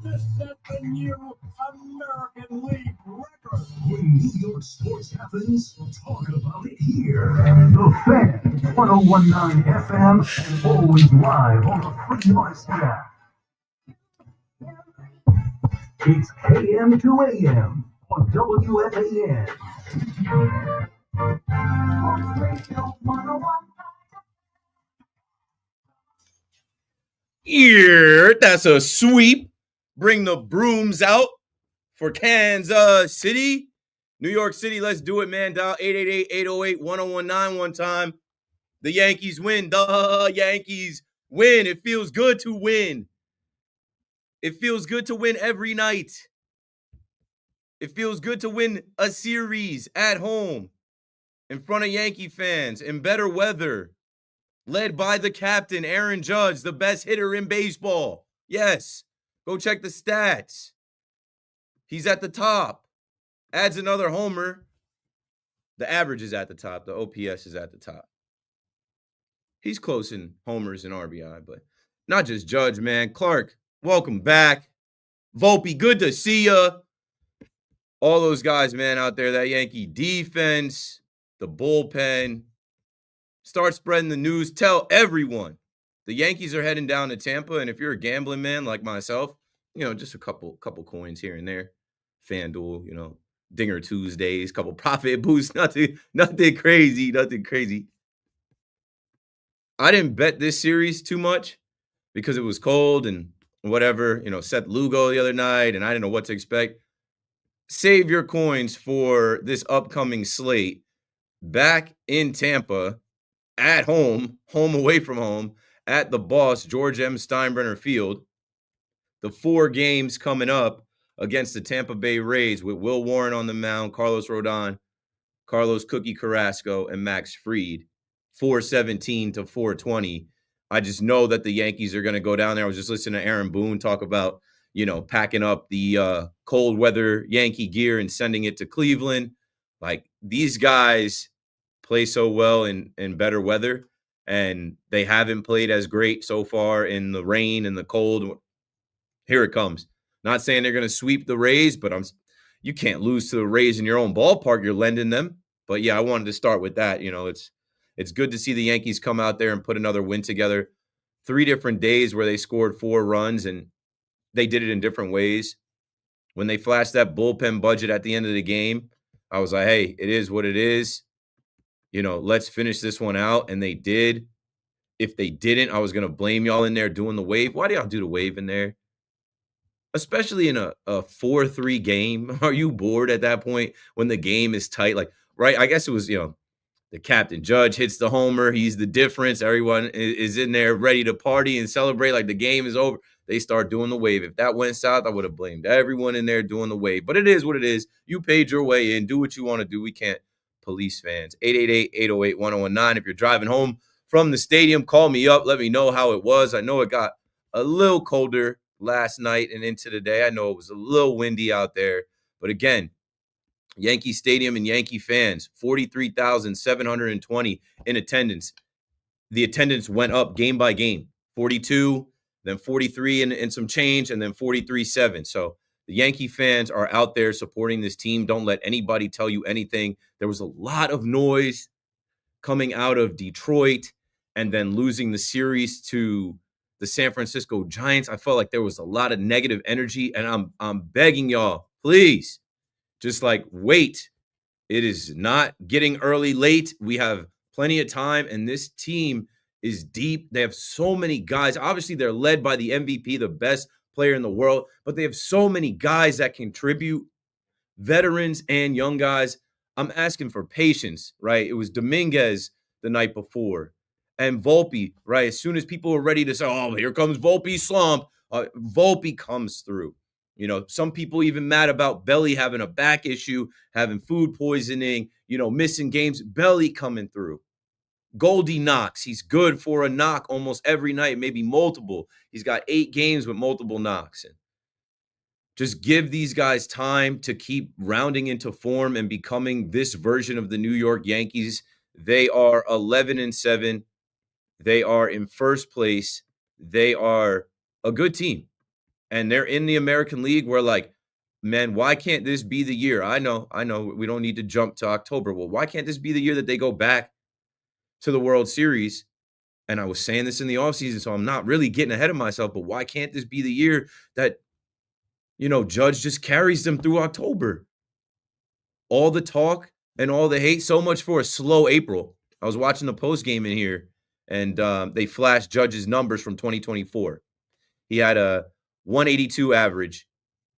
to set the new American League record. When New York sports happens, talk about it here. The Fan, 1019 FM, and always live on the Free Varsity app. It's KM to AM on WFAN. Sports Radio 101. Yeah, that's a sweep. Bring the brooms out for Kansas City. New York City, let's do it, man. Dial 888-808-1019 one time. The Yankees win. The Yankees win. It feels good to win. It feels good to win every night. It feels good to win a series at home in front of Yankee fans in better weather. Led by the captain, Aaron Judge, the best hitter in baseball. Yes, go check the stats. He's at the top. Adds another homer. The average is at the top. The OPS is at the top. He's close in homers and RBI, but not just Judge, man. Clark, welcome back. Volpe, good to see ya. All those guys, man, out there, that Yankee defense, the bullpen. Start spreading the news. Tell everyone. The Yankees are heading down to Tampa, and if you're a gambling man like myself, just a couple coins here and there. FanDuel, Dinger Tuesdays, couple profit boosts, nothing crazy, nothing crazy. I didn't bet this series too much because it was cold and whatever, Seth Lugo the other night, and I didn't know what to expect. Save your coins for this upcoming slate. Back in Tampa, at home away from home, at the boss, George M. Steinbrenner Field. The 4 games coming up against the Tampa Bay Rays with Will Warren on the mound, Carlos Rodon, Carlos Cookie Carrasco, and Max Fried, 417 to 420. I just know that the Yankees are going to go down there. I was just listening to Aaron Boone talk about, packing up the cold weather Yankee gear and sending it to Cleveland. Like, these guys play so well in better weather, and they haven't played as great so far in the rain and the cold. Here it comes. Not saying they're going to sweep the Rays, but you can't lose to the Rays in your own ballpark. You're lending them. But yeah, I wanted to start with that. It's good to see the Yankees come out there and put another win together. 3 different days where they scored 4 runs, and they did it in different ways. When they flashed that bullpen budget at the end of the game, I was like, hey, it is what it is. Let's finish this one out. And they did. If they didn't, I was going to blame y'all in there doing the wave. Why do y'all do the wave in there? Especially in a 4-3 game. Are you bored at that point when the game is tight? Like, right? I guess it was, the captain. Judge hits the homer. He's the difference. Everyone is in there ready to party and celebrate like the game is over. They start doing the wave. If that went south, I would have blamed everyone in there doing the wave. But it is what it is. You paid your way in. Do what you want to do. We can't police fans. 888-808-1019. If you're driving home from the stadium, call me up. Let me know how it was. I know it got a little colder last night and into the day. I know it was a little windy out there. But again, Yankee Stadium and Yankee fans, 43,720 in attendance. The attendance went up game by game, 42, then 43 and some change, and then 43.7. So the Yankee fans are out there supporting this team. Don't let anybody tell you anything. There was a lot of noise coming out of Detroit and then losing the series to the San Francisco Giants. I felt like there was a lot of negative energy, and I'm begging y'all, please, just wait. It is not getting early late. We have plenty of time, and this team is deep. They have so many guys. Obviously, they're led by the MVP, the best player in the world, but they have so many guys that contribute, veterans and young guys. I'm asking for patience, right? It was Dominguez the night before and Volpe, right? As soon as people were ready to say, oh, here comes Volpe's slump, Volpe comes through. Some people even mad about Belly having a back issue, having food poisoning, missing games. Belly coming through. Goldie knocks. He's good for a knock almost every night, maybe multiple. He's got 8 games with multiple knocks. And just give these guys time to keep rounding into form and becoming this version of the New York Yankees. They are 11-7. They are in first place. They are a good team. and they're in the American League, we're like, man, why can't this be the year? I know, we don't need to jump to October. Well, why can't this be the year that they go back to the World Series? And I was saying this in the offseason, so I'm not really getting ahead of myself, but why can't this be the year that, Judge just carries them through October? All the talk and all the hate, so much for a slow April. I was watching the post game in here, and they flashed Judge's numbers from 2024. He had a 182 average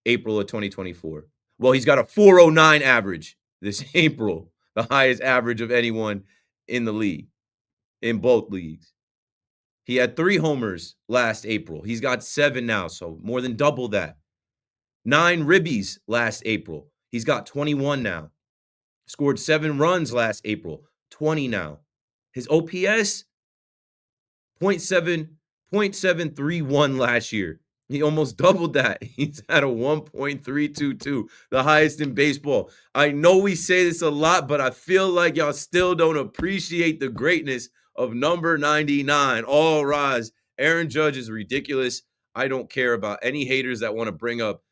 April of 2024. Well, he's got a 409 average this April, the highest average of anyone in the league, in both leagues. He had 3 homers last April. He's got 7 now, so more than double that. 9 ribbies last April. He's got 21 now. Scored 7 runs last April, 20 now. His OPS, 0.731 last year. He almost doubled that. He's at a 1.322, the highest in baseball. I know we say this a lot, but I feel like y'all still don't appreciate the greatness of number 99. All rise. Aaron Judge is ridiculous. I don't care about any haters that want to bring up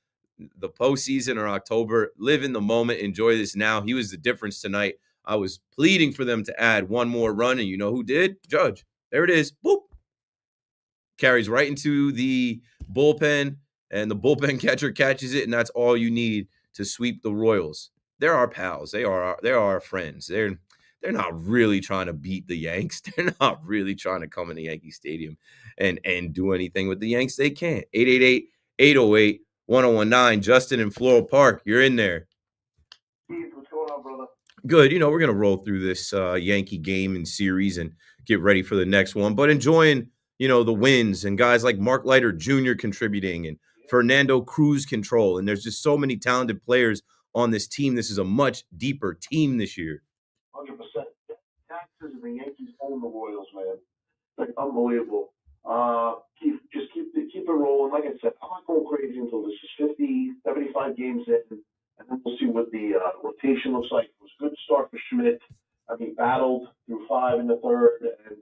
the postseason or October. Live in the moment. Enjoy this now. He was the difference tonight. I was pleading for them to add one more run, and you know who did? Judge. There it is. Boop. Carries right into the bullpen, and the bullpen catcher catches it, and that's all you need to sweep the Royals. They're our pals. They are our friends. They're not really trying to beat the Yanks. They're not really trying to come into Yankee Stadium and do anything with the Yanks. They can't. 888-808-1019. Justin in Floral Park, you're in there. Keith, what's going on, brother? Good. We're going to roll through this Yankee game and series and get ready for the next one, but enjoying the wins and guys like Mark Leiter Jr. contributing and Fernando Cruz control. And there's just so many talented players on this team. This is a much deeper team this year. 100%. Taxes and the Yankees own the Royals, man. Like, unbelievable. Keep it rolling. Like I said, I'm not going crazy until this is 50, 75 games in, and then we'll see what the rotation looks like. It was a good start for Schmidt. He battled through 5 in the third, and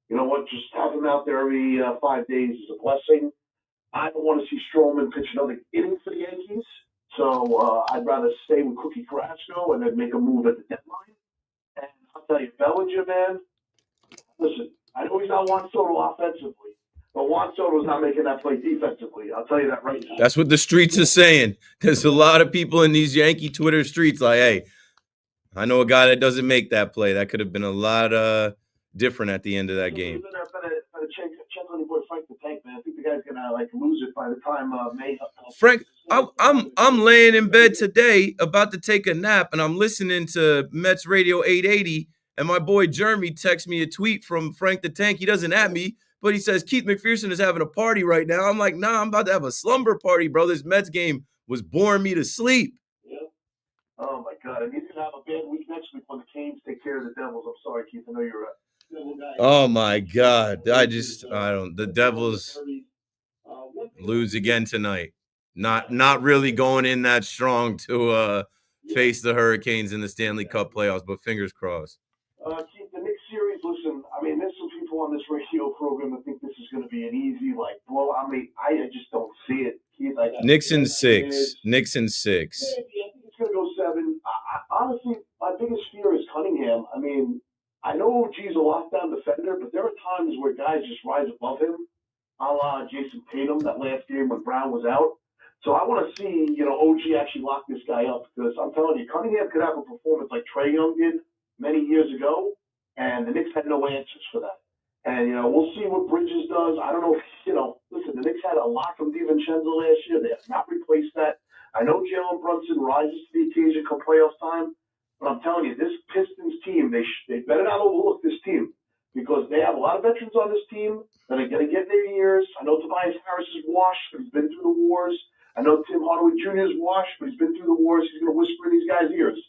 you know what? Just have him out there every 5 days is a blessing. I don't want to see Stroman pitch another inning for the Yankees, so I'd rather stay with Cookie Carrasco and then make a move at the deadline. And I'll tell you, Bellinger, man, listen, I know he's not Juan Soto offensively, but Juan Soto's not making that play defensively. I'll tell you that right now. That's what the streets are saying. There's a lot of people in these Yankee Twitter streets like, hey, I know a guy that doesn't make that play. That could have been a lot different at the end of that game. Check on your boy Frank the Tank, man. I think the guy's gonna lose it by the time May. Frank, I'm laying in bed today about to take a nap, and I'm listening to Mets Radio 880, and my boy Jeremy texts me a tweet from Frank the Tank. He doesn't at me, but he says Keith McPherson is having a party right now. I'm like, nah, I'm about to have a slumber party, bro. This Mets game was boring me to sleep. Yeah. Oh my God, and he's gonna have a bad week next week when the Canes take care of the Devils. I'm sorry, Keith. I know you're a Devil guy. Oh my God, the Devils lose again tonight. Not really going in that strong to face the Hurricanes in the Stanley Cup playoffs, but fingers crossed. Keith, the next series, listen, there's some people on this radio program that think this is going to be an easy, blow. I just don't see it, Keith. Nixon 6. Nixon 6. Yeah, I think it's going to go 7. Honestly, my biggest fear is Cunningham. I know OG's a lockdown defender, but there are times where guys just rise above him, a la Jason Tatum that last game when Brown was out. So I want to see, OG actually lock this guy up, because I'm telling you, Cunningham could have a performance like Trae Young did many years ago, and the Knicks had no answers for that. And, we'll see what Bridges does. I don't know if, listen, the Knicks had a lot from DiVincenzo last year. They have not replaced that. I know Jalen Brunson rises to the occasion come playoff time, but I'm telling you, this Pistons team, they better not overlook this team, because they have a lot of veterans on this team that are going to get their years. I know Tobias Harris is washed, but he's been through the wars. I know Tim Hardaway Jr. is washed, but he's been through the wars. He's going to whisper in these guys' ears.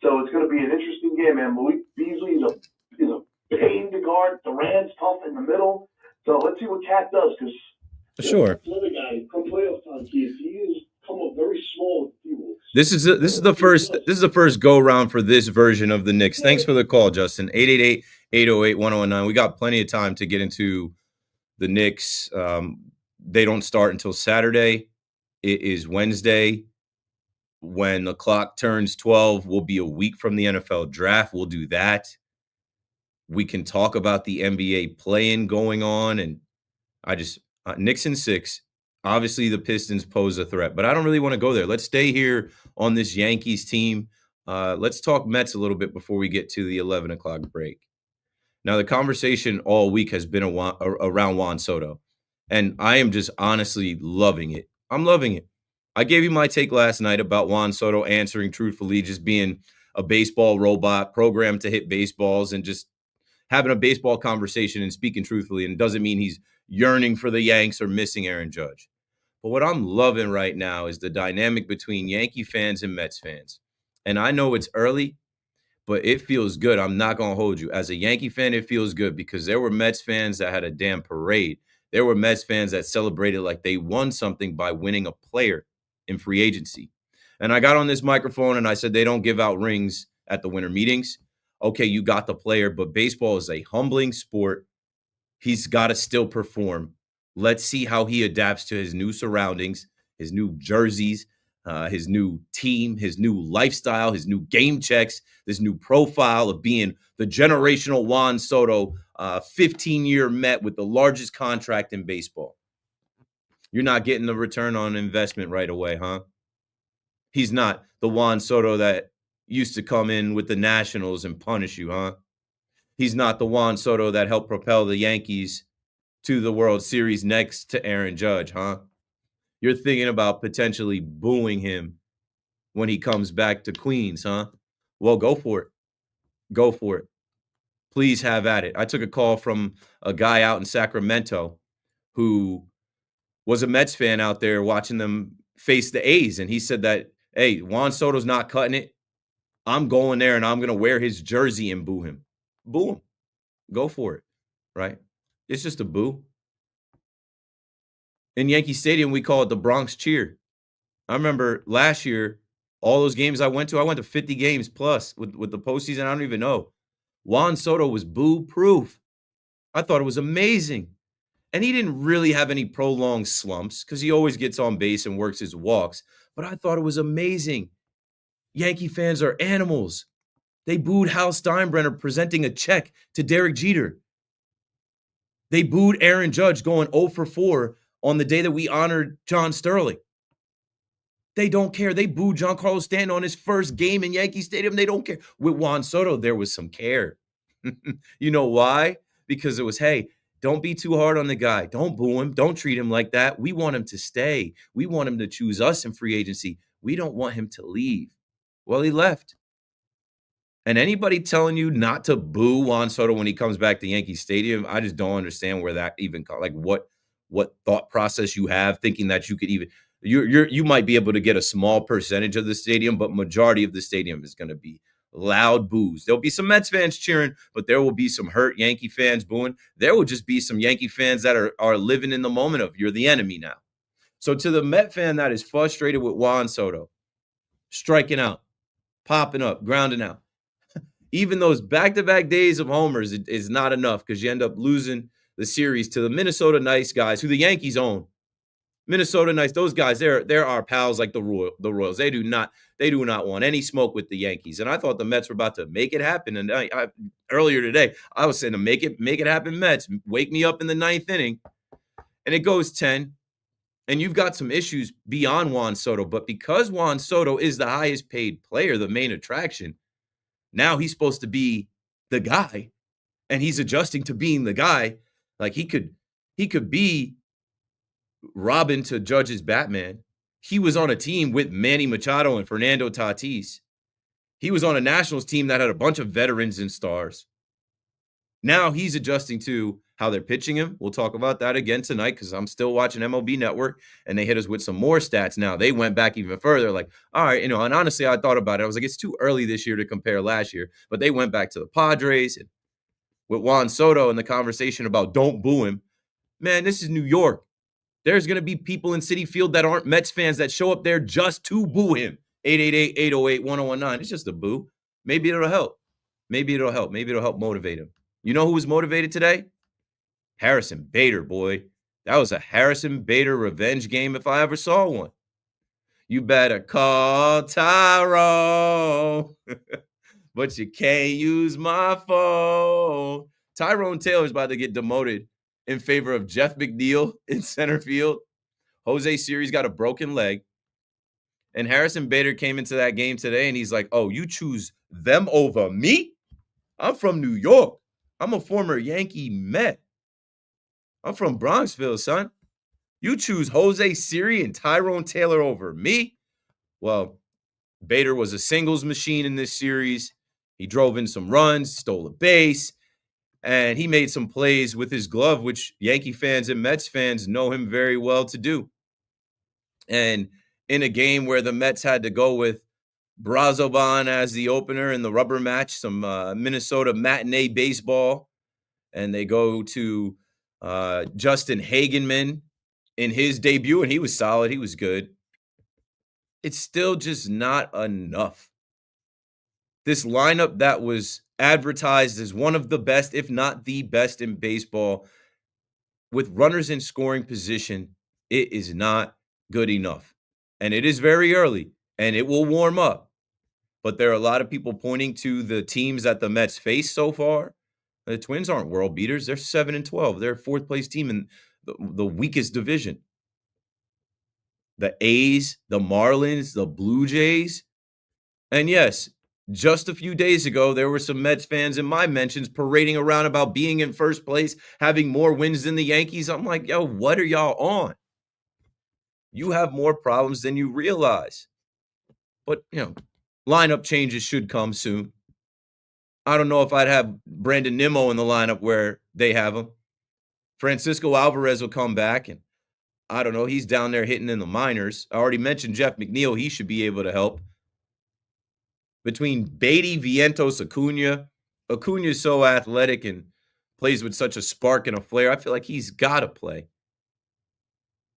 So it's going to be an interesting game, man. Malik Beasley is a pain to guard. Durant's tough in the middle. So let's see what Cat does, because sure. The other guy from playoff time, Keith, he has come up very small with D-Wolves. This is the first go round for this version of the Knicks. Thanks for the call, Justin. 888-808-1019. We got plenty of time to get into the Knicks. They don't start until Saturday. It is Wednesday. When the clock turns 12, we'll be a week from the NFL draft. We'll do that. We can talk about the NBA play-in going on, and I just Knicks in 6. Obviously, the Pistons pose a threat, but I don't really want to go there. Let's stay here on this Yankees team. Let's talk Mets a little bit before we get to the 11 o'clock break. Now, the conversation all week has been around Juan Soto, and I am just honestly loving it. I'm loving it. I gave you my take last night about Juan Soto answering truthfully, just being a baseball robot programmed to hit baseballs and just having a baseball conversation and speaking truthfully. And it doesn't mean he's yearning for the Yanks or missing Aaron Judge. But what I'm loving right now is the dynamic between Yankee fans and Mets fans. And I know it's early, but it feels good. I'm not going to hold you. As a Yankee fan, it feels good because there were Mets fans that had a damn parade. There were Mets fans that celebrated like they won something by winning a player in free agency. And I got on this microphone and I said they don't give out rings at the winter meetings. Okay, you got the player, but baseball is a humbling sport. He's got to still perform. Let's see how he adapts to his new surroundings, his new jerseys, his new team, his new lifestyle, his new game checks, this new profile of being the generational Juan Soto, 15-year Met with the largest contract in baseball. You're not getting the return on investment right away, huh? He's not the Juan Soto that used to come in with the Nationals and punish you, huh? He's not the Juan Soto that helped propel the Yankees to the World Series next to Aaron Judge, huh? You're thinking about potentially booing him when he comes back to Queens, huh? Well, go for it. Go for it. Please have at it. I took a call from a guy out in Sacramento who was a Mets fan out there watching them face the A's, and he said that, hey, Juan Soto's not cutting it. I'm going there, and I'm going to wear his jersey and boo him. Boo him. Go for it, right? It's just a boo. In Yankee Stadium, we call it the Bronx cheer. I remember last year, all those games I went to 50 games plus with the postseason. I don't even know. Juan Soto was boo-proof. I thought it was amazing. And he didn't really have any prolonged slumps because he always gets on base and works his walks. But I thought it was amazing. Yankee fans are animals. They booed Hal Steinbrenner presenting a check to Derek Jeter. They booed Aaron Judge going 0 for 4 on the day that we honored John Sterling. They don't care. They booed Giancarlo Stanton on his first game in Yankee Stadium. They don't care. With Juan Soto, there was some care. You know why? Because it was, hey, don't be too hard on the guy. Don't boo him. Don't treat him like that. We want him to stay. We want him to choose us in free agency. We don't want him to leave. Well, he left. And anybody telling you not to boo Juan Soto when he comes back to Yankee Stadium, I just don't understand where that even like what thought process you have thinking that you could even you might be able to get a small percentage of the stadium, but majority of the stadium is going to be loud boos. There'll be some Mets fans cheering, but there will be some hurt Yankee fans booing. There will just be some Yankee fans that are living in the moment of you're the enemy now. So to the Met fan that is frustrated with Juan Soto, striking out, popping up, grounding out, even those back-to-back days of homers is not enough because you end up losing the series to the Minnesota Nice guys who the Yankees own. Minnesota Nice, those guys, they're our pals like the Royals. They do not want any smoke with the Yankees. And I thought the Mets were about to make it happen. And I earlier today, I was saying to make it happen, Mets. Wake me up in the 9th inning. And it goes 10. And you've got some issues beyond Juan Soto. But because Juan Soto is the highest paid player, the main attraction, now he's supposed to be the guy. And he's adjusting to being the guy. Like he could be Robin to Judge's Batman. He was on a team with Manny Machado and Fernando Tatis. He was on a Nationals team that had a bunch of veterans and stars. Now he's adjusting to how they're pitching him. We'll talk about that again tonight because I'm still watching MLB Network, and they hit us with some more stats now. They went back even further, like, all right, and honestly, I thought about it. I was like, it's too early this year to compare last year, but they went back to the Padres and with Juan Soto and the conversation about don't boo him. Man, this is New York. There's going to be people in Citi Field that aren't Mets fans that show up there just to boo him. 888-808-1019. It's just a boo. Maybe it'll help. Maybe it'll help. Maybe it'll help motivate him. You know who was motivated today? Harrison Bader, boy. That was a Harrison Bader revenge game if I ever saw one. You better call Tyrone, but you can't use my phone. Tyrone Taylor's about to get demoted in favor of Jeff McNeil in center field. Jose Siri's got a broken leg. And Harrison Bader came into that game today and he's like, oh, you choose them over me? I'm from New York. I'm a former Yankee Met. I'm from Bronxville, son. You choose Jose Siri and Tyrone Taylor over me? Well, Bader was a singles machine in this series. He drove in some runs, stole a base, and he made some plays with his glove, which Yankee fans and Mets fans know him very well to do. And in a game where the Mets had to go with Brazoban as the opener in the rubber match, some Minnesota matinee baseball, and they go to Justin Hagenman in his debut, and he was solid. He was good. It's still just not enough. This lineup that was advertised as one of the best, if not the best in baseball, with runners in scoring position, it is not good enough. And it is very early, and it will warm up. But there are a lot of people pointing to the teams that the Mets face so far. The Twins aren't world beaters. They're 7-12. They're a fourth place team in the weakest division. The A's, the Marlins, the Blue Jays. And yes, just a few days ago, there were some Mets fans in my mentions parading around about being in first place, having more wins than the Yankees. I'm like, yo, what are y'all on? You have more problems than you realize. But, lineup changes should come soon. I don't know if I'd have Brandon Nimmo in the lineup where they have him. Francisco Alvarez will come back, and I don't know. He's down there hitting in the minors. I already mentioned Jeff McNeil. He should be able to help. Between Beatty, Vientos, Acuna is so athletic and plays with such a spark and a flair. I feel like he's got to play.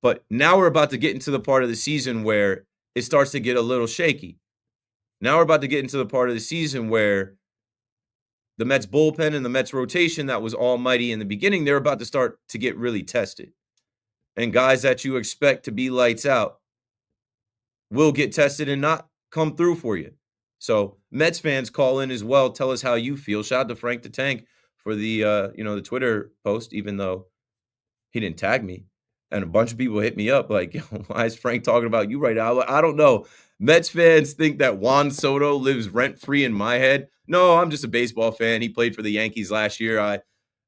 But now we're about to get into the part of the season where it starts to get a little shaky. Now we're about to get into the part of the season where the Mets bullpen and the Mets rotation that was almighty in the beginning, they're about to start to get really tested. And guys that you expect to be lights out will get tested and not come through for you. So Mets fans, call in as well. Tell us how you feel. Shout out to Frank the Tank for the the Twitter post, even though he didn't tag me. And a bunch of people hit me up like, why is Frank talking about you right now? I don't know. Mets fans think that Juan Soto lives rent-free in my head. No, I'm just a baseball fan. He played for the Yankees last year. I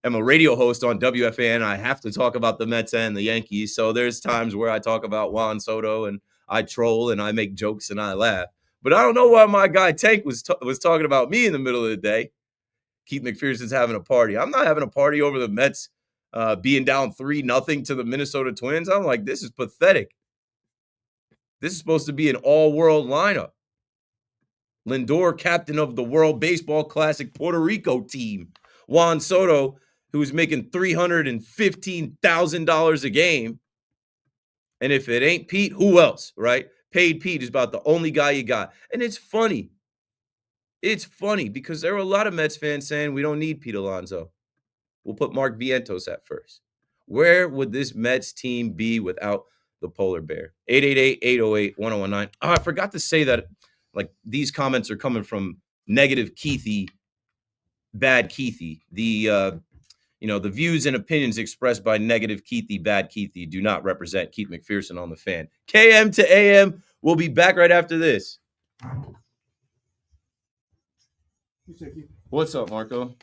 am a radio host on WFAN. I have to talk about the Mets and the Yankees. So there's times where I talk about Juan Soto and I troll and I make jokes and I laugh. But I don't know why my guy Tank was talking about me in the middle of the day. Keith McPherson's having a party. I'm not having a party over the Mets being down 3-0 to the Minnesota Twins. I'm like, this is pathetic. This is supposed to be an all-world lineup. Lindor, captain of the World Baseball Classic Puerto Rico team. Juan Soto, who is making $315,000 a game. And if it ain't Pete, who else, right? Paid Pete is about the only guy you got. And it's funny. It's funny because there are a lot of Mets fans saying we don't need Pete Alonso. We'll put Mark Vientos at first. Where would this Mets team be without the polar bear? 888-808-1019. Oh, I forgot to say that, like, these comments are coming from negative Keithy, bad Keithy. The views and opinions expressed by negative Keithy, bad Keithy do not represent Keith McPherson on the Fan. KM to AM. We'll be back right after this. What's up, Marco?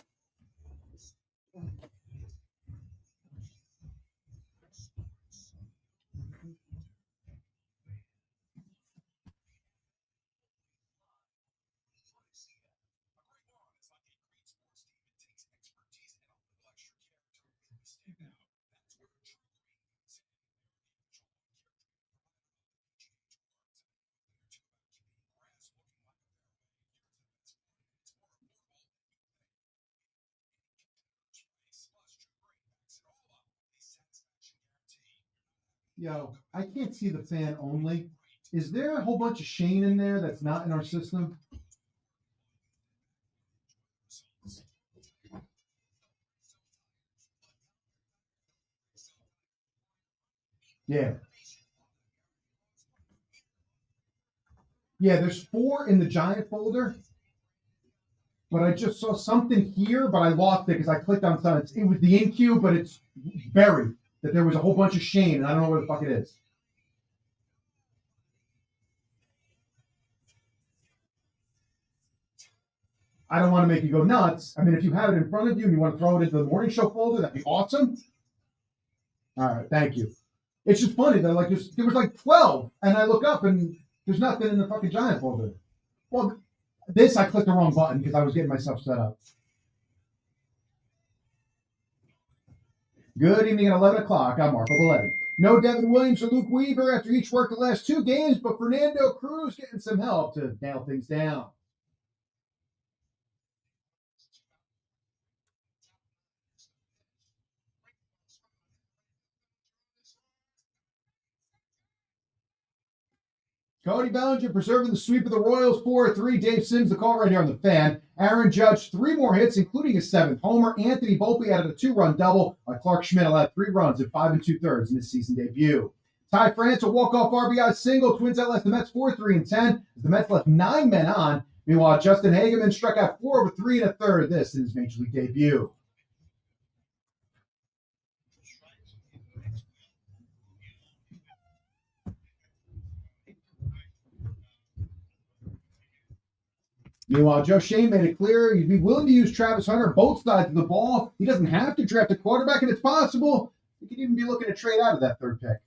Yo, I can't see the fan only. Is there a whole bunch of Shane in there that's not in our system? Yeah. Yeah, there's 4 in the Giant folder, but I just saw something here, but I lost it because I clicked on something. It was the in queue, but it's buried. That there was a whole bunch of Shane, and I don't know where the fuck it is. I don't want to make you go nuts. I mean, if you have it in front of you and you want to throw it into the morning show folder, that'd be awesome. All right, thank you. It's just funny that like there was like 12, and I look up and there's nothing in the fucking Giant folder. Well, this I clicked the wrong button because I was getting myself set up. Good evening at 11 o'clock. I'm Marco Belletti. No Devin Williams or Luke Weaver after each worked the last 2 games, but Fernando Cruz getting some help to nail things down. Cody Bellinger preserving the sweep of the Royals 4-3. Dave Sims, the call right here on the Fan. Aaron Judge, 3 more hits, including his 7th homer. Anthony Volpe added a 2-run double. Clark Schmidt allowed 3 runs in 5 2/3 in his season debut. Ty France, a walk-off RBI single. Twins outlast the Mets 4-3-10. The Mets left 9 men on. Meanwhile, Justin Hageman struck out 4 over 3 1/3. This in his major league debut. Meanwhile, Joe Shane made it clear he'd be willing to use Travis Hunter both sides of the ball. He doesn't have to draft a quarterback, and it's possible he could even be looking to trade out of that 3rd pick.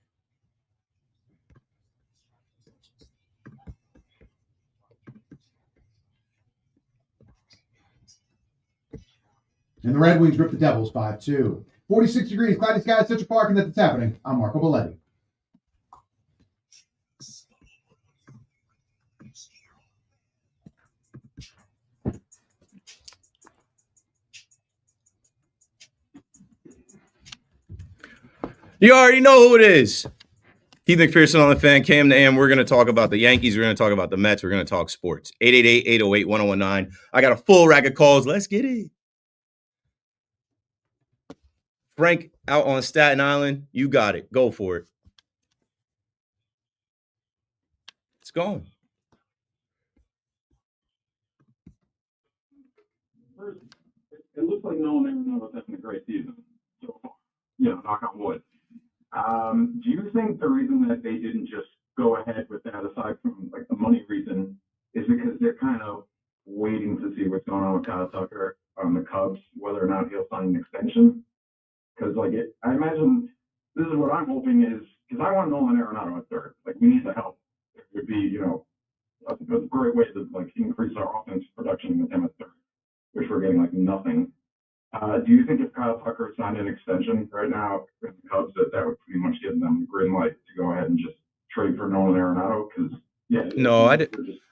And the Red Wings rip the Devils 5-2. 46 degrees, cloudy skies, Central Park, and that's happening. I'm Marco Belletti. You already know who it is. Heath McPherson on the Fan, Cam to AM. We're going to talk about the Yankees. We're going to talk about the Mets. We're going to talk sports. 888-808-1019. I got a full rack of calls. Let's get it. Frank out on Staten Island. You got it. Go for it. It's gone. It looks like no one ever knows having a great season so far. Knock on wood. Do you think the reason that they didn't just go ahead with that, aside from like the money reason, is because they're kind of waiting to see what's going on with Kyle Tucker on the Cubs, whether or not he'll sign an extension? Because I imagine this is what I'm hoping is, because I want Nolan Arenado at 3rd. Like, we need the help. It would be, a great way to like increase our offense production with him at 3rd, which we're getting like nothing. Do you think if Kyle Tucker signed an extension right now with the Cubs, that would pretty much give them the green light to go ahead and just trade for Nolan Arenado? Because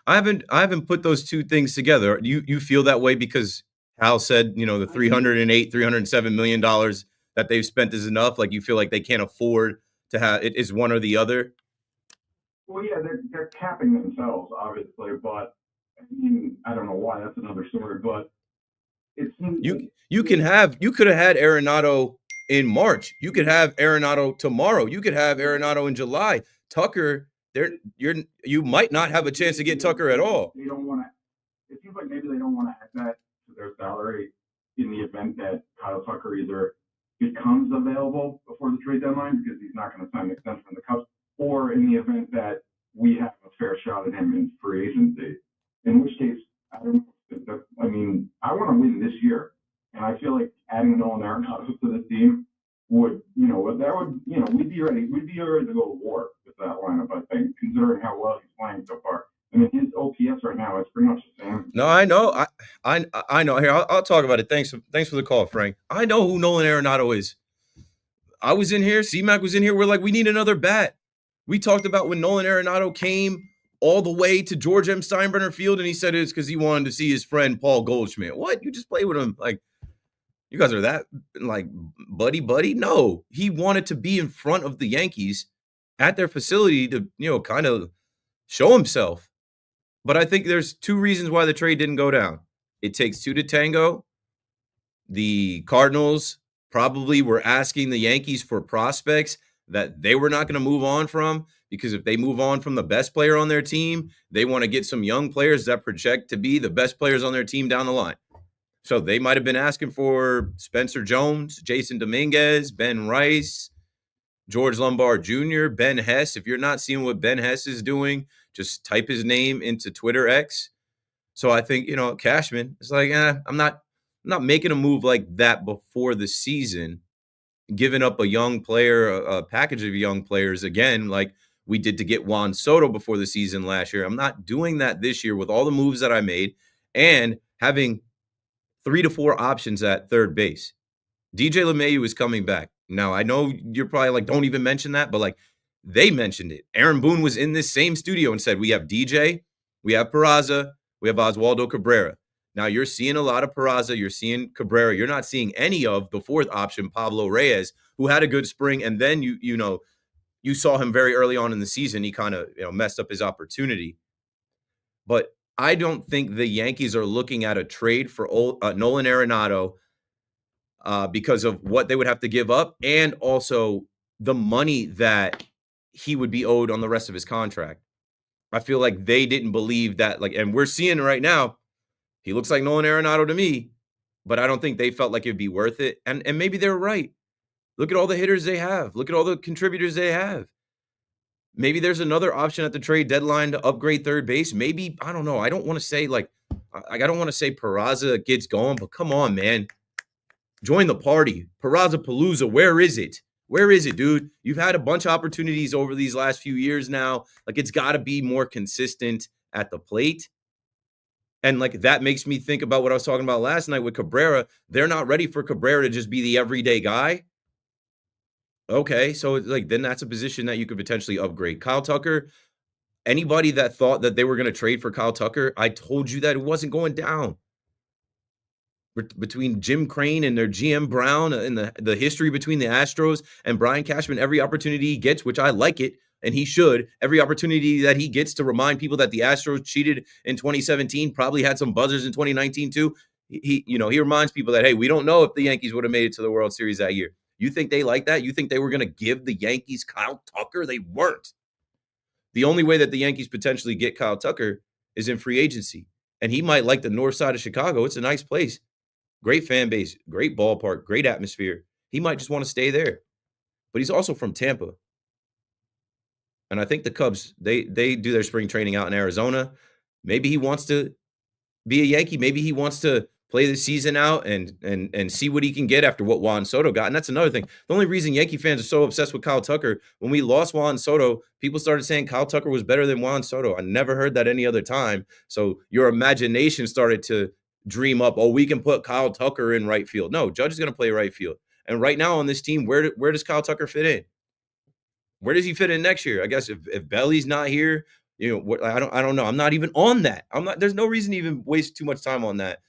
I haven't put those two things together. You feel that way because Hal said the $307 million that they've spent is enough. Like you feel like they can't afford to have it is one or the other. Well, yeah, they're capping themselves, obviously, but I mean, I don't know why. That's another story, but. You could have had Arenado in March. You could have Arenado tomorrow. You could have Arenado in July. Tucker, you might not have a chance to get Tucker at all. They don't want to. It seems like maybe they don't want to add that to their salary in the event that Kyle Tucker either becomes available before the trade deadline because he's not going to sign an extension from the Cubs, or in the event that we have a fair shot at him in free agency. In which case, I don't know. I mean, I want to win this year, and I feel like adding Nolan Arenado to the team would, we'd be ready to go to war with that lineup. I think, considering how well he's playing so far. I mean, his OPS right now is pretty much the same. No, I know, I know. Here, I'll talk about it. Thanks for the call, Frank. I know who Nolan Arenado is. I was in here. C-Mac was in here. We're like, we need another bat. We talked about when Nolan Arenado came all the way to George M. Steinbrenner Field, and he said it's because he wanted to see his friend Paul Goldschmidt. What? You just play with him? Like, you guys are that, like, buddy? No. He wanted to be in front of the Yankees at their facility to, kind of show himself. But I think there's 2 reasons why the trade didn't go down. It takes 2 to tango. The Cardinals probably were asking the Yankees for prospects that they were not going to move on from, because if they move on from the best player on their team, they want to get some young players that project to be the best players on their team down the line. So they might have been asking for Spencer Jones, Jason Dominguez, Ben Rice, George Lombard Jr., Ben Hess. If you're not seeing what Ben Hess is doing, just type his name into Twitter X. So I think, Cashman, it's like, I'm not making a move like that before the season, giving up a young player, a package of young players again, like we did to get Juan Soto before the season last year. I'm not doing that this year with all the moves that I made and having 3 to 4 options at third base. DJ LeMahieu is coming back. Now, I know you're probably like, don't even mention that, but like they mentioned it. Aaron Boone was in this same studio and said, we have DJ, we have Peraza, we have Oswaldo Cabrera. Now, you're seeing a lot of Peraza, you're seeing Cabrera. You're not seeing any of the fourth option, Pablo Reyes, who had a good spring. And then, you saw him very early on in the season. He kind of messed up his opportunity. But I don't think the Yankees are looking at a trade for Nolan Arenado because of what they would have to give up and also the money that he would be owed on the rest of his contract. I feel like they didn't believe that, and we're seeing right now, he looks like Nolan Arenado to me, but I don't think they felt like it'd be worth it. And maybe they're right. Look at all the hitters they have. Look at all the contributors they have. Maybe there's another option at the trade deadline to upgrade third base. Maybe, I don't know. I don't want to say I don't want to say Peraza gets going, but come on, man. Join the party. Peraza Palooza, where is it? Where is it, dude? You've had a bunch of opportunities over these last few years now. It's got to be more consistent at the plate. And that makes me think about what I was talking about last night with Cabrera. They're not ready for Cabrera to just be the everyday guy. Okay, so then that's a position that you could potentially upgrade. Kyle Tucker, anybody that thought that they were going to trade for Kyle Tucker, I told you that it wasn't going down. Between Jim Crane and their GM Brown and the history between the Astros and Brian Cashman, every opportunity he gets, which I like it, and he should, every opportunity that he gets to remind people that the Astros cheated in 2017, probably had some buzzers in 2019 too. He reminds people that, hey, we don't know if the Yankees would have made it to the World Series that year. You think they like that? You think they were going to give the Yankees Kyle Tucker? They weren't. The only way that the Yankees potentially get Kyle Tucker is in free agency. And he might like the north side of Chicago. It's a nice place. Great fan base, great ballpark, great atmosphere. He might just want to stay there. But he's also from Tampa. And I think the Cubs, they do their spring training out in Arizona. Maybe he wants to be a Yankee. Maybe he wants to play the season out and see what he can get after what Juan Soto got. And that's another thing. The only reason Yankee fans are so obsessed with Kyle Tucker, when we lost Juan Soto, people started saying Kyle Tucker was better than Juan Soto. I never heard that any other time. So your imagination started to dream up, we can put Kyle Tucker in right field. No, Judge is going to play right field. And right now on this team, where does Kyle Tucker fit in? Where does he fit in next year? I guess if Belly's not here, I don't know. I'm not even on that. There's no reason to even waste too much time on that.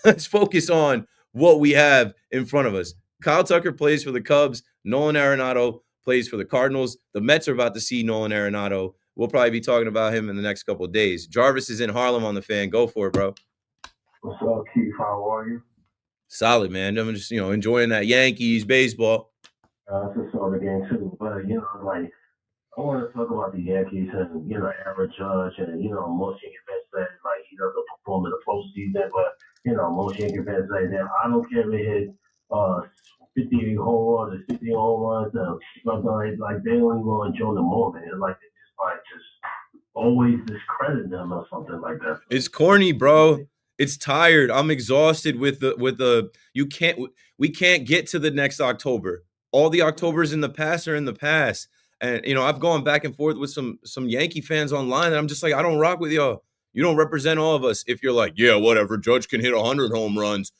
Let's focus on what we have in front of us. Kyle Tucker plays for the Cubs. Nolan Arenado plays for the Cardinals. The Mets are about to see Nolan Arenado. We'll probably be talking about him in the next couple of days. Jarvis is in Harlem on the Fan. Go for it, bro. What's up, Keith? How are you? Solid, man. I'm just, enjoying that Yankees baseball. It's a sort of game too, but I want to talk about the Yankees and Aaron Judge and most Yankee fans say he doesn't perform in the postseason, but most Yankee fans say that I don't care if they hit 50 home runs or 60 home runs, they don't even enjoy the moment. It's just always discredit them or something like that. It's corny, bro. It's tired. I'm exhausted with the we can't get to the next October. All the Octobers in the past are in the past. And I've gone back and forth with some Yankee fans online, and I'm just like, I don't rock with y'all. You don't represent all of us. If you're like, yeah, whatever, Judge can hit 100 home runs,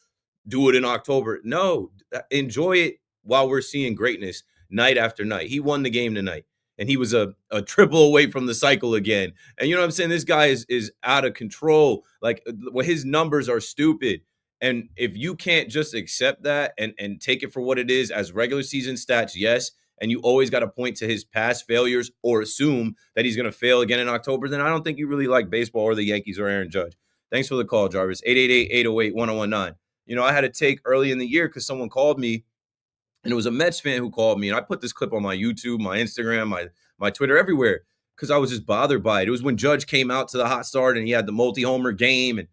do it in October. No, enjoy it while we're seeing greatness night after night. He won the game tonight. And he was a triple away from the cycle again. And you know what I'm saying? This guy is out of control. His numbers are stupid. And if you can't just accept that and take it for what it is as regular season stats, yes, and you always got to point to his past failures or assume that he's going to fail again in October, then I don't think you really like baseball or the Yankees or Aaron Judge. Thanks for the call, Jarvis. 888-808-1019. I had a take early in the year because someone called me And it was a Mets fan who called me, and I put this clip on my YouTube, my Instagram, my Twitter, everywhere, because I was just bothered by it. It was when Judge came out to the hot start and he had the multi-homer game, and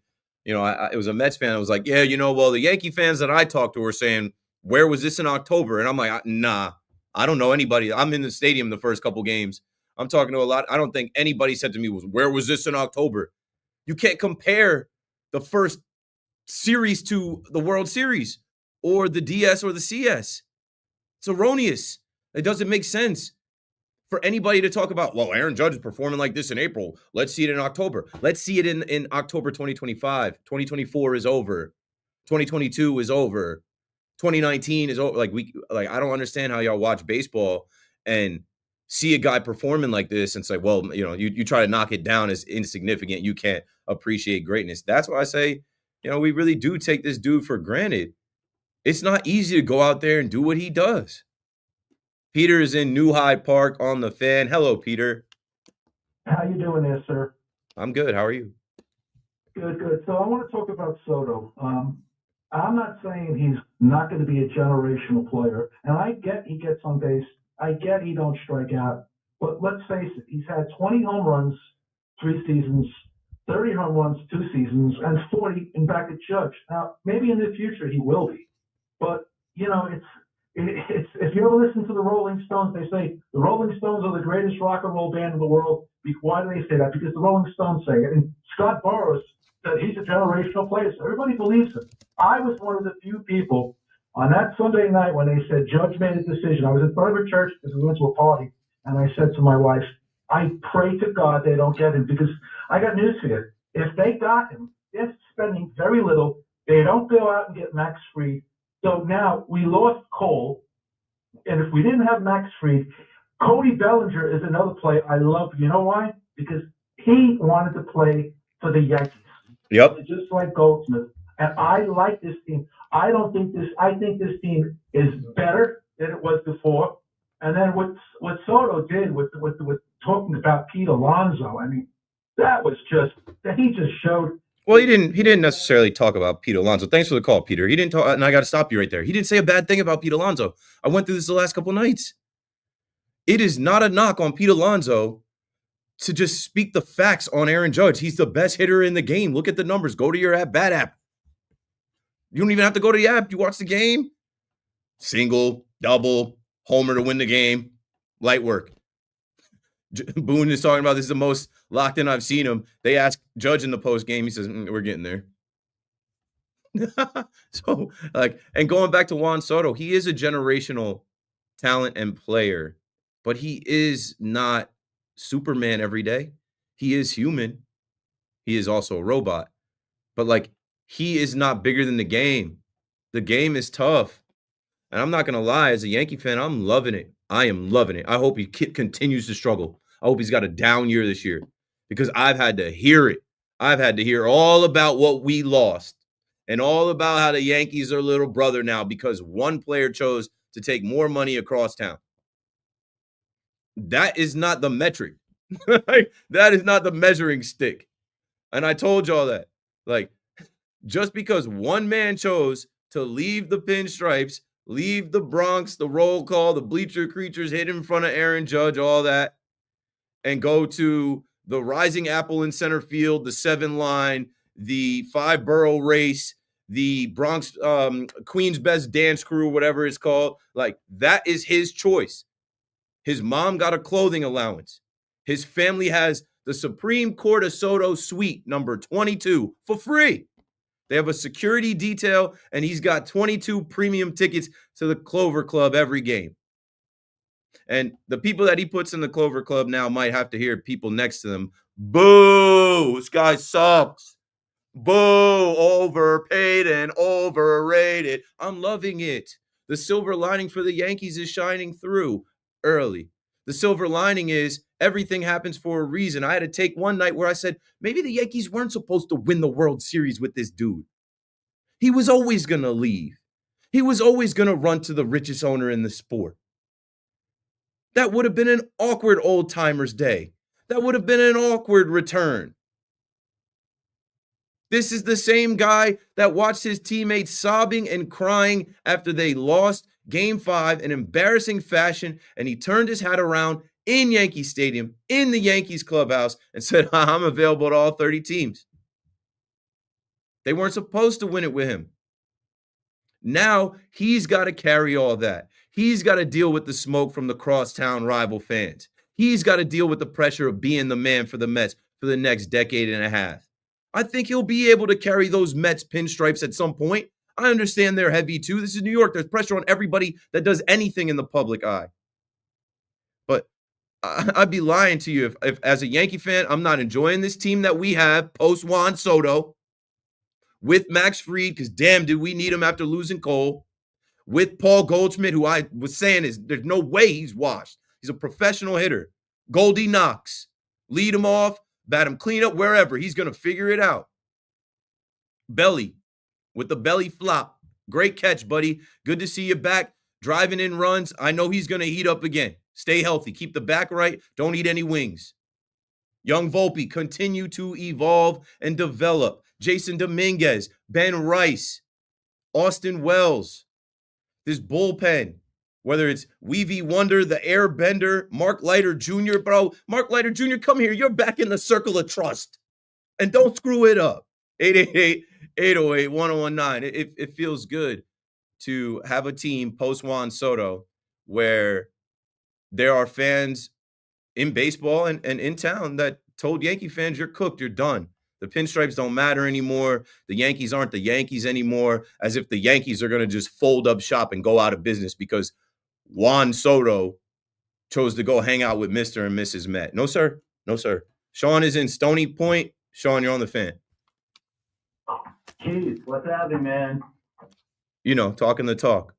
it was a Mets fan. I was like, yeah, well, the Yankee fans that I talked to were saying, where was this in October? And I'm like, nah, I don't know anybody. I'm in the stadium the first couple games. I'm talking to a lot. I don't think anybody said to me, where was this in October? You can't compare the first series to the World Series or the DS or the CS. It's erroneous. It doesn't make sense for anybody to talk about, well, Aaron Judge is performing like this in April. Let's see it in October. Let's see it in October 2025. 2024 is over. 2022 is over. 2019 is over. I don't understand how y'all watch baseball and see a guy performing like this and say, well, you try to knock it down as insignificant. You can't appreciate greatness. That's why I say, we really do take this dude for granted. It's not easy to go out there and do what he does. Peter is in New Hyde Park on the Fan. Hello, Peter. How you doing there, sir? I'm good. How are you? Good. So I want to talk about Soto. I'm not saying he's not going to be a generational player, and I get he gets on base. I get he don't strike out. But let's face it, he's had 20 home runs 3 seasons, 30 home runs 2 seasons, and 40 in back at Judge. Now, maybe in the future he will be. But, it's if you ever listen to the Rolling Stones, they say the Rolling Stones are the greatest rock and roll band in the world. Why do they say that? Because the Rolling Stones say it. And Scott Burrows said he's a generational player. So everybody believes him. I was one of the few people on that Sunday night when they said Judge made a decision. I was in front of a church because we went to a party, and I said to my wife, I pray to God they don't get him, because I got news for you. If they got him, they're spending very little. They don't go out and get Max Fried. So now we lost Cole, and if we didn't have Max Fried, Cody Bellinger is another player I love. You know why? Because he wanted to play for the Yankees. Yep. Just like Goldsmith. And I like this team. I think this team is better than it was before. And then what Soto did with talking about Pete Alonso, I mean, he just showed. Well, he didn't necessarily talk about Pete Alonso. Thanks for the call, Peter. He didn't talk, and I got to stop you right there. He didn't say a bad thing about Pete Alonso. I went through this the last couple nights. It is not a knock on Pete Alonso to just speak the facts on Aaron Judge. He's the best hitter in the game. Look at the numbers. Go to your at-bat app. You don't even have to go to the app. You watch the game. Single, double, homer to win the game. Light work. Boone is talking about this is the most locked in I've seen him. They asked Judge in the post game. He says, we're getting there. So, and going back to Juan Soto, he is a generational talent and player, but he is not Superman every day. He is human. He is also a robot. But he is not bigger than the game. The game is tough. And I'm not going to lie, as a Yankee fan, I'm loving it. I am loving it. I hope he continues to struggle. I hope he's got a down year this year, because I've had to hear it. I've had to hear all about what we lost and all about how the Yankees are little brother now because one player chose to take more money across town. That is not the metric. That is not the measuring stick. And I told y'all that. Just because one man chose to leave the pinstripes, leave the Bronx, the roll call, the bleacher creatures hit in front of Aaron Judge, all that, and go to the rising apple in center field, the 7 line, the 5 borough race, the Bronx Queen's Best Dance Crew, whatever it's called. That is his choice. His mom got a clothing allowance. His family has the Supreme Court of Soto suite number 22 for free. They have a security detail, and he's got 22 premium tickets to the Clover Club every game. And the people that he puts in the Clover Club now might have to hear people next to them, boo, this guy sucks. Boo, overpaid and overrated. I'm loving it. The silver lining for the Yankees is shining through early. The silver lining is everything happens for a reason. I had to take one night where I said, maybe the Yankees weren't supposed to win the World Series with this dude. He was always going to leave. He was always going to run to the richest owner in the sport. That would have been an awkward old-timers day. That would have been an awkward return. This is the same guy that watched his teammates sobbing and crying after they lost Game 5 in embarrassing fashion, and he turned his hat around in Yankee Stadium, in the Yankees clubhouse, and said, I'm available to all 30 teams. They weren't supposed to win it with him. Now he's got to carry all that. He's got to deal with the smoke from the crosstown rival fans. He's got to deal with the pressure of being the man for the Mets for the next decade and a half. I think he'll be able to carry those Mets pinstripes at some point. I understand they're heavy too. This is New York. There's pressure on everybody that does anything in the public eye. But I'd be lying to you if as a Yankee fan, I'm not enjoying this team that we have post Juan Soto with Max Fried, because damn, did we need him after losing Cole, with Paul Goldschmidt, who I was saying is there's no way he's washed. He's a professional hitter. Goldie Knox, lead him off, bat him clean up, wherever. He's going to figure it out. Belly with the belly flop. Great catch, buddy. Good to see you back. Driving in runs. I know he's going to heat up again. Stay healthy. Keep the back right. Don't eat any wings. Young Volpe, continue to evolve and develop. Jason Dominguez, Ben Rice, Austin Wells. This bullpen, whether it's Weavy Wonder, the Airbender, Mark Leiter Jr., bro. Mark Leiter Jr., come here. You're back in the circle of trust. And don't screw it up. 888-808-1019. It feels good to have a team post Juan Soto where there are fans in baseball and in town that told Yankee fans, you're cooked, you're done. The pinstripes don't matter anymore. The Yankees aren't the Yankees anymore, as if the Yankees are going to just fold up shop and go out of business because Juan Soto chose to go hang out with Mr. and Mrs. Met. No, sir. No, sir. Sean is in Stony Point. Sean, you're on the fan. Keith, what's happening, man? You know, talking the talk.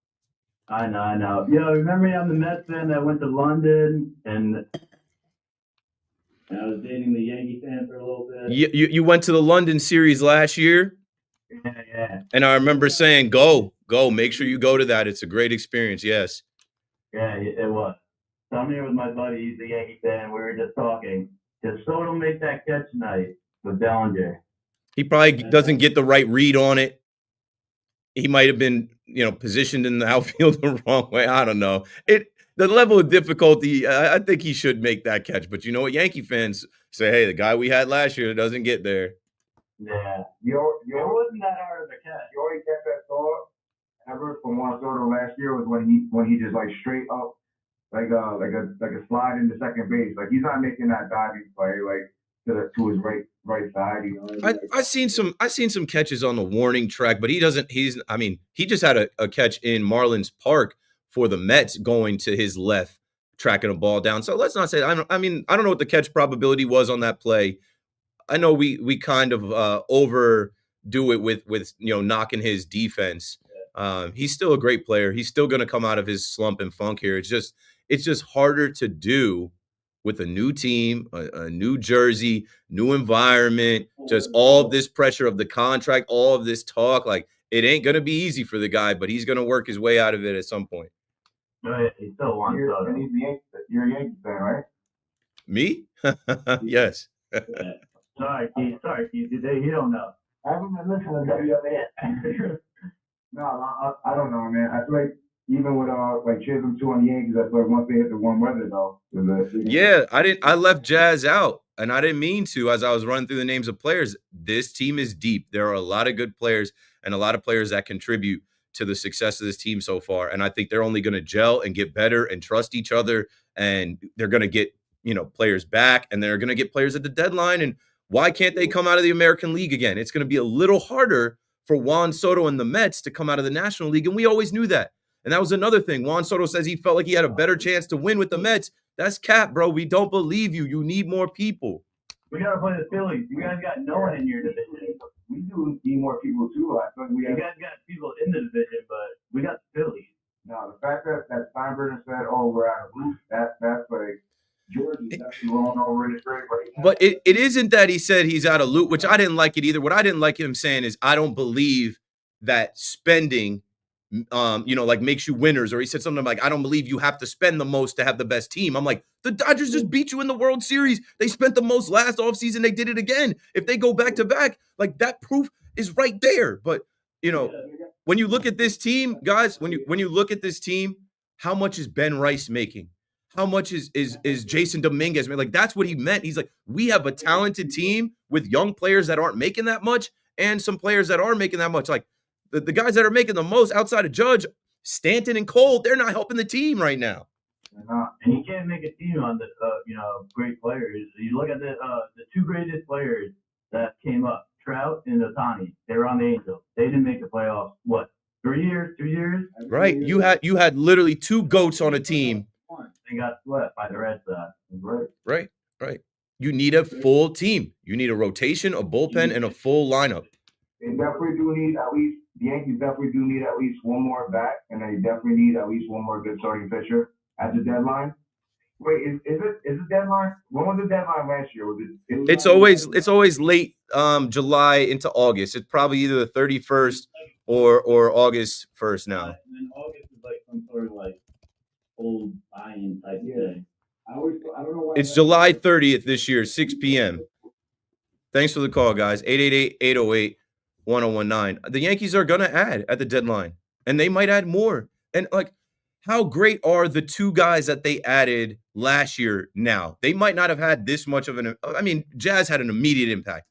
I know. Yo, remember me? I'm the Mets fan that went to London, and I was dating the Yankee fan for a little bit. You went to the London series last year? Yeah. And I remember saying, go. Make sure you go to that. It's a great experience, yes. Yeah, it was. So I'm here with my buddy. He's the Yankee fan. We were just talking. Does Soto make that catch tonight with Bellinger? He probably doesn't get the right read on it. He might have been, positioned in the outfield the wrong way. I don't know. The level of difficulty, I think he should make that catch. But you know what? Yankee fans say, hey, the guy we had last year doesn't get there. Yeah. It wasn't that hard of a catch. The only catch I saw ever from Juan Soto last year was when he just like straight up like a slide into second base. Like he's not making that diving play like to his right side. I've seen some catches on the warning track, but he just had a catch in Marlins Park for the Mets going to his left, tracking a ball down. So let's not say I don't know what the catch probability was on that play. I know we kind of overdo it with knocking his defense. He's still a great player. He's still going to come out of his slump and funk here. It's just harder to do with a new team, a new jersey, new environment, just all of this pressure of the contract, all of this talk. Like, it ain't going to be easy for the guy, but he's going to work his way out of it at some point. He still wants Soto. You're a Yankee fan, right? Me? Yes. Yeah. Sorry, Keith. You don't know. I haven't been listening to you. No, I don't know, man. I feel like even with like Chisholm too on the Yankees, I feel like once they hit the warm weather though. Yeah, I left Jazz out, and I didn't mean to. As I was running through the names of players, this team is deep. There are a lot of good players and a lot of players that contribute to the success of this team so far. And I think they're only going to gel and get better and trust each other. And they're going to get players back, and they're going to get players at the deadline. And why can't they come out of the American League again? It's going to be a little harder for Juan Soto and the Mets to come out of the National League, and we always knew that. And that was another thing. Juan Soto says he felt like he had a better chance to win with the Mets. That's cap, bro. We don't believe you. You need more people. We got to play the Phillies. You guys got no one in your division. We do need more people too. I feel like You guys got people in the division, but we got the Phillies. No, the fact that Steinbrenner said, "Oh, we're out of roof," that's like Georgie's actually rolling over in his grave right now. But it isn't that he said he's out of loot, which I didn't like it either. What I didn't like him saying is I don't believe that spending like makes you winners, or he said something like, I don't believe you have to spend the most to have the best team. I'm like, the Dodgers just beat you in the World Series. They spent the most last offseason. They did it again. If they go back to back, like that proof is right there. But when you look at this team, guys, when you look at this team, how much is Ben Rice making? How much is Jason Dominguez? Like, that's what he meant. He's like, we have a talented team with young players that aren't making that much and some players that are making that much. Like the guys that are making the most outside of Judge, Stanton and Cole, they're not helping the team right now. And you can't make a team on the great players. You look at the two greatest players that came up, Trout and Ohtani. They were on the Angels. They didn't make the playoffs. What, 3 years, 2 years? Right. You had literally two GOATs on a team. They got swept by the Red Sox. Right. You need a full team. You need a rotation, a bullpen, and a full lineup. They definitely do need the Yankees definitely do need at least one more bat, and they definitely need at least one more good starting pitcher at the deadline. Wait, is it deadline? When was the deadline last year? It's always late July into August. It's probably either the 31st or August 1st now. And then August is like some sort of like old buy-in type thing. I don't know why. It's July 30th this year, 6 p.m. Thanks for the call, guys. 888-808-1019. The Yankees are going to add at the deadline, and they might add more. And, like, how great are the two guys that they added last year now? They might not have had this much of Jazz had an immediate impact.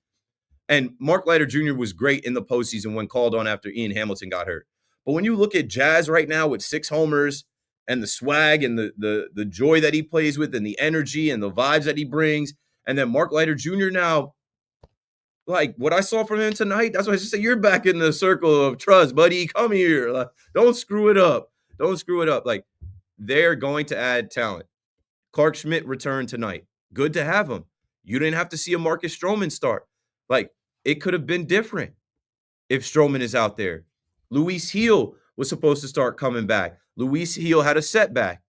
And Mark Leiter Jr. was great in the postseason when called on after Ian Hamilton got hurt. But when you look at Jazz right now with 6 homers and the swag and the joy that he plays with and the energy and the vibes that he brings, and then Mark Leiter Jr. now, like what I saw from him tonight, that's why I just say you're back in the circle of trust, buddy. Come here. Like, don't screw it up. Like, they're going to add talent. Clark Schmidt returned tonight. Good to have him. You didn't have to see a Marcus Stroman start. Like, it could have been different if Stroman is out there. Luis Gil was supposed to start coming back. Luis Gil had a setback,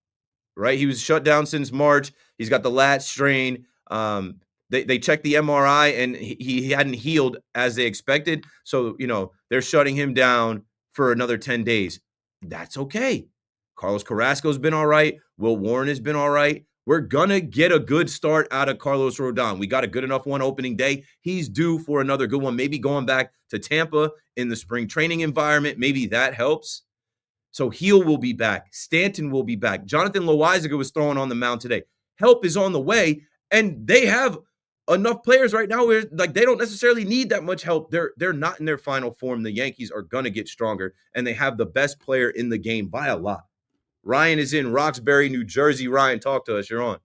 right? He was shut down since March. He's got the lat strain. They checked the MRI, and he hadn't healed as they expected. So, they're shutting him down for another 10 days. That's okay. Carlos Carrasco's been all right. Will Warren has been all right. We're going to get a good start out of Carlos Rodon. We got a good enough one opening day. He's due for another good one, maybe going back to Tampa in the spring training environment. Maybe that helps. So Gil will be back. Stanton will be back. Jonathan Loáisiga was thrown on the mound today. Help is on the way, and they have enough players right now where, like, they don't necessarily need that much help. They're not in their final form. The Yankees are going to get stronger, and they have the best player in the game by a lot. Ryan is in Roxbury, New Jersey. Ryan, talk to us. You're on.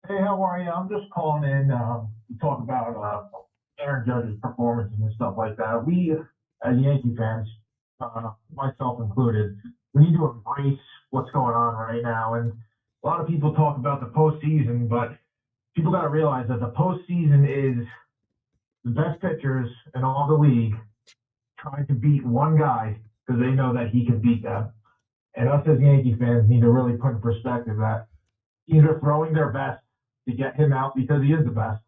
Hey, how are you? I'm just calling in to talk about Aaron Judge's performance and stuff like that. We, as Yankee fans, myself included, we need to embrace what's going on right now. And a lot of people talk about the postseason, but people got to realize that the postseason is the best pitchers in all the league trying to beat one guy because they know that he can beat them. And us as Yankee fans need to really put in perspective that either throwing their best to get him out because he is the best.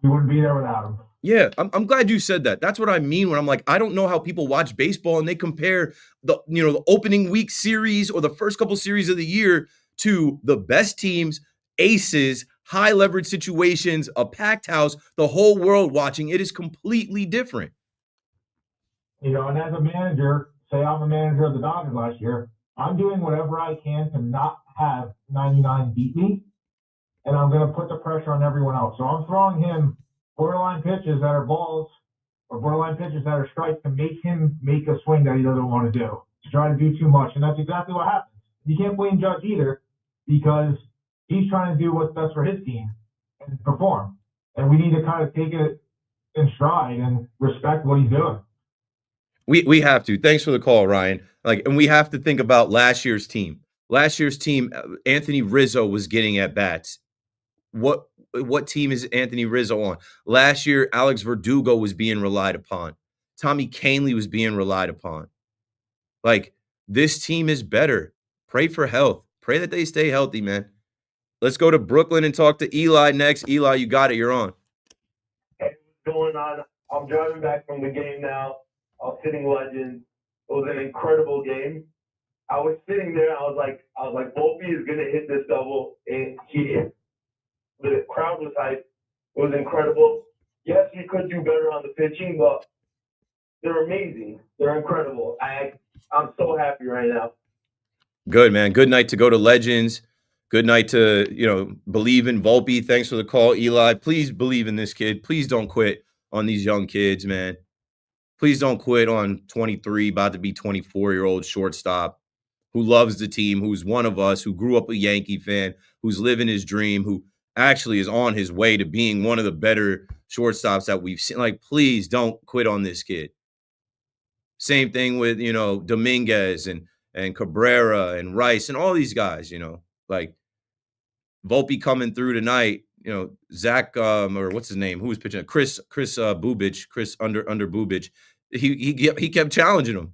We wouldn't be there without him. Yeah, I'm glad you said that. That's what I mean when I'm like, I don't know how people watch baseball and they compare the opening week series or the first couple series of the year to the best teams, aces, high leverage situations, a packed house, the whole world watching. It is completely different. And as a manager, say I'm a manager of the Dodgers last year, I'm doing whatever I can to not have 99 beat me, and I'm going to put the pressure on everyone else. So I'm throwing him borderline pitches that are balls or borderline pitches that are strikes to make him make a swing that he doesn't want to do, to try to do too much. And that's exactly what happens. You can't blame Judge either because he's trying to do what's best for his team and perform. And we need to kind of take it in stride and respect what he's doing. We have to. Thanks for the call, Ryan. And we have to think about last year's team. Last year's team, Anthony Rizzo was getting at bats. What team is Anthony Rizzo on? Last year, Alex Verdugo was being relied upon. Tommy Kahnle was being relied upon. This team is better. Pray for health. Pray that they stay healthy, man. Let's go to Brooklyn and talk to Eli next. Eli, you got it. You're on. Hey, what's going on? I'm driving back from the game now. Sitting Legends. was an incredible game. I was sitting there. I was like, Volpe is gonna hit this double, and he hit. The crowd was hyped. It was incredible. Yes, we could do better on the pitching, but they're amazing. They're incredible. I'm so happy right now. Good, man. Good night to go to Legends. Good night to, believe in Volpe. Thanks for the call, Eli. Please believe in this kid. Please don't quit on these young kids, man. Please don't quit on 23, about to be 24-year-old shortstop who loves the team, who's one of us, who grew up a Yankee fan, who's living his dream, who actually is on his way to being one of the better shortstops that we've seen. Like, please don't quit on this kid. Same thing with, Dominguez and Cabrera and Rice and all these guys, like Volpe coming through tonight, Zach, or what's his name? Who was pitching? Chris Bubich, Chris under Bubich. He kept challenging him.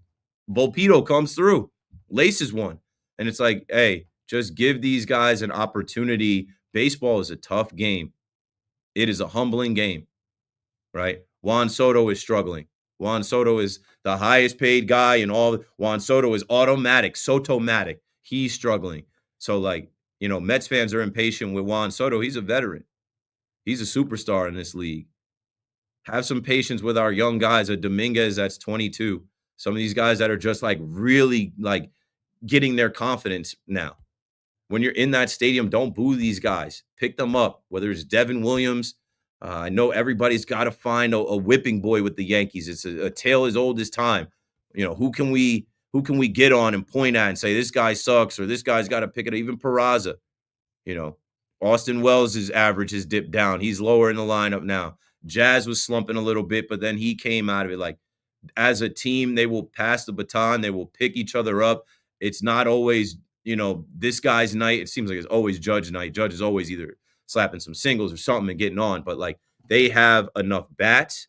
Volpedo comes through, laces one. And it's like, hey, just give these guys an opportunity. Baseball is a tough game. It is a humbling game, right? Juan Soto is struggling. Juan Soto is the highest paid guy in all. Juan Soto is automatic, Sotomatic. He's struggling. So, like, Mets fans are impatient with Juan Soto. He's a veteran. He's a superstar in this league. Have some patience with our young guys. A Dominguez that's 22. Some of these guys that are just like really like getting their confidence now. When you're in that stadium, don't boo these guys. Pick them up, whether it's Devin Williams. I know everybody's got to find a whipping boy with the Yankees. It's a tale as old as time. Who can we get on and point at and say this guy sucks or this guy's got to pick it up? Even Peraza, Austin Wells' average has dipped down. He's lower in the lineup now. Jazz was slumping a little bit, but then he came out of it. Like, as a team, they will pass the baton. They will pick each other up. It's not always, this guy's night. It seems like it's always Judge night. Judge is always either slapping some singles or something and getting on. But, like, they have enough bats,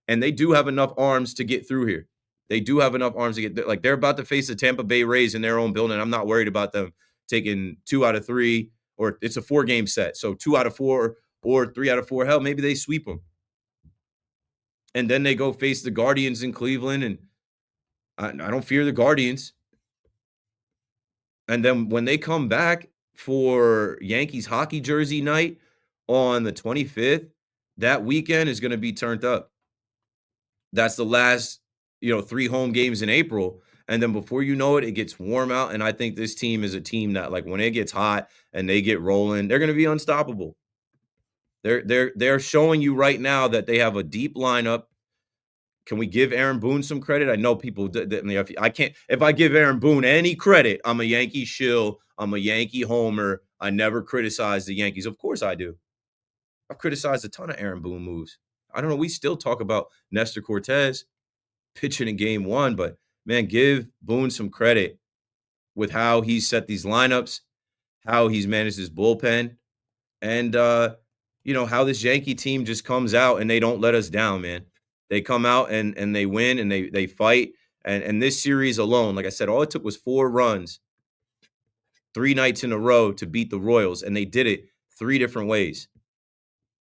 and they do have enough arms to get through here. They do have enough arms to get – like, they're about to face the Tampa Bay Rays in their own building. I'm not worried about them taking 2 out of 3, or it's a 4-game set. So 2 out of 4 or 3 out of 4. Hell, maybe they sweep them. And then they go face the Guardians in Cleveland, and I don't fear the Guardians. And then when they come back for Yankees hockey jersey night on the 25th, that weekend is going to be turned up. That's the last, 3 home games in April. And then before you know it, it gets warm out. And I think this team is a team that, like, when it gets hot and they get rolling, they're going to be unstoppable. They're showing you right now that they have a deep lineup. Can we give Aaron Boone some credit? I know people. I can't. If I give Aaron Boone any credit, I'm a Yankee shill. I'm a Yankee homer. I never criticize the Yankees. Of course I do. I've criticized a ton of Aaron Boone moves. I don't know. We still talk about Nestor Cortez pitching in Game 1, but man, give Boone some credit with how he's set these lineups, how he's managed his bullpen, and how this Yankee team just comes out and they don't let us down, man. They come out and they win and they fight. And this series alone, like I said, all it took was 4 runs, 3 nights in a row to beat the Royals, and they did it 3 different ways.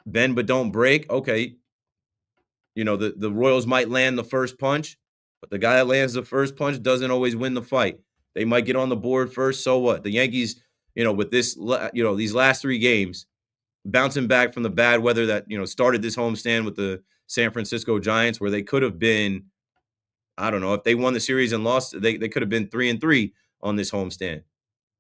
Bend but don't break. Okay. The Royals might land the first punch, but the guy that lands the first punch doesn't always win the fight. They might get on the board first, so what? The Yankees, with this, these last 3 games, bouncing back from the bad weather that, started this homestand with the San Francisco Giants, where they could have been, I don't know, if they won the series and lost, they could have been 3-3 on this homestand.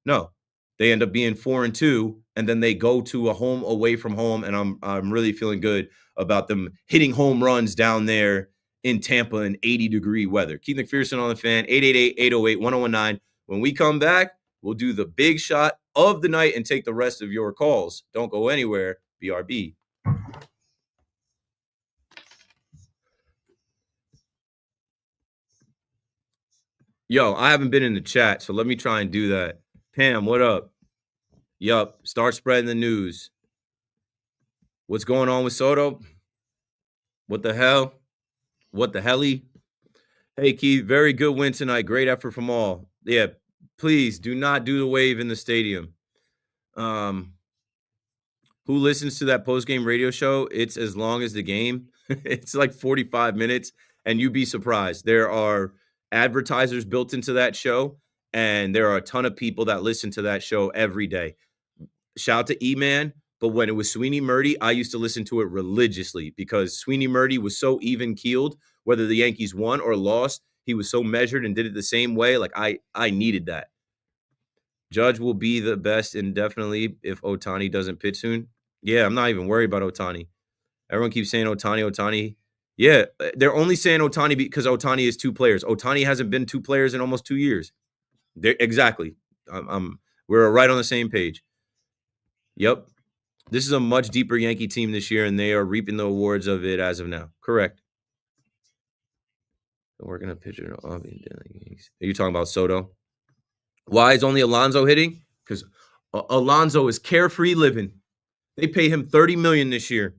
No, they end up being 4-2, and then they go to a home away from home, and I'm really feeling good about them hitting home runs down there in Tampa in 80-degree weather. Keith McPherson on the Fan, 888-808-1019. When we come back, we'll do the big shot of the night and take the rest of your calls. Don't go anywhere. BRB. Yo, I haven't been in the chat, so let me try and do that. Pam, what up? Yup, start spreading the news. What's going on with Soto? What the hell? What the helly? Hey, Keith, very good win tonight. Great effort from all. Yeah, please do not do the wave in the stadium. Who listens to that post-game radio show? It's as long as the game. It's like 45 minutes, and you'd be surprised. There are advertisers built into that show, and there are a ton of people that listen to that show every day. Shout out to E-Man, but when it was Sweeney Murdy, I used to listen to it religiously because Sweeney Murdy was so even-keeled, whether the Yankees won or lost, he was so measured and did it the same way. Like, I needed that. Judge will be the best indefinitely if Ohtani doesn't pitch soon. Yeah, I'm not even worried about Ohtani. Everyone keeps saying Ohtani. Yeah, they're only saying Ohtani because Ohtani is two players. Ohtani hasn't been two players in almost 2 years. Exactly. We're right on the same page. Yep. This is a much deeper Yankee team this year, and they are reaping the awards of it as of now. Correct. We're going to pitcher. Are you talking about Soto? Why is only Alonso hitting? Because Alonso is carefree living. They pay him $30 million this year.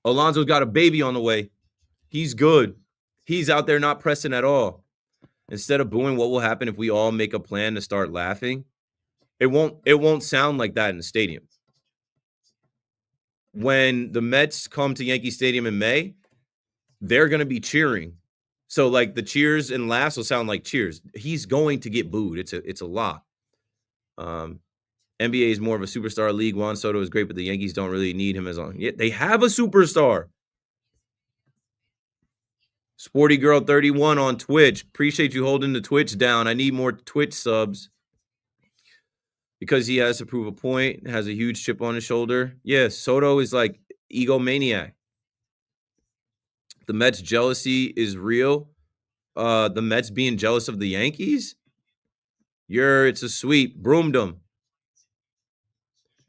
Alonso's got a baby on the way. He's good. He's out there not pressing at all. Instead of booing, what will happen if we all make a plan to start laughing? It won't sound like that in the stadium. When the Mets come to Yankee Stadium in May, they're going to be cheering. So like the cheers and laughs will sound like cheers. He's going to get booed. It's a lot. NBA is more of a superstar league. Juan Soto is great, but the Yankees don't really need him as long. Yeah, they have a superstar. Sporty Girl 31 on Twitch. Appreciate you holding the Twitch down. I need more Twitch subs. Because he has to prove a point, has a huge chip on his shoulder. Yeah, Soto is like egomaniac. The Mets' jealousy is real. The Mets being jealous of the Yankees? It's a sweep. Broomed them.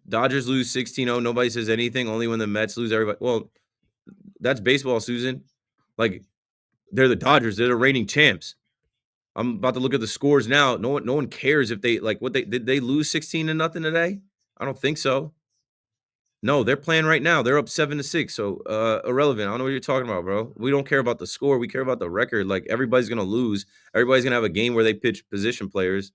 Dodgers lose 16-0. Nobody says anything. Only when the Mets lose, everybody. Well, that's baseball, Susan. Like, they're the Dodgers. They're the reigning champs. I'm about to look at the scores now. No one cares if they did they lose 16-0 today? I don't think so. No, they're playing right now. They're up 7-6. So irrelevant. I don't know what you're talking about, bro. We don't care about the score. We care about the record. Like everybody's gonna lose. Everybody's gonna have a game where they pitch position players.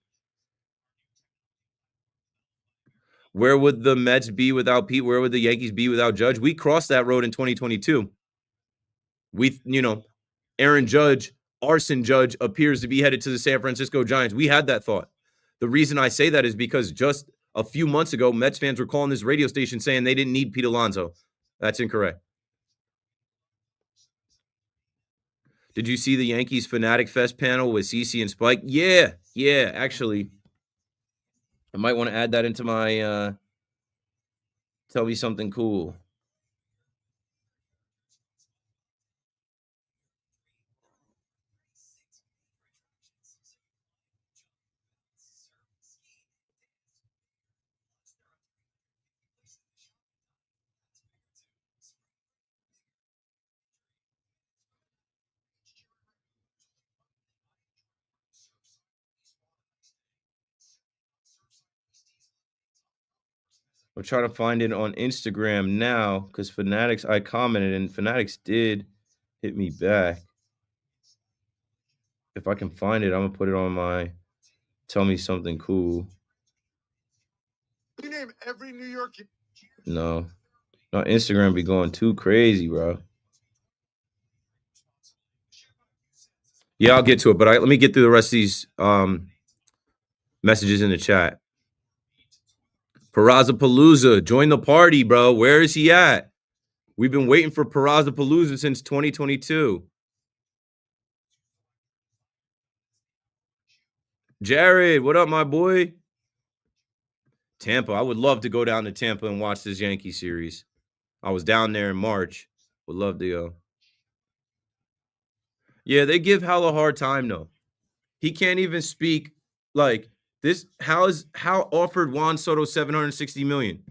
Where would the Mets be without Pete? Where would the Yankees be without Judge? We crossed that road in 2022. Aaron Judge, Arson Judge, appears to be headed to the San Francisco Giants. We had that thought. The reason I say that is because just a few months ago, Mets fans were calling this radio station saying they didn't need Pete Alonso. That's incorrect. Did you see the Yankees Fanatic Fest panel with CeCe and Spike? Yeah, actually. I might want to add that into my tell me something cool. I'm trying to find it on Instagram now because Fanatics, I commented and Fanatics did hit me back. If I can find it, I'm going to put it on my tell me something cool. You name every New York. No, Instagram be going too crazy, bro. Yeah, I'll get to it, but let me get through the rest of these messages in the chat. Palooza, join the party, bro. Where is he at? We've been waiting for Palooza since 2022. Jared, what up, my boy? Tampa. I would love to go down to Tampa and watch this Yankee series. I was down there in March. Would love to go. Yeah, they give Hal a hard time, though. He can't even speak like this. How offered Juan Soto $760 million?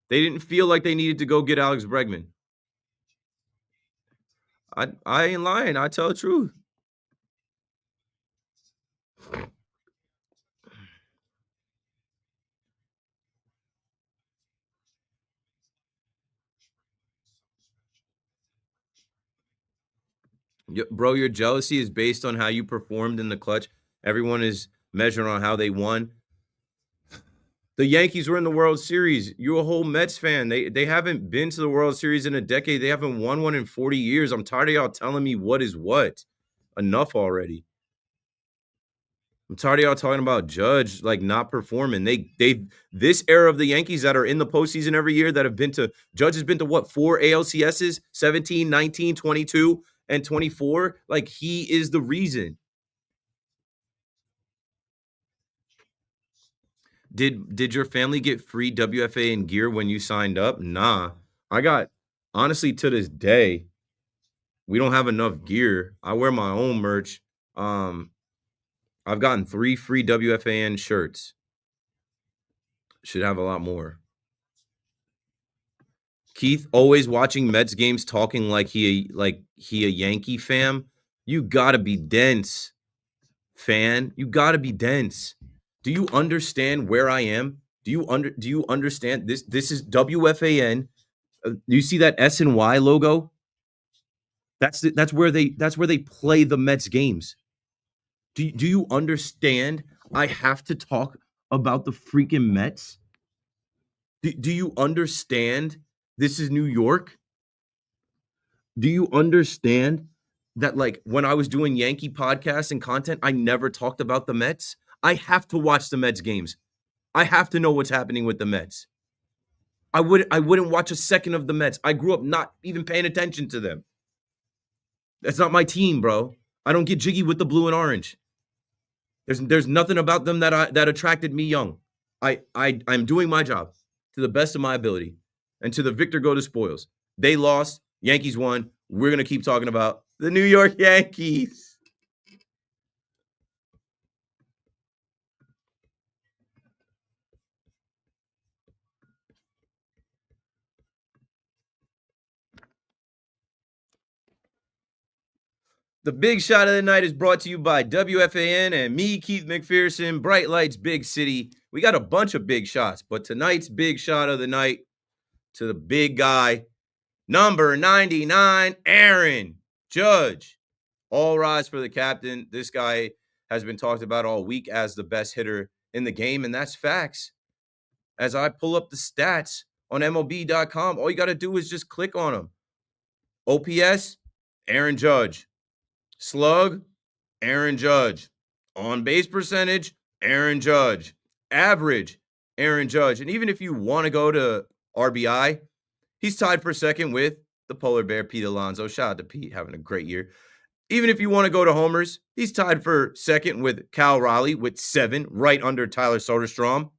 They didn't feel like they needed to go get Alex Bregman. I ain't lying. I tell the truth. Bro, your jealousy is based on how you performed in the clutch. Everyone is measured on how they won. The Yankees were in the World Series. You're a whole Mets fan. They haven't been to the World Series in a decade. They haven't won one in 40 years. I'm tired of y'all telling me what is what. Enough already. I'm tired of y'all talking about Judge like not performing. They this era of the Yankees that are in the postseason every year that have been to Judge has been to what 4 ALCSs, 17, 19, 22, and 24. Like he is the reason. Did your family get free WFA and gear when you signed up? Nah. I got honestly to this day, we don't have enough gear. I wear my own merch. I've gotten 3 free WFAN shirts. Should have a lot more. Keith always watching Mets games, talking like he a Yankee fam. You gotta be dense, fan. You gotta be dense. Do you understand where I am? Do you understand this? This is WFAN. You see that S and Y logo? That's where they play the Mets games. Do you understand? I have to talk about the freaking Mets. Do you understand? This is New York. Do you understand that, like, when I was doing Yankee podcasts and content, I never talked about the Mets? I have to watch the Mets games. I have to know what's happening with the Mets. I wouldn't watch a second of the Mets. I grew up not even paying attention to them. That's not my team, bro. I don't get jiggy with the blue and orange. There's nothing about them that attracted me young. I'm doing my job to the best of my ability. And to the victor go the spoils. They lost, Yankees won. We're going to keep talking about the New York Yankees. The big shot of the night is brought to you by WFAN and me, Keith McPherson, Bright Lights, Big City. We got a bunch of big shots, but tonight's big shot of the night to the big guy, number 99, Aaron Judge. All rise for the captain. This guy has been talked about all week as the best hitter in the game, and that's facts. As I pull up the stats on MLB.com, all you got to do is just click on them. OPS, Aaron Judge. Slug, Aaron Judge. On base percentage, Aaron Judge. Average, Aaron Judge. And even if you want to go to RBI, he's tied for second with the polar bear, Pete Alonso. Shout out to Pete, having a great year. Even if you want to go to homers, he's tied for second with Cal Raleigh with 7, right under Tyler Soderstrom.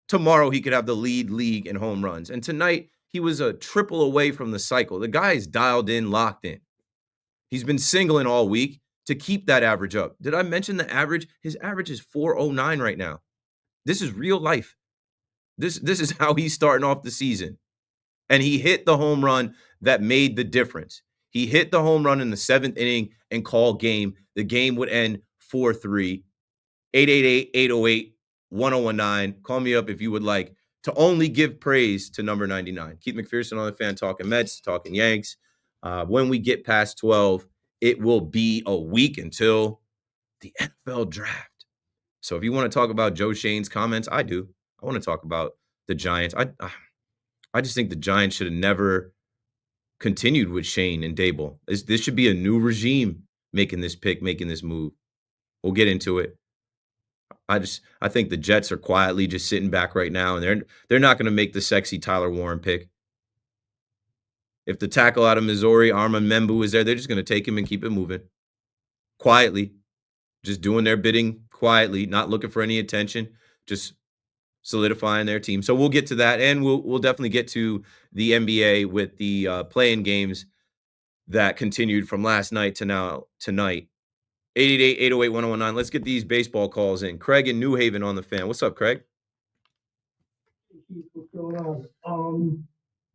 Tomorrow, he could have the league in home runs. And tonight, he was a triple away from the cycle. The guy is dialed in, locked in. He's been singling all week to keep that average up. Did I mention the average? His average is 409 right now. This is real life. This is how he's starting off the season. And he hit the home run that made the difference. He hit the home run in the 7th inning and called game. The game would end 4-3. 888-808-1019. Call me up if you would like to only give praise to number 99. Keith McPherson on the fan, talking Mets, talking Yanks. When we get past 12, it will be a week until the NFL draft. So if you want to talk about Joe Shane's comments, I do. I want to talk about the Giants. I just think the Giants should have never continued with Shane and Dable. This should be a new regime making this pick, making this move. We'll get into it. I think the Jets are quietly just sitting back right now, and they're not going to make the sexy Tyler Warren pick. If the tackle out of Missouri, Armand Membu, is there, they're just going to take him and keep it moving. Quietly. Just doing their bidding quietly, not looking for any attention, just solidifying their team. So we'll get to that, and we'll definitely get to the NBA with the play-in games that continued from last night to now tonight. 888-808-1019. Let's get these baseball calls in. Craig in New Haven on the fan. What's up, Craig? What's going on?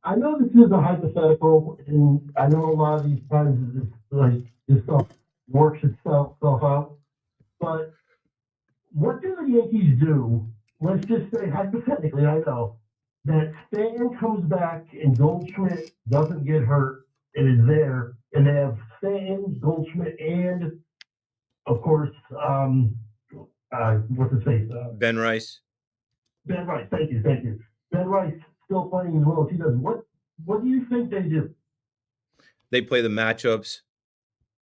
I know this is a hypothetical, and I know a lot of these times this stuff works itself out. But what do the Yankees do? Let's just say hypothetically, I know that Stanton comes back and Goldschmidt doesn't get hurt and is there, and they have Stanton, Goldschmidt, and of course, what's his face? Ben Rice. Ben Rice. Thank you. Ben Rice still playing as well as he does. What do you think they do? They play the matchups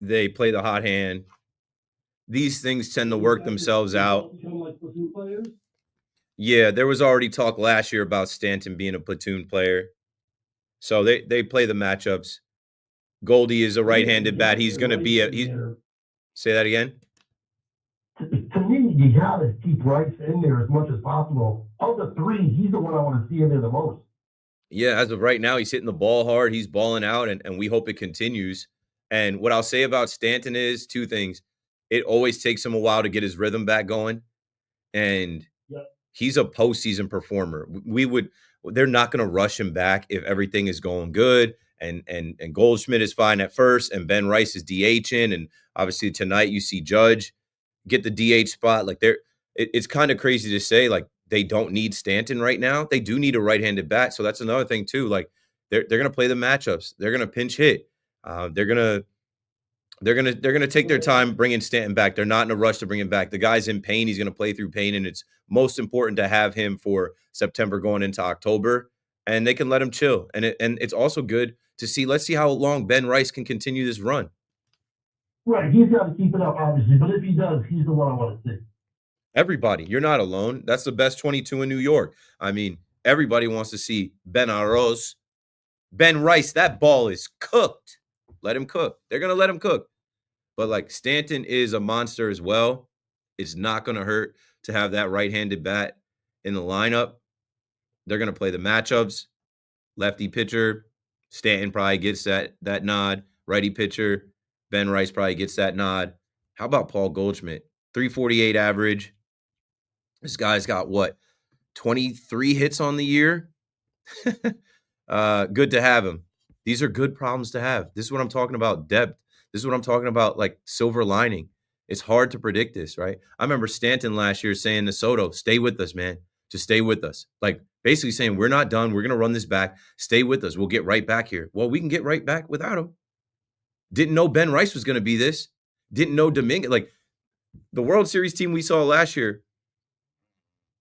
They play the hot hand. These things tend to work themselves out. Yeah, there was already talk last year about Stanton being a platoon player. So they play the matchups. Goldie is a right-handed bat. He's going to be say that again. To me, you gotta keep Rice in there as much as possible. Of the three, he's the one I want to see in there the most. Yeah, as of right now, he's hitting the ball hard. He's balling out, and we hope it continues. And what I'll say about Stanton is two things. It always takes him a while to get his rhythm back going. And he's a postseason performer. They're not going to rush him back if everything is going good. And Goldschmidt is fine at first, and Ben Rice is DHing. And obviously tonight you see Judge get the DH spot. Like it's kind of crazy to say like they don't need Stanton right now. They do need a right-handed bat. So that's another thing too. Like they're going to play the matchups. They're going to pinch hit. They're gonna take their time bringing Stanton back. They're not in a rush to bring him back. The guy's in pain. He's going to play through pain, and it's most important to have him for September going into October, and they can let him chill. And it's also good to see. Let's see how long Ben Rice can continue this run. Right, he's got to keep it up, obviously. But if he does, he's the one I want to see. Everybody, you're not alone. That's the best 22 in New York. I mean, everybody wants to see Ben Arroz. Ben Rice, that ball is cooked. Let him cook. They're going to let him cook. But like Stanton is a monster as well. It's not going to hurt to have that right-handed bat in the lineup. They're going to play the matchups. Lefty pitcher, Stanton probably gets that nod. Righty pitcher, Ben Rice probably gets that nod. How about Paul Goldschmidt? 348 average. This guy's got what? 23 hits on the year? Good to have him. These are good problems to have. This is what I'm talking about, depth. This is what I'm talking about, like silver lining. It's hard to predict this, right? I remember Stanton last year saying to Soto, stay with us, man. Just stay with us. Like basically saying, we're not done. We're going to run this back. Stay with us. We'll get right back here. Well, we can get right back without him. Didn't know Ben Rice was going to be this. Didn't know Dominguez. Like the World Series team we saw last year,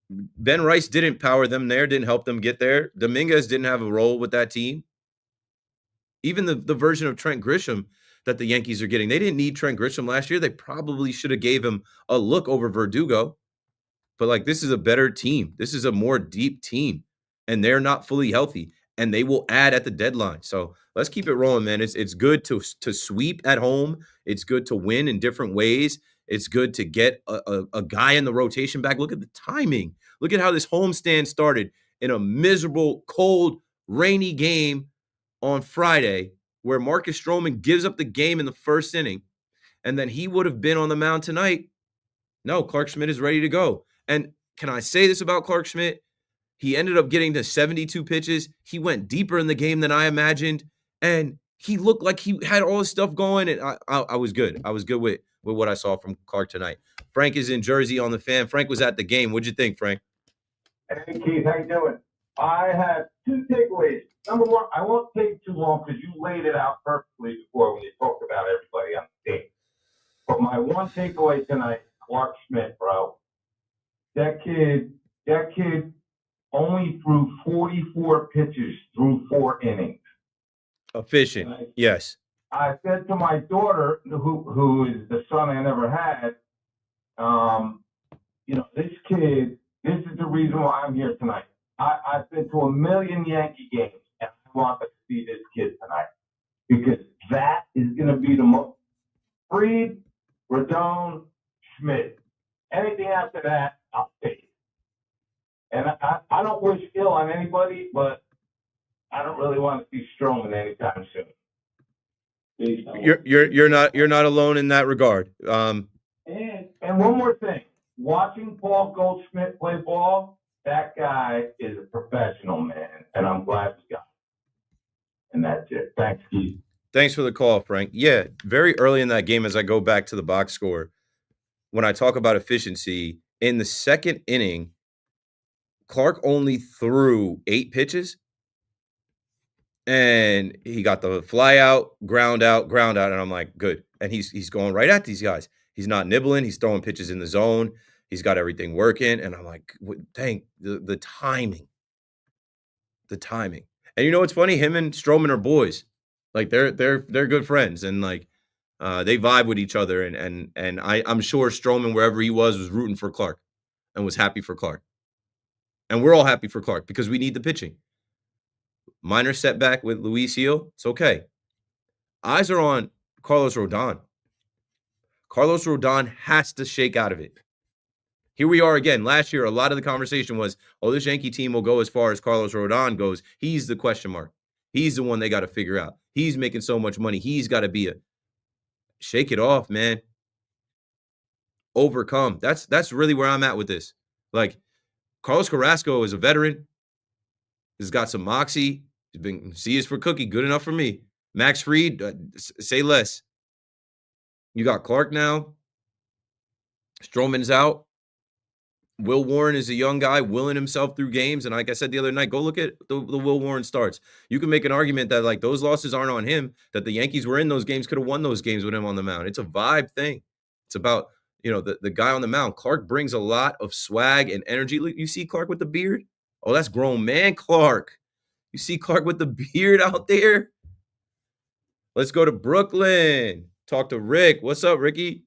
Ben Rice didn't power them there, didn't help them get there. Dominguez didn't have a role with that team. Even the version of Trent Grisham that the Yankees are getting, they didn't need Trent Grisham last year. They probably should have gave him a look over Verdugo. But like this is a better team. This is a more deep team, and they're not fully healthy, and they will add at the deadline. So let's keep it rolling, man. It's good to sweep at home. It's good to win in different ways. It's good to get a guy in the rotation back. Look at the timing. Look at how this homestand started in a miserable, cold, rainy game on Friday where Marcus Stroman gives up the game in the first inning, and then he would have been on the mound tonight. No, Clark Schmidt is ready to go. And can I say this about Clark Schmidt? He ended up getting to 72 pitches. He went deeper in the game than I imagined, and he looked like he had all his stuff going, and I was good. I was good with what I saw from Clark tonight. Frank is in Jersey on the Fan. Frank was at the game. What'd you think, Frank? Hey, Keith, how you doing? I have two takeaways. Number one, I won't take too long because you laid it out perfectly before when you talked about everybody on the team. But my one takeaway tonight, Clark Schmidt, bro. That kid only threw 44 pitches through 4 innings. Efficient, yes. I said to my daughter, who is the son I never had, this kid, this is the reason why I'm here tonight. I've been to a million Yankee games, and I want to see this kid tonight because that is going to be the most. Fried, Rodon, Schmidt. Anything after that, I'll take it. And I don't wish ill on anybody, but I don't really want to see Stroman anytime soon. You're not alone in that regard. And one more thing, watching Paul Goldschmidt play ball, that guy is a professional, man, and I'm glad we got him. And that's it. Thanks, Keith. Thanks for the call, Frank. Yeah, very early in that game, as I go back to the box score, when I talk about efficiency, in the second inning, Clark only threw 8 pitches, and he got the fly out, ground out, and I'm like, good. And he's going right at these guys. He's not nibbling. He's throwing pitches in the zone. He's got everything working, and I'm like, dang, the timing. And you know what's funny? Him and Stroman are boys. Like they're good friends, and like They vibe with each other, and I'm sure Stroman, wherever he was rooting for Clark and was happy for Clark. And we're all happy for Clark because we need the pitching. Minor setback with Luis Gil, it's okay. Eyes are on Carlos Rodon. Carlos Rodon has to shake out of it. Here we are again. Last year, a lot of the conversation was, oh, this Yankee team will go as far as Carlos Rodon goes. He's the question mark. He's the one they got to figure out. He's making so much money. He's got to be a shake it off, man. Overcome. That's really where I'm at with this. Like, Carlos Carrasco is a veteran. He's got some moxie. He's been C is for cookie. Good enough for me. Max Fried, say less. You got Clark now. Stroman's out. Will Warren is a young guy willing himself through games. And like I said the other night, go look at the Will Warren starts. You can make an argument that like those losses aren't on him, that the Yankees were in those games, could have won those games with him on the mound. It's a vibe thing. It's about, the guy on the mound. Clark brings a lot of swag and energy. You see Clark with the beard? Oh, that's grown man Clark. You see Clark with the beard out there? Let's go to Brooklyn. Talk to Rick. What's up, Ricky?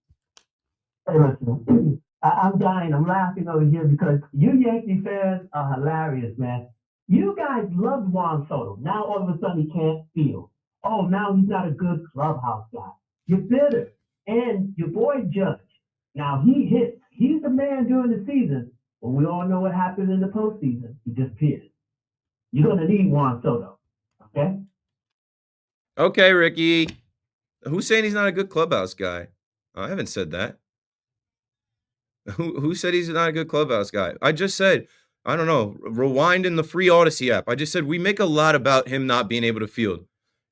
Hey, listen, I'm dying. I'm laughing over here because you Yankee fans are hilarious, man. You guys loved Juan Soto. Now all of a sudden he can't field. Oh, now he's not a good clubhouse guy. You're bitter. And your boy Judge. Now he hits. He's the man during the season, but we all know what happens in the postseason. He disappears. You're going to need Juan Soto, okay? Okay, Ricky. Who's saying he's not a good clubhouse guy? I haven't said that. Who said he's not a good clubhouse guy? I just said, I don't know, rewind in the free Odyssey app. I just said we make a lot about him not being able to field.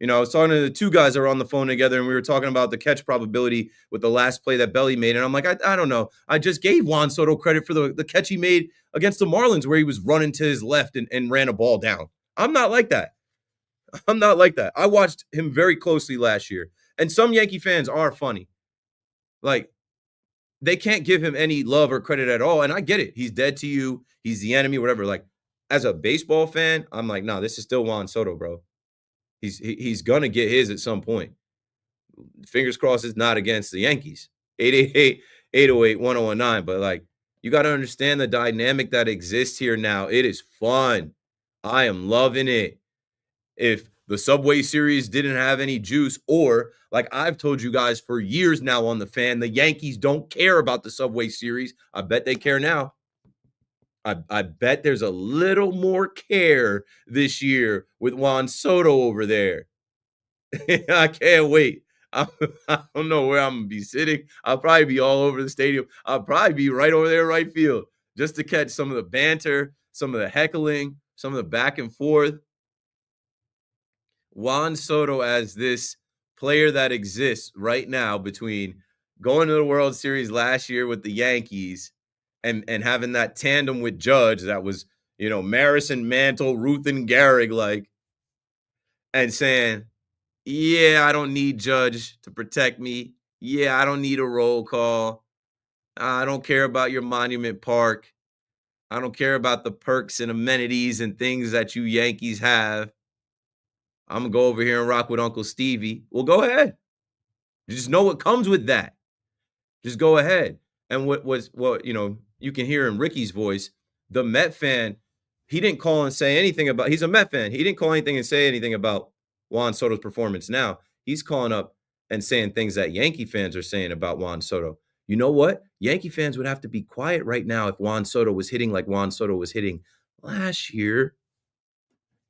I was talking to the two guys that were on the phone together, and we were talking about the catch probability with the last play that Belly made. And I'm like, I don't know. I just gave Juan Soto credit for the catch he made against the Marlins where he was running to his left and ran a ball down. I'm not like that. I watched him very closely last year. And some Yankee fans are funny. Like, they can't give him any love or credit at all. And I get it. He's dead to you. He's the enemy, whatever. Like, as a baseball fan, I'm like, no, this is still Juan Soto, bro. He's going to get his at some point. Fingers crossed it's not against the Yankees. 888-808-1019. But, like, you got to understand the dynamic that exists here now. It is fun. I am loving it. If the Subway Series didn't have any juice, or like I've told you guys for years now on the Fan, the Yankees don't care about the Subway Series. I bet they care now. I bet there's a little more care this year with Juan Soto over there. I can't wait. I don't know where I'm going to be sitting. I'll probably be all over the stadium. I'll probably be right over there, right field, just to catch some of the banter, some of the heckling, some of the back and forth. Juan Soto as this player that exists right now between going to the World Series last year with the Yankees and having that tandem with Judge that was, Maris and Mantle, Ruth and Gehrig, like, and saying, yeah, I don't need Judge to protect me. Yeah, I don't need a roll call. I don't care about your Monument Park. I don't care about the perks and amenities and things that you Yankees have. I'm going to go over here and rock with Uncle Stevie. Well, go ahead. You just know what comes with that. Just go ahead. And what you can hear in Ricky's voice, the Met fan, he didn't call and say anything about, he's a Met fan. He didn't call anything and say anything about Juan Soto's performance now. He's calling up and saying things that Yankee fans are saying about Juan Soto. You know what? Yankee fans would have to be quiet right now if Juan Soto was hitting like Juan Soto was hitting last year.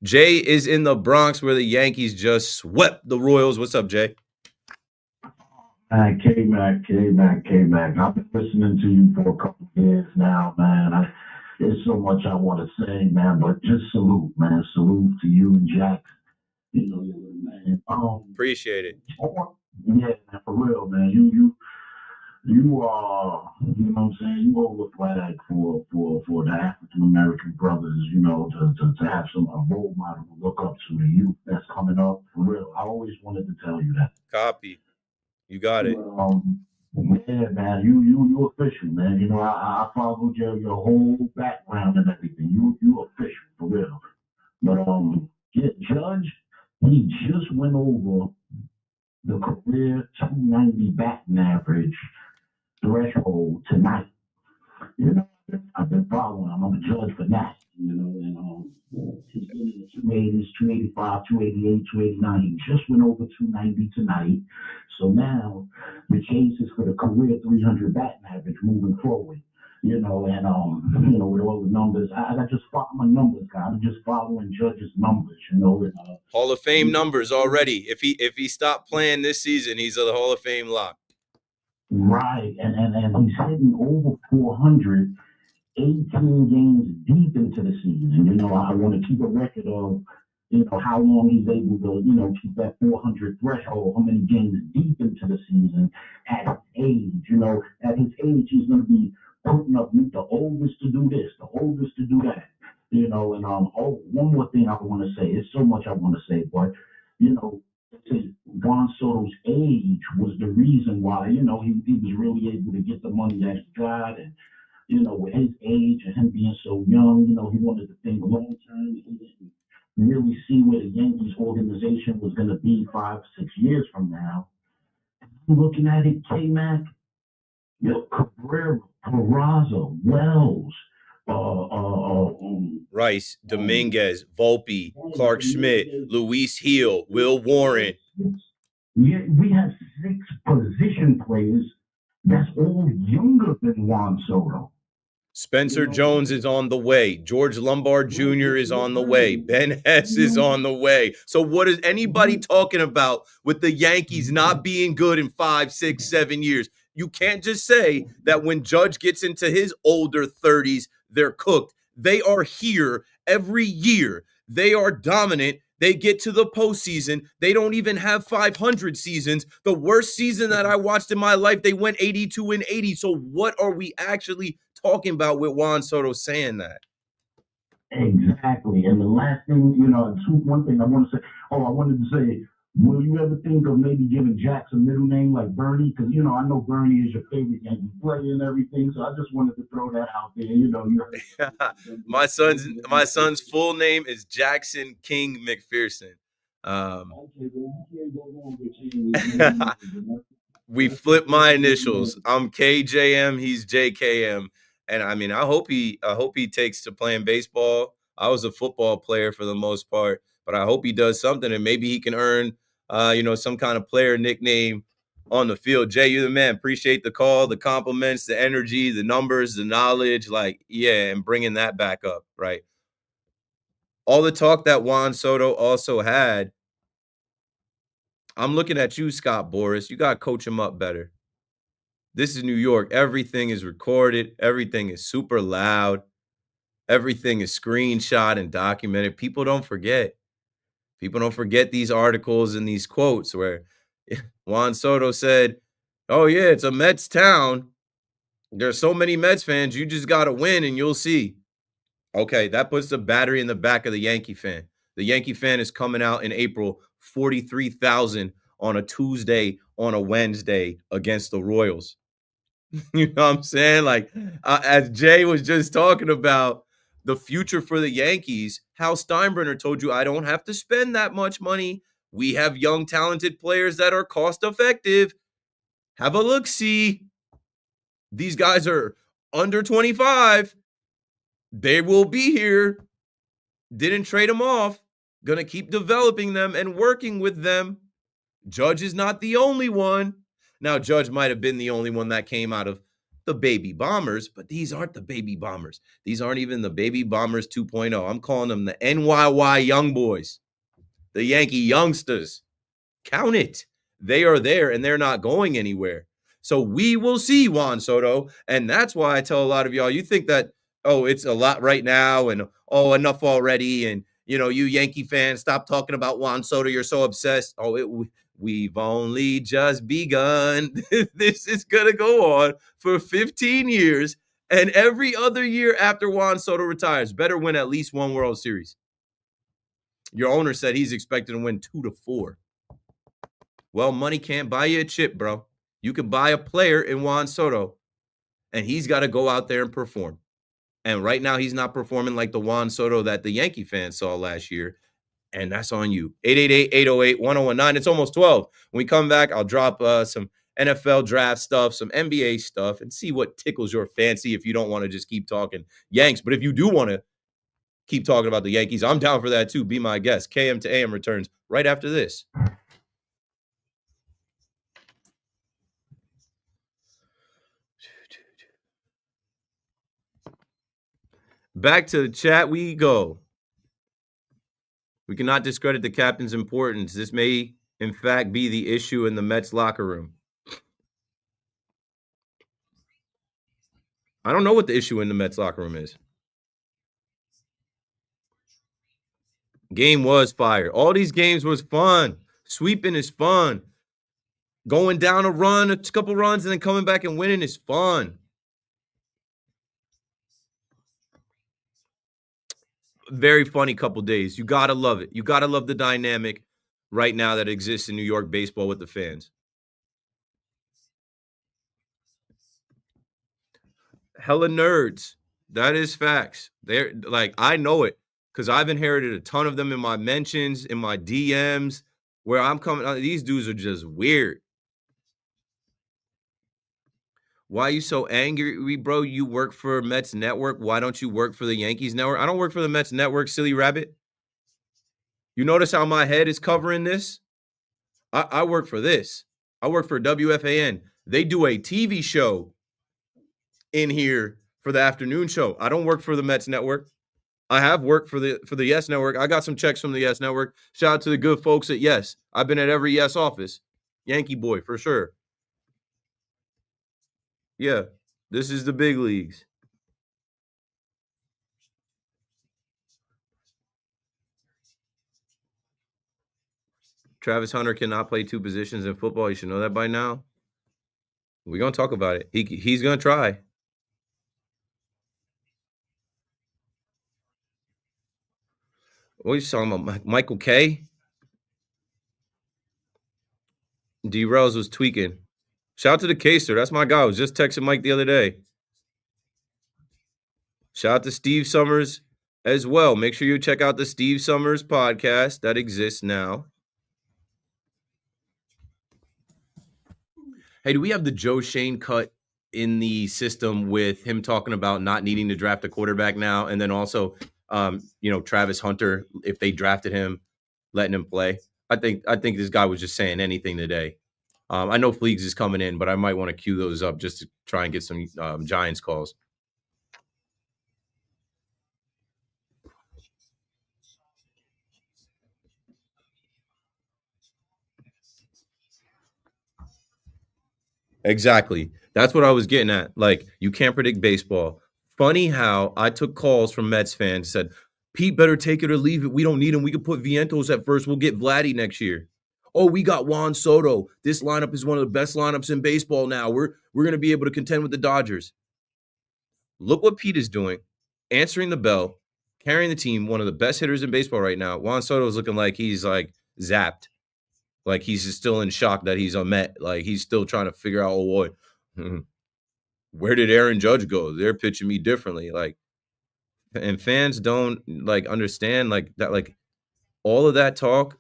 Jay is in the Bronx where the Yankees just swept the Royals. What's up, Jay? K-Mac. I've been listening to you for a couple of years now, man. There's so much I want to say, man, but just salute, man. Salute to you and Jack. Man. Appreciate it. Yeah, man, for real, man. You are, you know what I'm saying, you hold the flag for the African American brothers, to have a role model to look up to, the youth that's coming up, for real. I always wanted to tell you that. Copy. You got it. Yeah, man, you official, man. I followed your whole background and everything. You official, for real. But Judge, he just went over the career 290 batting average threshold tonight. You know, I've been following him. I'm a judge for that, you know, and he's been in the 280s, 285, 288, 289. He just went over 290 tonight. So now the case is for the career 300 batting average moving forward. You know, and you know, with all the numbers, I just follow my numbers, guy. I'm just following Judge's numbers, you know. And, Hall of Fame numbers already. If he stopped playing this season, he's a Hall of Fame lock. Right, and he's hitting over 400, 18 games deep into the season. You know, I want to keep a record of, you know, how long he's able to, you know, keep that 400 threshold, how many games deep into the season at his age. You know, at his age, he's going to be putting up the oldest to do this, the oldest to do that. You know, and one more thing I want to say. There's so much I want to say, but, you know, Juan Soto's age was the reason why, you know, he was really able to get the money that he got. And, you know, with his age and him being so young, you know, he wanted to think long term. He didn't really see where the Yankees organization was going to be 5, 6 years from now. Looking at it, K-Mac, you know, Cabrera, Peraza, Wells, Rice, Dominguez, Volpe, Clark Schmidt, Luis Heel, Will Warren. Yeah, we have 6 position players that's all younger than Juan Soto. Spencer Jones is on the way. George Lombard Jr. is on the way. Ben Hess is on the way. So what is anybody talking about with the Yankees not being good in 5, 6, 7 years? You can't just say that when Judge gets into his older 30s, they're cooked. They are here every year. They are dominant. They get to the postseason. They don't even have 500 seasons. The worst season that I watched in my life, they went 82-80. So what are we actually talking about with Juan Soto saying that? Exactly. And the last thing, you know, one thing I want to say, I wanted to say, will you ever think of maybe giving Jax a middle name like Bernie? Because, you know, I know Bernie is your favorite Yankee player and everything. So I just wanted to throw that out there. You know, my son's full name is Jackson King McPherson. We flip my initials. I'm KJM. He's JKM. And I mean, I hope he takes to playing baseball. I was a football player for the most part, but I hope he does something and maybe he can earn, you know, some kind of player nickname on the field. Jay, you're the man. Appreciate the call, the compliments, the energy, the numbers, the knowledge. Like, yeah, and bringing that back up, right? All the talk that Juan Soto also had. I'm looking at you, Scott Boras. You got to coach him up better. This is New York. Everything is recorded. Everything is super loud. Everything is screenshot and documented. People don't forget. People don't forget these articles and these quotes where Juan Soto said, oh, yeah, it's a Mets town. There's so many Mets fans. You just got to win and you'll see. Okay, that puts the battery in the back of the Yankee fan. The Yankee fan is coming out in April, 43,000 on a Tuesday, on a Wednesday against the Royals. You know what I'm saying? Like, as Jay was just talking about the future for the Yankees, Hal Steinbrenner told you, I don't have to spend that much money. We have young, talented players that are cost effective. Have a look-see. These guys are under 25. They will be here. Didn't trade them off. Gonna keep developing them and working with them. Judge is not the only one. Now, Judge might have been the only one that came out of the baby bombers, but these aren't the baby bombers. These aren't even the baby bombers 2.0. I'm calling them the NYY young boys, the Yankee youngsters. Count it. They are there and they're not going anywhere. So we will see Juan Soto. And that's why I tell a lot of y'all, you think that, oh, it's a lot right now and, oh, enough already. And, you know, you Yankee fans, stop talking about Juan Soto. You're so obsessed. Oh, we've only just begun. This is going to go on for 15 years. And every other year after Juan Soto retires, better win at least one World Series. Your owner said he's expected to win 2 to 4. Well, money can't buy you a chip, bro. You can buy a player in Juan Soto, and he's got to go out there and perform. And right now, he's not performing like the Juan Soto that the Yankee fans saw last year. and that's on you. 888-808-1019. It's almost 12. When we come back, I'll drop some NFL draft stuff, some NBA stuff, and see what tickles your fancy if you don't want to just keep talking Yanks. But if you do want to keep talking about the Yankees, I'm down for that too. Be my guest. KM to AM returns right after this. Back to the chat we go. We cannot discredit the captain's importance. This may, in fact, be the issue in the Mets locker room. I don't know what the issue in the Mets locker room is. Game was fire. All these games was fun. Sweeping is fun. Going down a run, a couple runs, and then coming back and winning is fun. Very funny couple days. You got to love it. You got to love the dynamic right now that exists in New York baseball with the fans. Hella nerds. That is facts. They're like, I know it because I've inherited a ton of them in my mentions, in my DMs, where I'm coming. These dudes are just weird. Why are you so angry, bro? You work for Mets Network. Why don't you work for the Yankees Network? I don't work for the Mets Network, silly rabbit. You notice how my head is covering this? I work for this. I work for WFAN. They do a TV show in here for the afternoon show. I don't work for the Mets Network. I have worked for the Yes Network. I got some checks from the Yes Network. Shout out to the good folks at Yes. I've been at every Yes office. Yankee boy, for sure. Yeah, this is the big leagues. Travis Hunter cannot play two positions in football. You should know that by now. We're going to talk about it. He's going to try. What are you talking about? Michael K? D-Rels was tweaking. Shout out to the Caser. That's my guy. I was just texting Mike the other day. Shout out to Steve Summers as well. Make sure you check out the Steve Summers podcast that exists now. Hey, do we have the Joe Shane cut in the system with him talking about not needing to draft a quarterback now, and then also, Travis Hunter, if they drafted him, letting him play? I think this guy was just saying anything today. I know Fleegs is coming in, but I might want to cue those up just to try and get some Giants calls. Exactly. That's what I was getting at. Like, you can't predict baseball. Funny how I took calls from Mets fans, said, Pete better take it or leave it. We don't need him. We could put Vientos at first. We'll get Vladdy next year. Oh, we got Juan Soto. This lineup is one of the best lineups in baseball now. We're going to be able to contend with the Dodgers. Look what Pete is doing, answering the bell, carrying the team, one of the best hitters in baseball right now. Juan Soto is looking like he's like zapped. Like he's just still in shock that he's a Met. Like he's still trying to figure out, oh boy, where did Aaron Judge go? They're pitching me differently. Like, and fans don't like understand like that. Like all of that talk,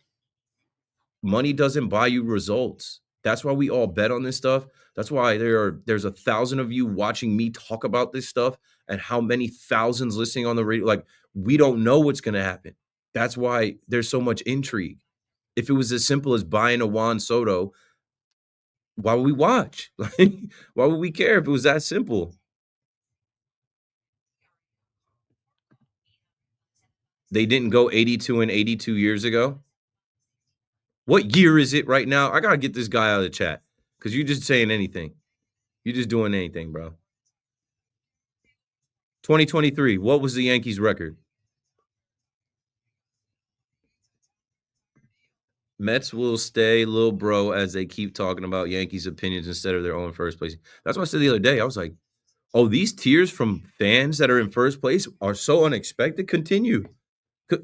money doesn't buy you results. That's why we all bet on this stuff. That's why there's 1,000 of you watching me talk about this stuff, and how many thousands listening on the radio. Like we don't know what's going to happen. That's why there's so much intrigue. If it was as simple as buying a Juan Soto, why would we watch? Like, why would we care if it was that simple? They didn't go 82 and 82 years ago. What year is it right now? I got to get this guy out of the chat because you're just saying anything. You're just doing anything, bro. 2023, what was the Yankees record? Mets will stay little bro as they keep talking about Yankees opinions instead of their own first place. That's what I said the other day. I was like, oh, these tears from fans that are in first place are so unexpected. Continue.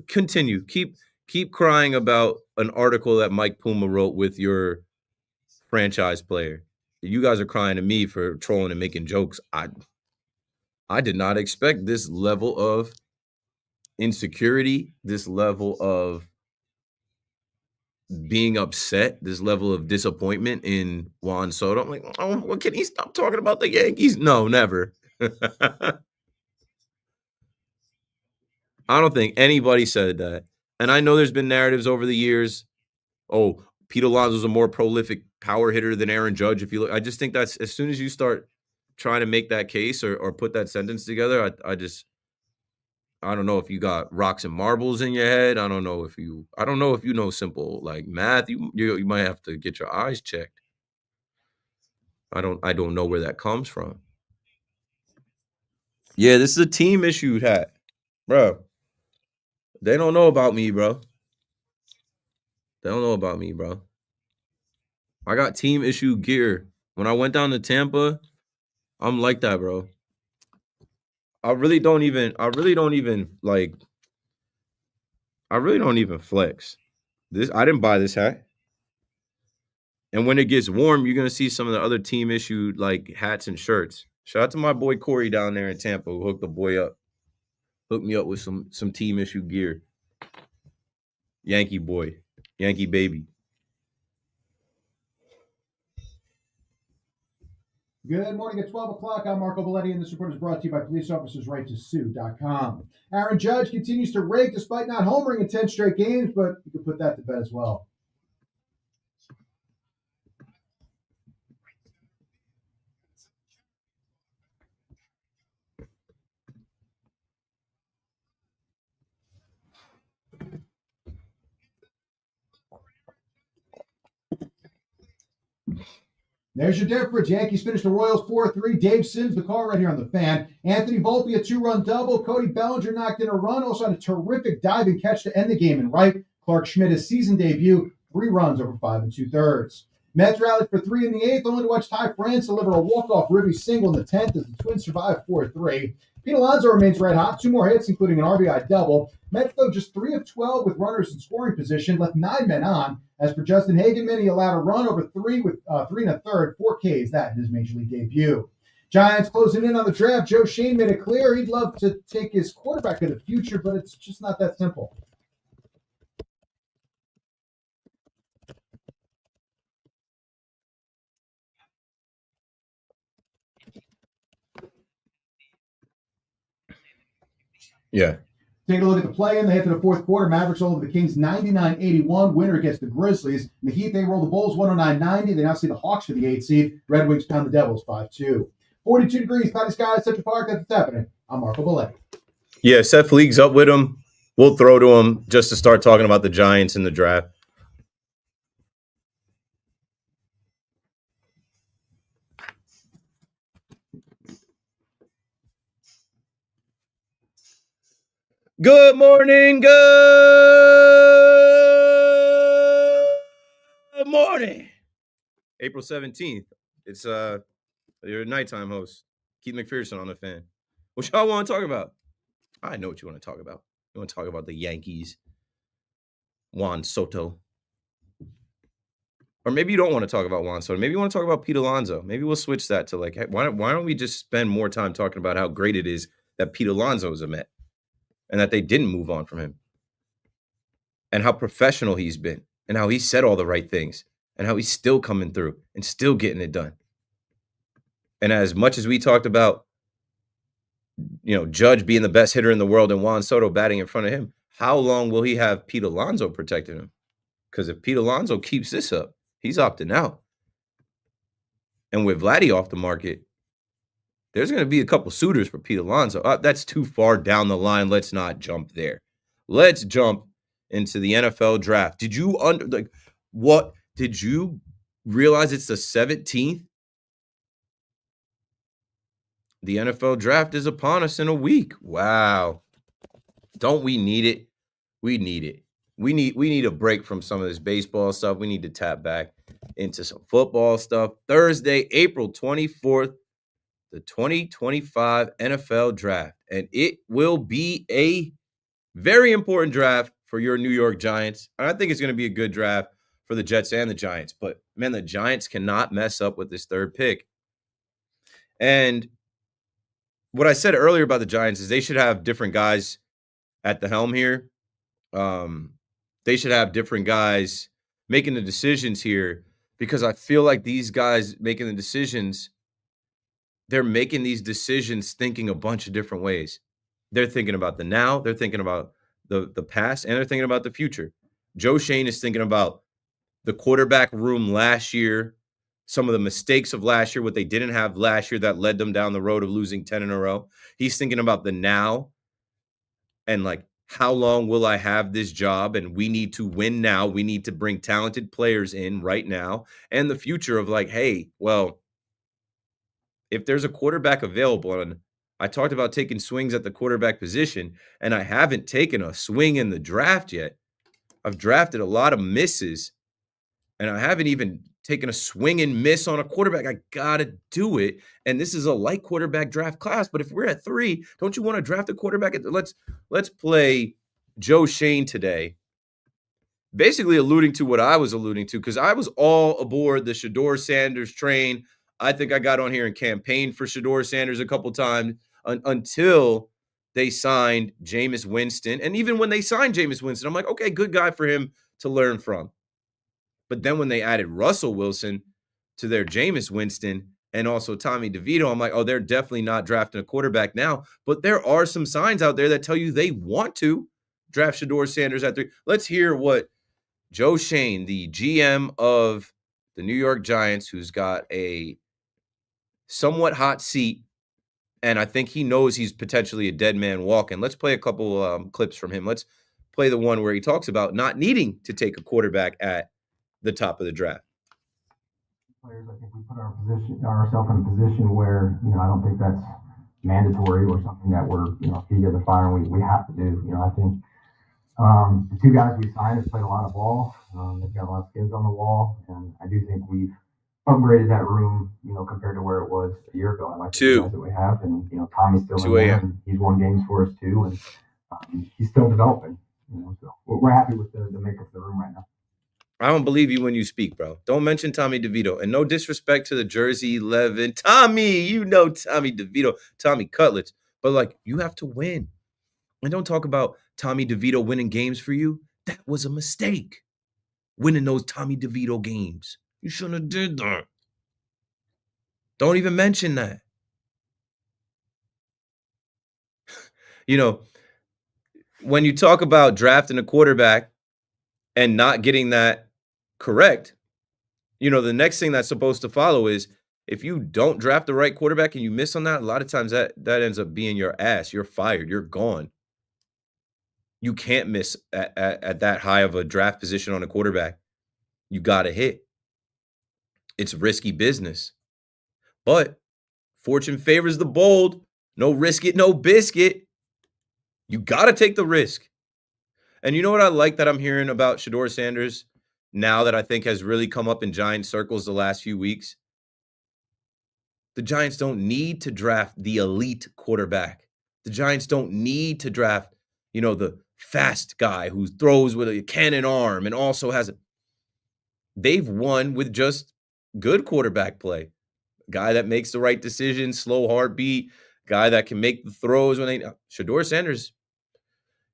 Continue. Keep crying about an article that Mike Puma wrote with your franchise player. You guys are crying to me for trolling and making jokes. I did not expect this level of insecurity, this level of being upset, this level of disappointment in Juan Soto. I'm like, oh, well, can he stop talking about the Yankees? No, never. I don't think anybody said that. And I know there's been narratives over the years. Oh, Pete Alonso's a more prolific power hitter than Aaron Judge. If you look, I just think that's as soon as you start trying to make that case or put that sentence together, I don't know if you got rocks and marbles in your head. I don't know if you know simple like math. You might have to get your eyes checked. I don't know where that comes from. Yeah, this is a team issue hat. Bro. They don't know about me, bro. They don't know about me, bro. I got team issue gear. When I went down to Tampa, I'm like that, bro. I really don't even flex. I didn't buy this hat. And when it gets warm, you're gonna see some of the other team issued like hats and shirts. Shout out to my boy Corey down there in Tampa who hooked the boy up. Hooked me up with some team issue gear. Yankee boy. Yankee baby. Good morning at 12 o'clock. I'm Marco Belletti, and this report is brought to you by policeofficersrighttosue.com. Aaron Judge continues to rake despite not homering in 10 straight games, but you can put that to bed as well. There's your difference. Yankees finished the Royals 4-3. Dave Sims, the call right here on the Fan. Anthony Volpe, a 2-run double. Cody Bellinger knocked in a run. Also had a terrific diving catch to end the game in right. Clark Schmidt, his season debut, 3 runs over 5 2/3. Mets rallied for 3 in the 8th, only to watch Ty France deliver a walk-off ribby single in the 10th as the Twins survive 4-3. Pete Alonso remains red hot, 2 more hits, including an RBI double. Mets, though, just 3 of 12 with runners in scoring position, left 9 men on. As for Justin Hagenman, he allowed a run over 3 with 3 1/3, 4 Ks, that in his major league debut. Giants closing in on the draft. Joe Shane made it clear he'd love to take his quarterback of the future, but it's just not that simple. Yeah. Take a look at the play-in. They head to the fourth quarter. Mavericks all over the Kings 99-81. Winner against the Grizzlies. In the Heat, they roll the Bulls 109-90. They now see the Hawks for the 8th seed. Red Wings pound the Devils 5-2. 42 degrees, cloudy skies, Central Park. That's what's happening. I'm Marco Belletti. Yeah, Seth League's up with him. We'll throw to him just to start talking about the Giants in the draft. Good morning. Good morning. April 17th. It's your nighttime host, Keith McPherson on the Fan. What y'all want to talk about? I know what you want to talk about. You want to talk about the Yankees, Juan Soto. Or maybe you don't want to talk about Juan Soto. Maybe you want to talk about Pete Alonso. Maybe we'll switch that to like, hey, why don't we just spend more time talking about how great it is that Pete Alonso is a Met and that they didn't move on from him and how professional he's been and how he said all the right things and how he's still coming through and still getting it done. And as much as we talked about, Judge being the best hitter in the world and Juan Soto batting in front of him, how long will he have Pete Alonso protecting him? Because if Pete Alonso keeps this up, he's opting out. And with Vladdy off the market, there's going to be a couple suitors for Pete Alonso. That's too far down the line. Let's not jump there. Let's jump into the NFL draft. Did you realize it's the 17th? The NFL draft is upon us in a week. Wow. Don't we need it? We need it. We need a break from some of this baseball stuff. We need to tap back into some football stuff. Thursday, April 24th, the 2025 NFL draft. And it will be a very important draft for your New York Giants. And I think it's going to be a good draft for the Jets and the Giants. But, man, the Giants cannot mess up with this third pick. And what I said earlier about the Giants is they should have different guys at the helm here. They should have different guys making the decisions here, because I feel like these guys making the decisions, they're making these decisions thinking a bunch of different ways. They're thinking about the now, they're thinking about the past, and they're thinking about the future. Joe Shane is thinking about the quarterback room last year, some of the mistakes of last year, what they didn't have last year that led them down the road of losing 10 in a row. He's thinking about the now and like, how long will I have this job? And we need to win now. We need to bring talented players in right now. And the future of like, hey, well, if there's a quarterback available, and I talked about taking swings at the quarterback position, and I haven't taken a swing in the draft yet. I've drafted a lot of misses, and I haven't even taken a swing and miss on a quarterback. I gotta do it. And this is a light quarterback draft class. But if we're at 3, don't you want to draft a quarterback? Let's play Joe Shane today. Basically alluding to what I was alluding to, because I was all aboard the Shedeur Sanders train. I think I got on here and campaigned for Shedeur Sanders a couple times until they signed Jameis Winston. And even when they signed Jameis Winston, I'm like, okay, good guy for him to learn from. But then when they added Russell Wilson to their Jameis Winston and also Tommy DeVito, I'm like, oh, they're definitely not drafting a quarterback now. But there are some signs out there that tell you they want to draft Shedeur Sanders at 3. Let's hear what Joe Shane, the GM of the New York Giants, who's got a somewhat hot seat, and I think he knows he's potentially a dead man walking. Let's play a couple clips from him. Let's play the one where he talks about not needing to take a quarterback at the top of the draft. Players, I think we put ourselves in a position where, I don't think that's mandatory or something that we're, feet to the fire and we have to do. I think the 2 guys we signed have played a lot of ball. They've got a lot of skins on the wall, and I do think we've upgraded that room, compared to where it was a year ago. I like the guys that we have, and Tommy's still in there, and he's won games for us too, and he's still developing. So we're happy with the makeup of the room right now. I don't believe you when you speak, bro. Don't mention Tommy DeVito. And no disrespect to the Jersey 11. Tommy, Tommy DeVito, Tommy Cutlets. But, like, you have to win. And don't talk about Tommy DeVito winning games for you. That was a mistake. Winning those Tommy DeVito games. You shouldn't have did that. Don't even mention that. When you talk about drafting a quarterback and not getting that correct, the next thing that's supposed to follow is if you don't draft the right quarterback and you miss on that, a lot of times that ends up being your ass. You're fired. You're gone. You can't miss at that high of a draft position on a quarterback. You got to hit. It's risky business. But fortune favors the bold. No risk it, no biscuit. You got to take the risk. And you know what I like that I'm hearing about Shedeur Sanders now that I think has really come up in Giant circles the last few weeks? The Giants don't need to draft the elite quarterback. The Giants don't need to draft, the fast guy who throws with a cannon arm and also has They've won with just good quarterback play. Guy that makes the right decision, slow heartbeat, guy that can make the throws when Shedeur Sanders,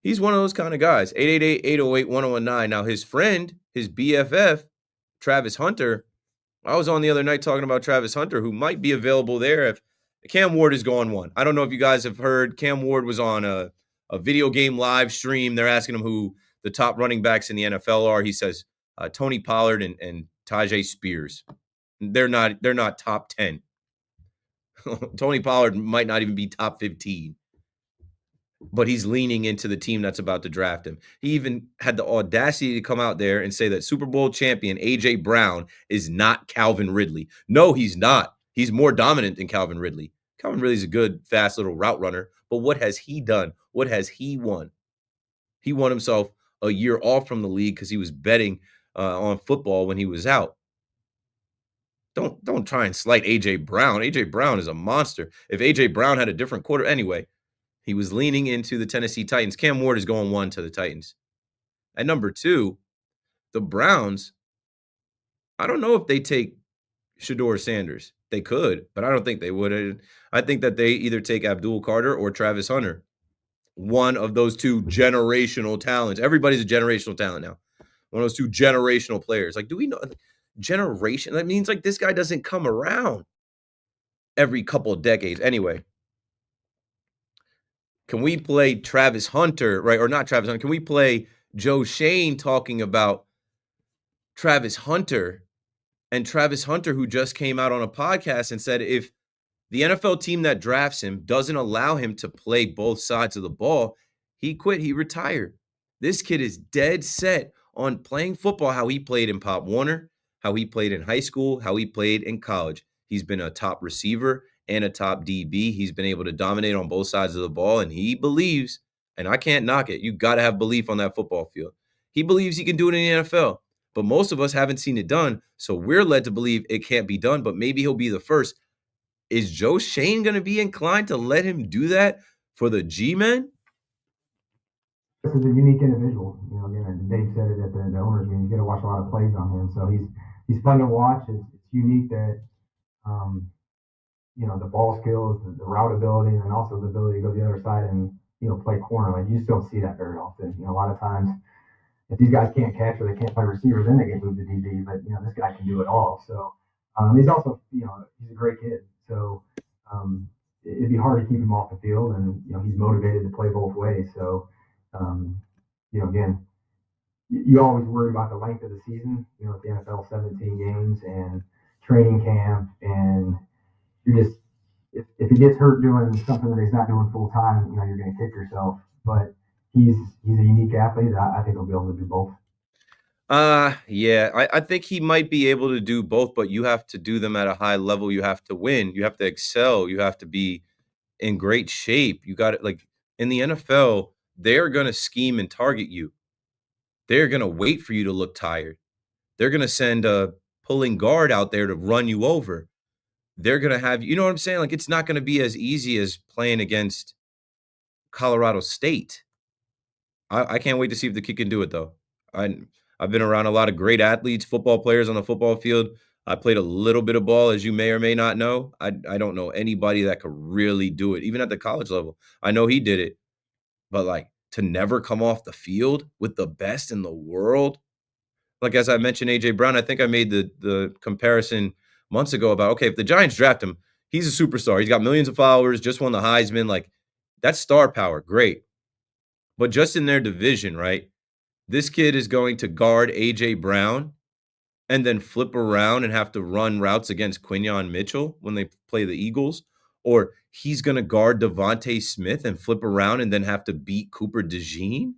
he's one of those kind of guys. 888-808-1019. Now, his friend, his BFF, Travis Hunter, I was on the other night talking about Travis Hunter, who might be available there if Cam Ward is gone one. I don't know if you guys have heard. Cam Ward was on a video game live stream. They're asking him who the top running backs in the NFL are. He says Tony Pollard and Tajay Spears. They're not top 10. Tony Pollard might not even be top 15. But he's leaning into the team that's about to draft him. He even had the audacity to come out there and say that Super Bowl champion A.J. Brown is not Calvin Ridley. No, he's not. He's more dominant than Calvin Ridley. Calvin Ridley's a good, fast little route runner. But what has he done? What has he won? He won himself a year off from the league because he was betting on football when he was out. Don't try and slight A.J. Brown. A.J. Brown is a monster. If A.J. Brown had a different quarter, anyway, he was leaning into the Tennessee Titans. Cam Ward is going 1 to the Titans. At number 2, the Browns, I don't know if they take Shedeur Sanders. They could, but I don't think they would. I think that they either take Abdul Carter or Travis Hunter. One of those 2 generational talents. Everybody's a generational talent now. one of those two generational players. Like, do we know generation? That means like this guy doesn't come around every couple of decades. Anyway, can we play Travis Hunter, right? Or not Travis Hunter? Can we play Joe Shane talking about Travis Hunter, and Travis Hunter, who just came out on a podcast and said if the NFL team that drafts him doesn't allow him to play both sides of the ball, he quit, he retired. This kid is dead set on playing football how he played in Pop Warner, how he played in high school, how he played in college. He's been a top receiver and a top DB. He's been able to dominate on both sides of the ball, and he believes, and I can't knock it, you got to have belief on that football field. He believes he can do it in the NFL, but most of us haven't seen it done, so we're led to believe it can't be done, but maybe he'll be the first. Is Joe Shane going to be inclined to let him do that for the G-men? This is a unique individual. You know, again, Dave said it at the owners meeting. You got to watch a lot of plays on him. So he's fun to watch. It's unique that, you know, the ball skills, the route ability, and also the ability to go to the other side and, you know, play corner. Like, you just don't see that very often. You know, a lot of times if these guys can't catch or they can't play receiver, then they get moved to DB. But, you know, this guy can do it all. So he's also, you know, he's a great kid. So it'd be hard to keep him off the field. And, you know, he's motivated to play both ways. So, you know, again, you always worry about the length of the season, you know, at the NFL, 17 games and training camp. And you're just, if he gets hurt doing something that he's not doing full time, you know, you're going to kick yourself. But he's a unique athlete. I think he'll be able to do both. Yeah, I think he might be able to do both, but you have to do them at a high level. You have to win. You have to excel. You have to be in great shape. You got it. Like in the NFL, they're going to scheme and target you. They're going to wait for you to look tired. They're going to send a pulling guard out there to run you over. They're going to have, you know what I'm saying? Like, it's not going to be as easy as playing against Colorado State. I can't wait to see if the kid can do it, though. I've been around a lot of great athletes, football players on the football field. I played a little bit of ball, as you may or may not know. I don't know anybody that could really do it, even at the college level. I know he did it, but like to never come off the field with the best in the world. Like, as I mentioned, A.J. Brown, I think I made the comparison months ago about, okay, if the Giants draft him, he's a superstar. He's got millions of followers, just won the Heisman. Like, that's star power. Great. But just in their division, right? This kid is going to guard A.J. Brown and then flip around and have to run routes against Quinyon Mitchell when they play the Eagles. Or he's going to guard Devontae Smith and flip around and then have to beat Cooper DeJean.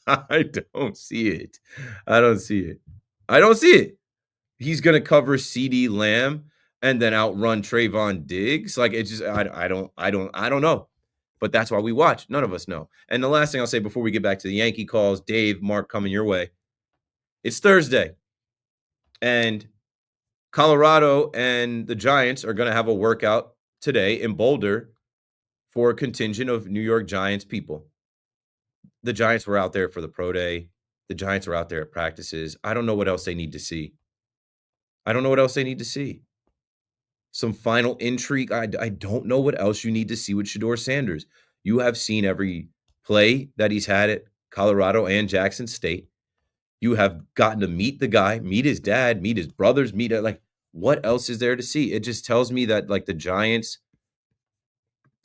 I don't see it. I don't see it. I don't see it. He's going to cover CeeDee Lamb and then outrun Trayvon Diggs. Like, it's just, I don't know. But that's why we watch. None of us know. And the last thing I'll say before we get back to the Yankee calls, Dave, Mark, coming your way. It's Thursday. And Colorado and the Giants are going to have a workout today in Boulder for a contingent of New York Giants people. The Giants were out there for the pro day. The Giants were out there at practices. I don't know what else they need to see. Some final intrigue. I don't know what else you need to see with Shedeur Sanders. You have seen every play that he's had at Colorado and Jackson State. You have gotten to meet the guy, meet his dad, meet his brothers, like, what else is there to see? It just tells me that, like, the Giants,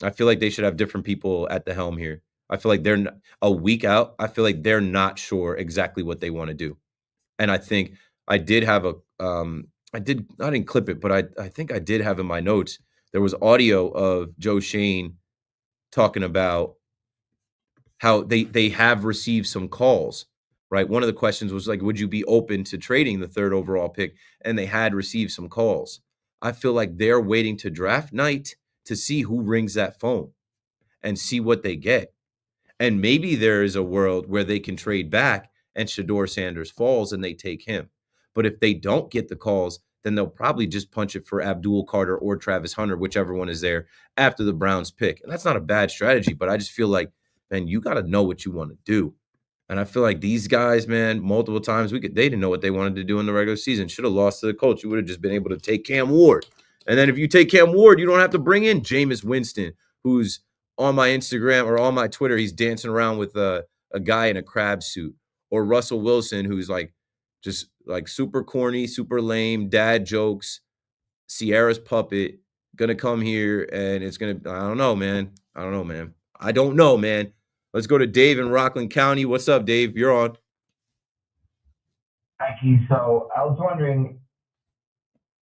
I feel like they should have different people at the helm here. I feel like they're a week out. I feel like they're not sure exactly what they want to do. And I think I did have I didn't clip it, but I think I did have in my notes, there was audio of Joe Shane talking about how they have received some calls, right? One of the questions was like, would you be open to trading the 3rd overall pick? And they had received some calls. I feel like they're waiting to draft night to see who rings that phone and see what they get. And maybe there is a world where they can trade back and Shedeur Sanders falls and they take him. But if they don't get the calls, then they'll probably just punch it for Abdul Carter or Travis Hunter, whichever one is there after the Browns pick. And that's not a bad strategy, but I just feel like, man, you got to know what you want to do. And I feel like these guys, man, multiple times they didn't know what they wanted to do in the regular season. Should have lost to the Colts. You would have just been able to take Cam Ward. And then if you take Cam Ward, you don't have to bring in Jameis Winston, who's on my Instagram or on my Twitter. He's dancing around with a guy in a crab suit. or Russell Wilson, who's like just like super corny, super lame, dad jokes, Sierra's puppet, gonna come here and it's gonna. I don't know, man. I don't know, man. Let's go to Dave in Rockland County. What's up, Dave? You're on. Thank you. So I was wondering,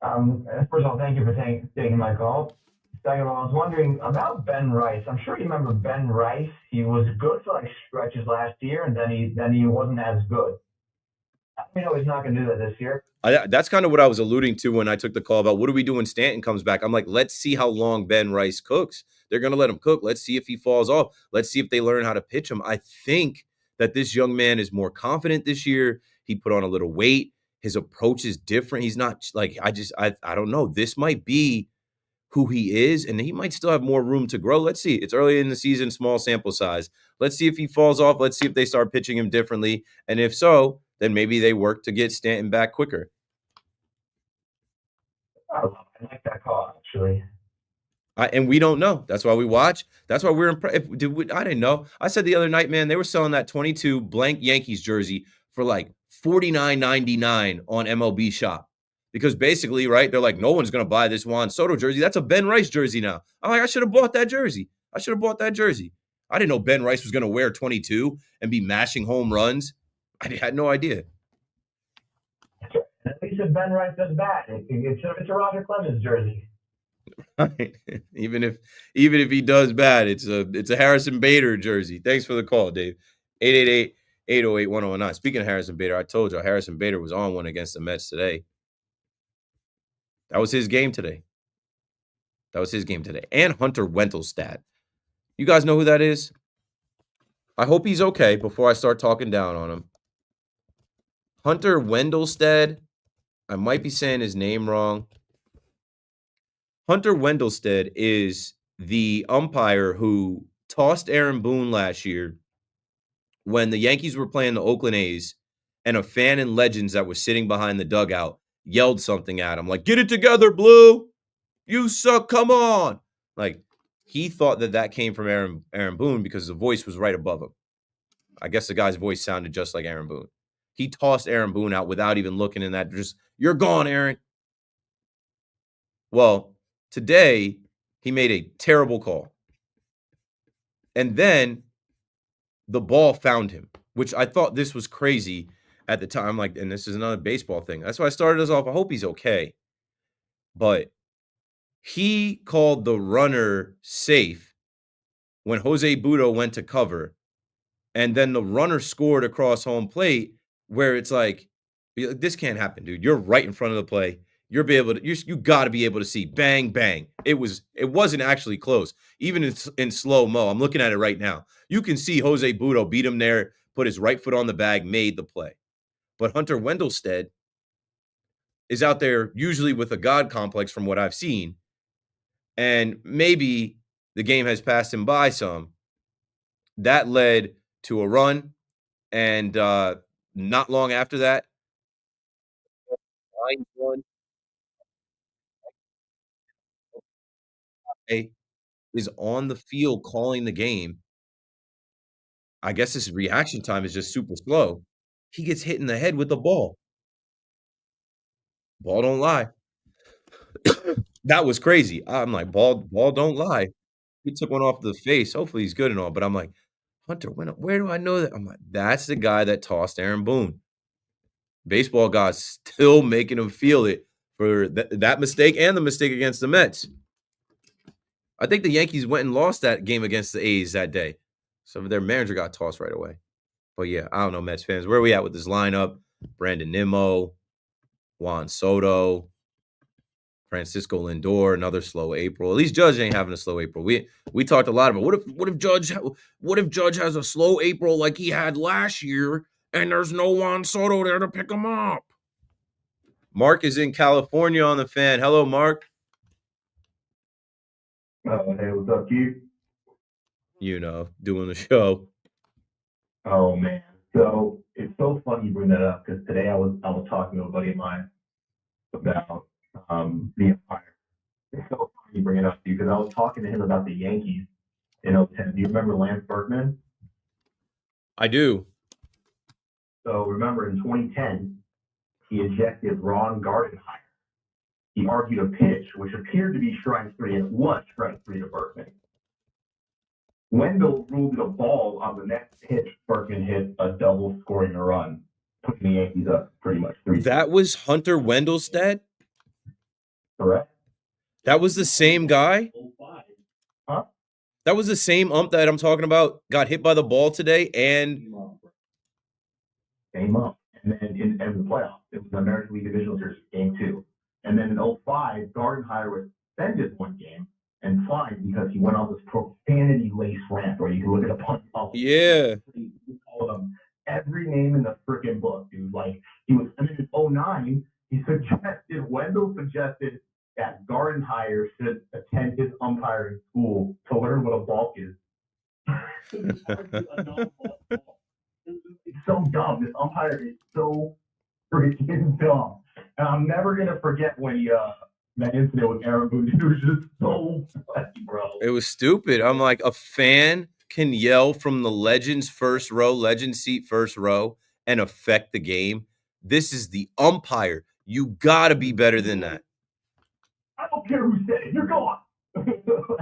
first of all, thank you for taking my call. Second of all, I was wondering about Ben Rice. I'm sure you remember Ben Rice. He was good for like stretches last year, and then he wasn't as good. We know he's not going to do that this year. That's kind of what I was alluding to when I took the call about what do we do when Stanton comes back. I'm like, let's see how long Ben Rice cooks. They're going to let him cook. Let's see if he falls off. Let's see if they learn how to pitch him. I think that this young man is more confident this year. He put on a little weight. His approach is different. He's not like, I don't know. This might be who he is, and he might still have more room to grow. Let's see. It's early in the season, small sample size. Let's see if he falls off. Let's see if they start pitching him differently. And if so, then maybe they work to get Stanton back quicker. I like that call, actually. And we don't know. That's why we watch. That's why we're impressed. I didn't know. I said the other night, man, they were selling that 22 blank Yankees jersey for like $49.99 on MLB Shop. Because basically, right, they're like, no one's going to buy this Juan Soto jersey. That's a Ben Rice jersey now. I'm like, I should have bought that jersey. I didn't know Ben Rice was going to wear 22 and be mashing home runs. I had no idea. At least if Ben Rice does bat, it's a Roger Clemens jersey. Right. Even if he does bad, it's a Harrison Bader jersey. Thanks for the call, Dave. 888-808-1019. Speaking of Harrison Bader, I told you Harrison Bader was on one against the Mets today. That was his game today. And Hunter Wendelstedt. You guys know who that is? I hope he's okay before I start talking down on him. Hunter Wendelstedt. I might be saying his name wrong. Hunter Wendelstedt is the umpire who tossed Aaron Boone last year when the Yankees were playing the Oakland A's, and a fan in Legends that was sitting behind the dugout yelled something at him like, "Get it together, Blue. You suck. Come on." Like, he thought that came from Aaron Boone because the voice was right above him. I guess the guy's voice sounded just like Aaron Boone. He tossed Aaron Boone out without even looking in that. Just, "You're gone, Aaron." Well, today he made a terrible call. And then the ball found him, which I thought this was crazy at the time. Like, and this is another baseball thing. That's why I started us off. I hope he's okay. But he called the runner safe when Jose Budo went to cover. And then the runner scored across home plate where it's like, this can't happen, dude. You're right in front of the play. You got to be able to see bang, bang. It wasn't actually close. Even in slow-mo, I'm looking at it right now. You can see Jose Budo beat him there, put his right foot on the bag, made the play. But Hunter Wendelstedt is out there usually with a God complex from what I've seen. And maybe the game has passed him by some. That led to a run. And not long after that, is on the field calling the game. I guess his reaction time is just super slow. He gets hit in the head with the ball. Ball don't lie. That was crazy. I'm like, ball don't lie. He took one off the face. Hopefully he's good and all, but I'm like, Hunter, where do I know that? I'm like, that's the guy that tossed Aaron Boone. Baseball guys still making him feel it for that mistake and the mistake against the Mets. I think the Yankees went and lost that game against the A's that day. So their manager got tossed right away. But yeah, I don't know, Mets fans. Where are we at with this lineup? Brandon Nimmo, Juan Soto, Francisco Lindor, another slow April. At least Judge ain't having a slow April. We talked a lot about what if Judge has a slow April like he had last year and there's no Juan Soto there to pick him up. Mark is in California on the fan. Hello, Mark. Hey, what's up, Keith? Doing the show. Oh man, so it's so funny you bring that up because today I was talking to a buddy of mine about the Empire. It's so funny you bring it up because I was talking to him about the Yankees in 2010. Do you remember Lance Berkman? I do. So remember, in 2010, he ejected Ron Gardenhire. He argued a pitch, which appeared to be strike three, and it was strike three to Berkman. Wendell ruled a ball on the next pitch. Berkman hit a double, scoring a run, putting the Yankees up pretty much 3-2. That was Hunter Wendell's stat? Correct. That was the same guy? Huh? That was the same ump that I'm talking about, got hit by the ball today, and Same ump. And then in the playoffs, it was the American League Divisional Series, game 2. And then in 2005, Gardenhire was suspended one game and fined because he went on this profanity-laced rant where you can look at a bunch of yeah. all of them, every name in the freaking book, dude. Like, he was, and then in 2009, Wendell suggested that Gardenhire should attend his umpiring school to learn what a balk is. It's so dumb. This umpire is so freaking dumb. And I'm never going to forget when he, that incident with Aaron Boone. It was just so funny, bro. It was stupid. I'm like, a fan can yell from the Legends first row, Legend seat first row, and affect the game. This is the umpire. You got to be better than that. I don't care who said it. You're gone.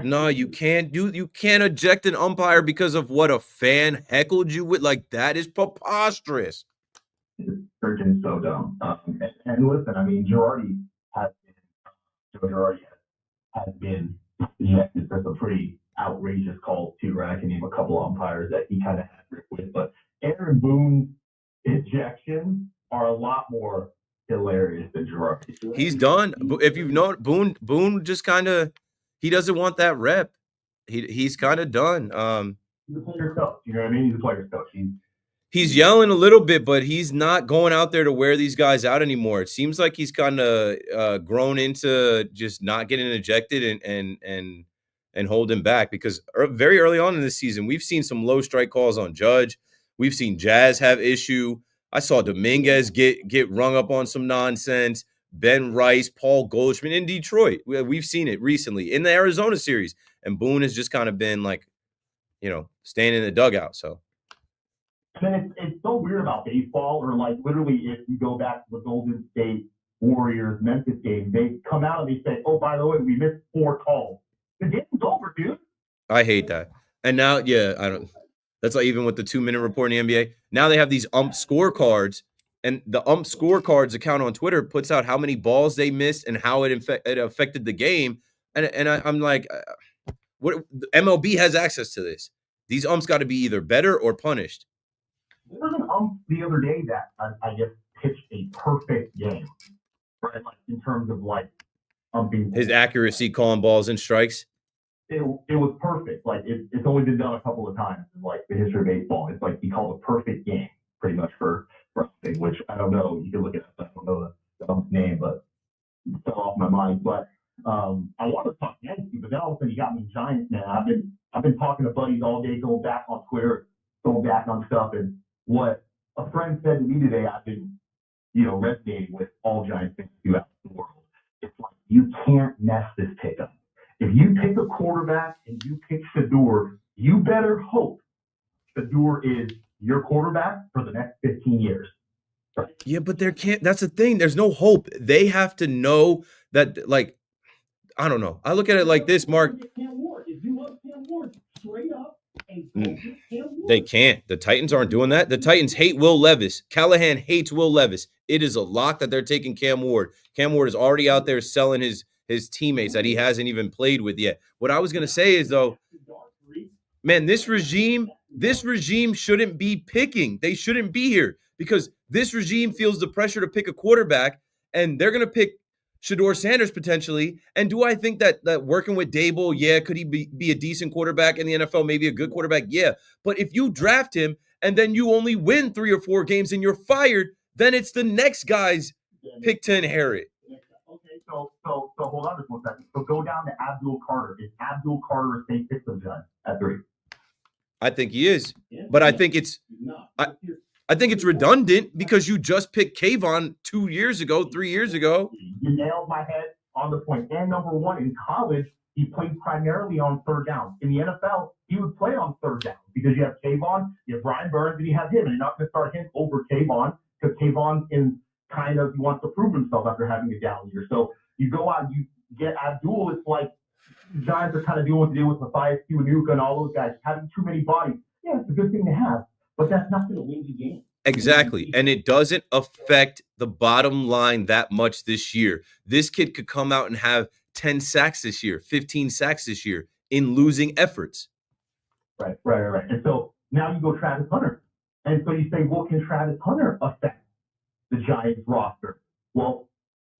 No, you can't eject an umpire because of what a fan heckled you with. Like, that is preposterous. It's freaking so dumb. And listen, I mean, Girardi has been ejected for some pretty outrageous calls too, right? I can name a couple of umpires that he kind of had grip with, but Aaron Boone's ejections are a lot more hilarious than Girardi. He's done. If you've known Boone just kind of, he doesn't want that rep. He's kind of done. He's a player coach. You know what I mean? He's a player coach. He's yelling a little bit, but he's not going out there to wear these guys out anymore. It seems like he's kind of grown into just not getting ejected and holding back, because very early on in this season, we've seen some low strike calls on Judge. We've seen Jazz have issue. I saw Dominguez get rung up on some nonsense. Ben Rice, Paul Goldschmidt in Detroit. We've seen it recently in the Arizona series. And Boone has just kind of been like, staying in the dugout. So. And it's so weird about baseball, or like literally if you go back to the Golden State Warriors Memphis game, they come out and they say, oh, by the way, we missed 4 calls. The game's over, dude. I hate that. And now, I don't. That's like even with the 2-minute report in the NBA. Now they have these ump scorecards, and the ump scorecards account on Twitter puts out how many balls they missed and how it affected the game. And I'm like, what? MLB has access to this. These umps got to be either better or punished. There was an ump the other day that I guess pitched a perfect game, right? Like in terms of like umping. His accuracy calling balls and strikes. It was perfect. Like it's only been done a couple of times in like the history of baseball. It's like he called a perfect game pretty much for umping, which I don't know. You can look it up. I don't know the ump's name, but it fell off my mind. But I want to talk Yankees, but then all of a sudden you got me Giants, man. I've been talking to buddies all day, going back on Twitter, going back on stuff, and what a friend said to me today, I've been, resonating with all Giants fans throughout the world. It's like, you can't mess this pick up. If you pick a quarterback and you pick Shador, you better hope Shador is your quarterback for the next 15 years. Right? Yeah, but there can't. That's the thing. There's no hope. They have to know that, like, I don't know. I look at it like this, Mark. If you love Cam Ward, straight up. They can't. The Titans aren't doing that. The Titans hate Will Levis. Callahan hates Will Levis. It is a lock that they're taking Cam Ward. Cam Ward is already out there selling his teammates that he hasn't even played with yet. What I was going to say is, though, man, this regime shouldn't be picking. They shouldn't be here because this regime feels the pressure to pick a quarterback, and they're going to pick Shador Sanders potentially. And do I think that working with Dable, yeah, could he be a decent quarterback in the NFL, maybe a good quarterback? Yeah. But if you draft him and then you only win 3 or 4 games and you're fired, then it's the next guy's pick to inherit. Okay, so hold on just 1 second. So go down to Abdul Carter. Is Abdul Carter a safe pick for the Giants at 3? I think he is. But I think it's I think it's redundant because you just picked Kayvon 2 years ago, 3 years ago. You nailed my head on the point. And number one, in college, he played primarily on 3rd down. In the NFL, he would play on 3rd down because you have Kayvon, you have Brian Burns, and you have him, and you're not going to start him over Kayvon. Kayvon because Kayvon wants to prove himself after having a down year. So you go out, you get Abdul. It's like the Giants are kind of doing what they do with Matthias Kiwanuka and all those guys, having too many bodies. Yeah, it's a good thing to have, but that's not going to win you games. Exactly. And it doesn't affect the bottom line that much this year. This kid could come out and have 10 sacks this year, 15 sacks this year in losing efforts. Right. And so now you go Travis Hunter. And so you say, well, can Travis Hunter affect the Giants roster? Well,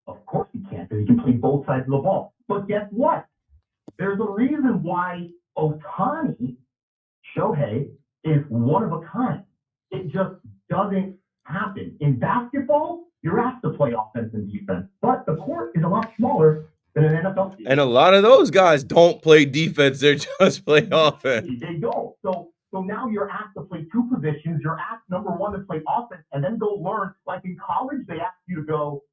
of course he can, because he can play both sides of the ball. But guess what? There's a reason why Ohtani, Shohei, is one of a kind. It just doesn't happen. In basketball, you're asked to play offense and defense, but the court is a lot smaller than an NFL team. And a lot of those guys don't play defense; they just play offense. They don't. So now you're asked to play two positions. You're asked, number one, to play offense and then go learn. Like in college, they ask you to go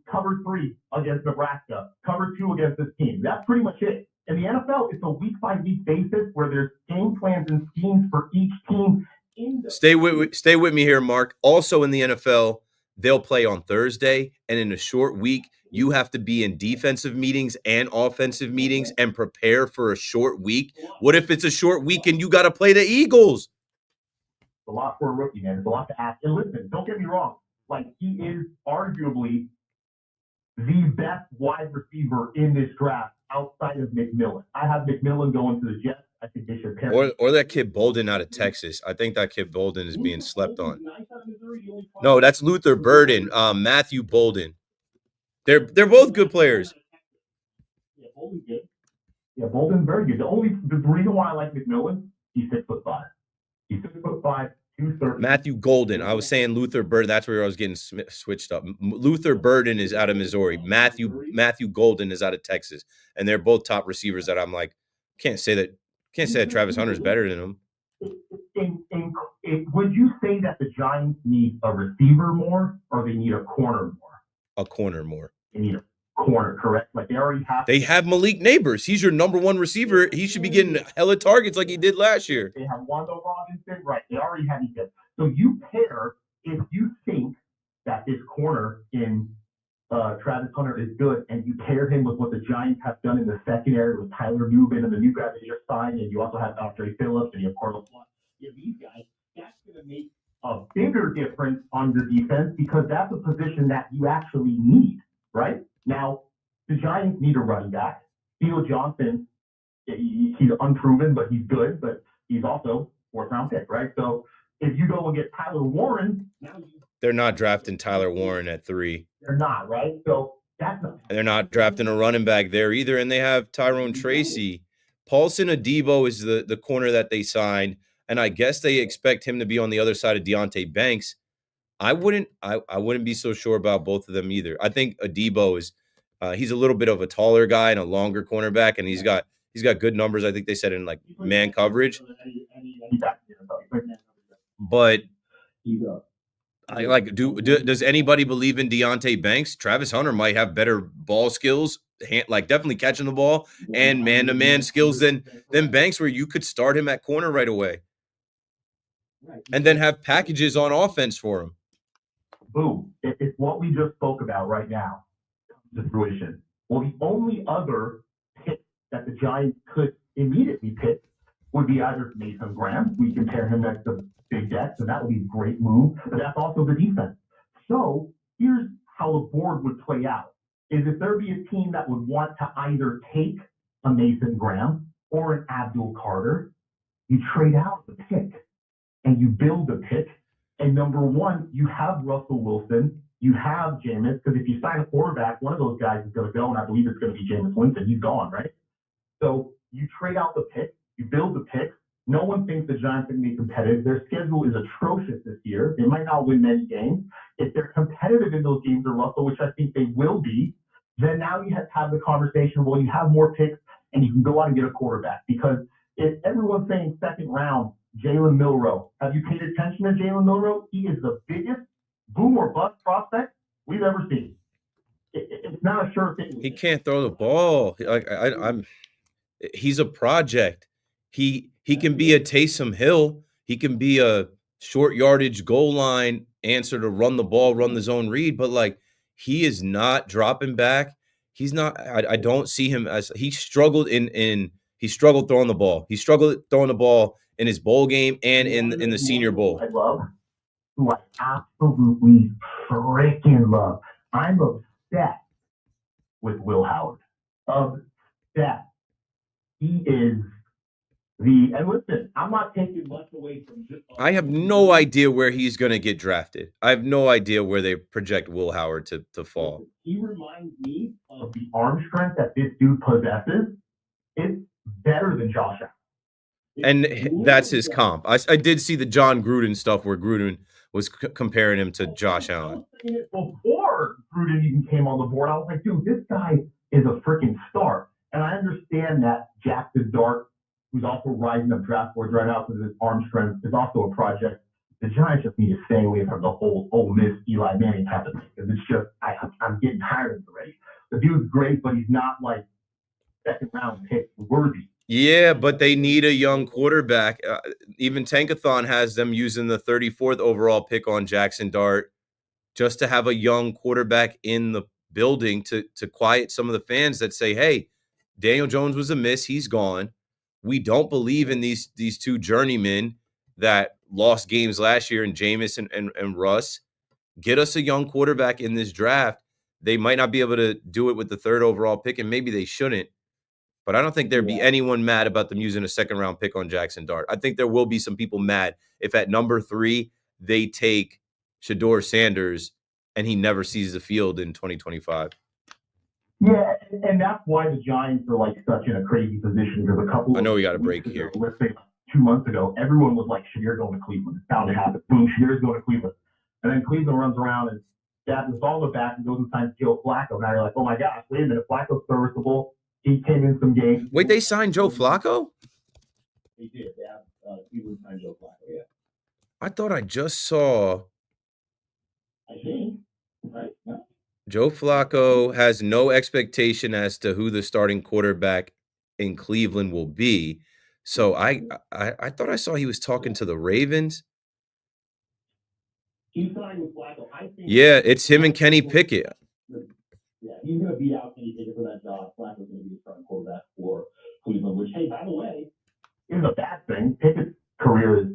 cover 3 against Nebraska, cover 2 against this team. That's pretty much it. In the NFL, it's a week-by-week basis where there's game plans and schemes for each team. Stay with me here, Mark. Also in the NFL, they'll play on Thursday, and in a short week, you have to be in defensive meetings and offensive meetings and prepare for a short week. What if it's a short week and you got to play the Eagles? It's a lot for a rookie, man. It's a lot to ask. And listen, don't get me wrong. Like, he is arguably the best wide receiver in this draft outside of McMillan. I have McMillan going to the Jets. I think they should pair. Or that kid Bolden out of Texas. I think that kid Bolden is being slept on. No, that's Luther Burden. Matthew Bolden. They're both good players. Yeah, Bolden's good. Yeah, Bolden's very good. The reason why I like McMillan, he's 6'5". He's 6'5", 230. Matthew Golden. I was saying Luther Burden. That's where I was getting switched up. Luther Burden is out of Missouri. Matthew Golden is out of Texas, and they're both top receivers. That I'm like, can't say that Travis Hunter is better than him. Would you say that the Giants need a receiver more, or they need a corner more? A corner more. They need a corner, correct? Like they already have. They have Malik Neighbors. He's your number one receiver. He should be getting hella targets like he did last year. They have Wando Robinson, right? They already have each other. So you pair, if you think that this corner in Travis Hunter is good, and you pair him with what the Giants have done in the secondary with Tyler Nubin and the new guy that just signed, and you also have Andre Phillips and you have Carlos Plus. You have these guys. That's going to make a bigger difference on your defense because that's a position that you actually need, right? Now, the Giants need a running back. Theo Johnson, he's unproven, but he's good, but he's also fourth-round pick, right? So if you go and get Tyler Warren, they're not drafting Tyler Warren at 3. They're not, right? So that's not. They're not drafting a running back there either, and they have Tyrone Tracy. Paulson Adebo is the corner that they signed, and I guess they expect him to be on the other side of Deonte Banks. I wouldn't be so sure about both of them either. I think Adebo is he's a little bit of a taller guy and a longer cornerback, and he's got good numbers. I think they said in like man coverage. But does anybody believe in Deonte Banks? Travis Hunter might have better ball skills, definitely catching the ball and man-to-man skills than Banks, where you could start him at corner right away and then have packages on offense for him. Boom. It's what we just spoke about right now. The fruition. Well, the only other pick that the Giants could immediately pick would be either Mason Graham. We compare him next to Big Deck, so that would be a great move. But that's also the defense. So here's how the board would play out. Is if there be a team that would want to either take a Mason Graham or an Abdul Carter, you trade out the pick and you build the pick. And number one, you have Russell Wilson, you have Jameis, because if you sign a quarterback, one of those guys is going to go, and I believe it's going to be Jameis Winston. He's gone, right? So you trade out the pick, you build the pick. No one thinks the Giants are going to be competitive. Their schedule is atrocious this year. They might not win many games. If they're competitive in those games, or Russell, which I think they will be, then now you have to have the conversation, well, you have more picks, and you can go out and get a quarterback. Because if everyone's saying second round, Jalen Milroe. Have you paid attention to Jalen Milroe? He is the biggest boom or bust prospect we've ever seen. It's not a sure thing. He can't throw the ball. He's a project. He can be a Taysom Hill. He can be a short yardage goal line answer to run the ball, run the zone read, but like he is not dropping back. He's not. I don't see him as he struggled he struggled throwing the ball. He struggled throwing the ball in his bowl game and in the Senior Bowl. I love, who I absolutely freaking love. I'm obsessed with Will Howard. Obsessed. He is and listen, I'm not taking much away from just. I have no idea where he's going to get drafted. I have no idea where they project Will Howard to fall. He reminds me of the arm strength that this dude possesses. It's better than Josh Allen. And that's his comp. I did see the John Gruden stuff where Gruden was comparing him to Josh Allen. Before Gruden even came on the board, I was like, dude, this guy is a freaking star. And I understand that Jackson Dart, who's also rising up draft boards right now because his arm strength, is also a project. The Giants just need to stay away from the whole Ole Miss Eli Manning type of thing because it's just I'm getting tired of it already. The dude's great, but he's not like second round pick worthy. Yeah, but they need a young quarterback. Even Tankathon has them using the 34th overall pick on Jackson Dart just to have a young quarterback in the building to quiet some of the fans that say, hey, Daniel Jones was a miss. He's gone. We don't believe in these two journeymen that lost games last year in Jameis and Russ. Get us a young quarterback in this draft. They might not be able to do it with the 3rd overall pick, and maybe they shouldn't. But I don't think there'd be anyone mad about them using a 2nd-round pick on Jackson Dart. I think there will be some people mad if at number 3 they take Shedeur Sanders and he never sees the field in 2025. Yeah, and that's why the Giants are like such in a crazy position because a couple. I know we got a break here. Let's say 2 months ago, everyone was like, Shedeur going to Cleveland. It's bound to happen. Boom, Shadeur's going to Cleveland. And then Cleveland runs around and stabs his ball back and goes and signs Joe Flacco. Now you're like, oh my gosh, wait a minute, Flacco's serviceable. He came in some games. Wait, they signed Joe Flacco? They did. They have Cleveland signed Joe Flacco, yeah. I thought I just saw. I think, right? No. Joe Flacco has no expectation as to who the starting quarterback in Cleveland will be. So I thought I saw he was talking to the Ravens. He's signed with Flacco. I think. Yeah, it's him and Kenny Pickett. Yeah, he's going to beat out Kenny Pickett for that job. Flacco's going to be the starting quarterback for Cleveland, which, hey, by the way, isn't a bad thing. Pickett's career is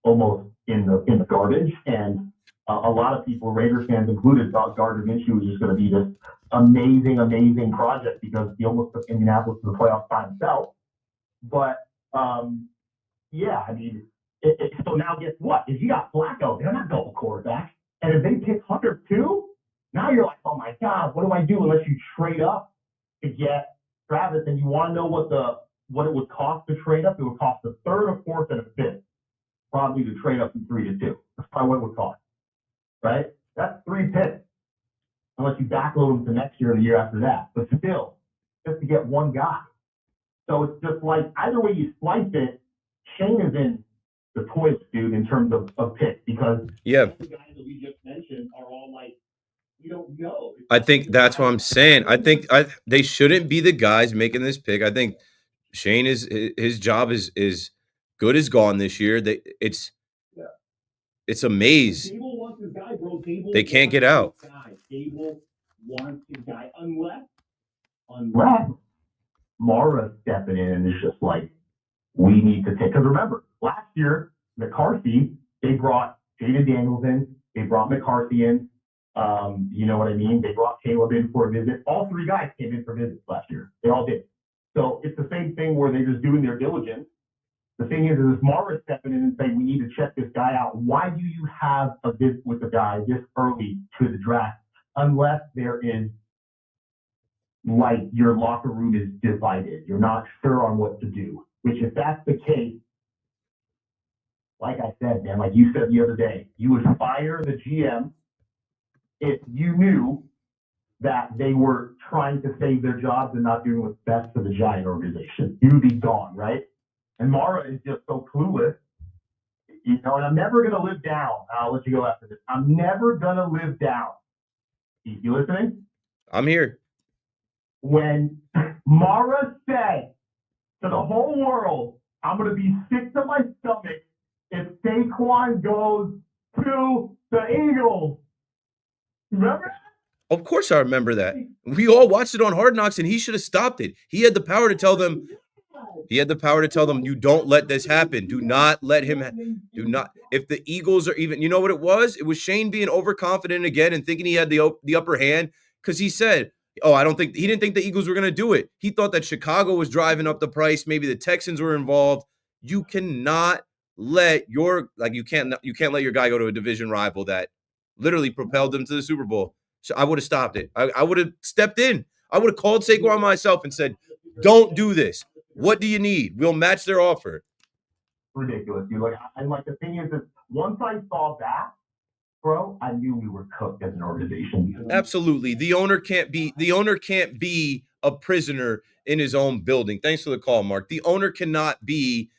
almost in the garbage, and a lot of people, Raiders fans included, thought Gardner Minshew was just going to be this amazing project because he almost took Indianapolis to the playoffs by himself. But, yeah, I mean, so now guess what? If you got Flacco, they're not double quarterback. And if they pick Hunter too, now you're like, oh my God, what do I do unless you trade up to get Travis? And you want to know what it would cost to trade up? It would cost a 3rd, a 4th, and a 5th, probably to trade up from 3 to 2. That's probably what it would cost, right? That's 3 picks, unless you backload them to next year or the year after that. But still, just to get one guy. So it's just like either way you slice it, Shane is in the toilet, dude, in terms of picks because the guys that we just mentioned are all like, we don't know. I think that's what I'm saying. I think they shouldn't be the guys making this pick. I think Shane his job is good as gone this year. It's a maze. Dable wants his guy, bro. Dable they can't get out. Dable wants his guy unless Mara stepping in and is just like, we need to take. Because remember, last year McCarthy, they brought Jaden Daniels in, they brought McCarthy in. You know what I mean? They brought Caleb in for a visit. All 3 guys came in for visits last year. They all did. So it's the same thing where they're just doing their diligence. The thing is if Mara stepping in and saying, we need to check this guy out, why do you have a visit with the guy this early to the draft unless there is, like, your locker room is divided. You're not sure on what to do, which if that's the case, like I said, man, like you said the other day, you would fire the GM if you knew that they were trying to save their jobs and not doing what's best for the Giant organization. You would be gone, right? And Mara is just so clueless. You know, and I'm never going to live down. I'll let you go after this. I'm never going to live down. You listening? I'm here. When Mara said to the whole world, I'm going to be sick to my stomach if Saquon goes to The Eagles. Remember? Of course I remember that. We all watched it on Hard Knocks, and he should have stopped it. He had the power to tell them, you don't let this happen. Do not let him, do not. If the Eagles are even, you know what it was? It was Shane being overconfident again and thinking he had the upper hand because he said, oh, he didn't think the Eagles were going to do it. He thought that Chicago was driving up the price. Maybe the Texans were involved. You cannot let you can't let your guy go to a division rival that literally propelled them to the Super Bowl. So I would have stopped it. I would have stepped in. I would have called Saquon myself and said, don't do this. What do you need? We'll match their offer. Ridiculous, dude. Like the thing is once I saw that, bro, I knew we were cooked as an organization. Absolutely. The owner can't be a prisoner in his own building. Thanks for the call, Mark. The owner cannot be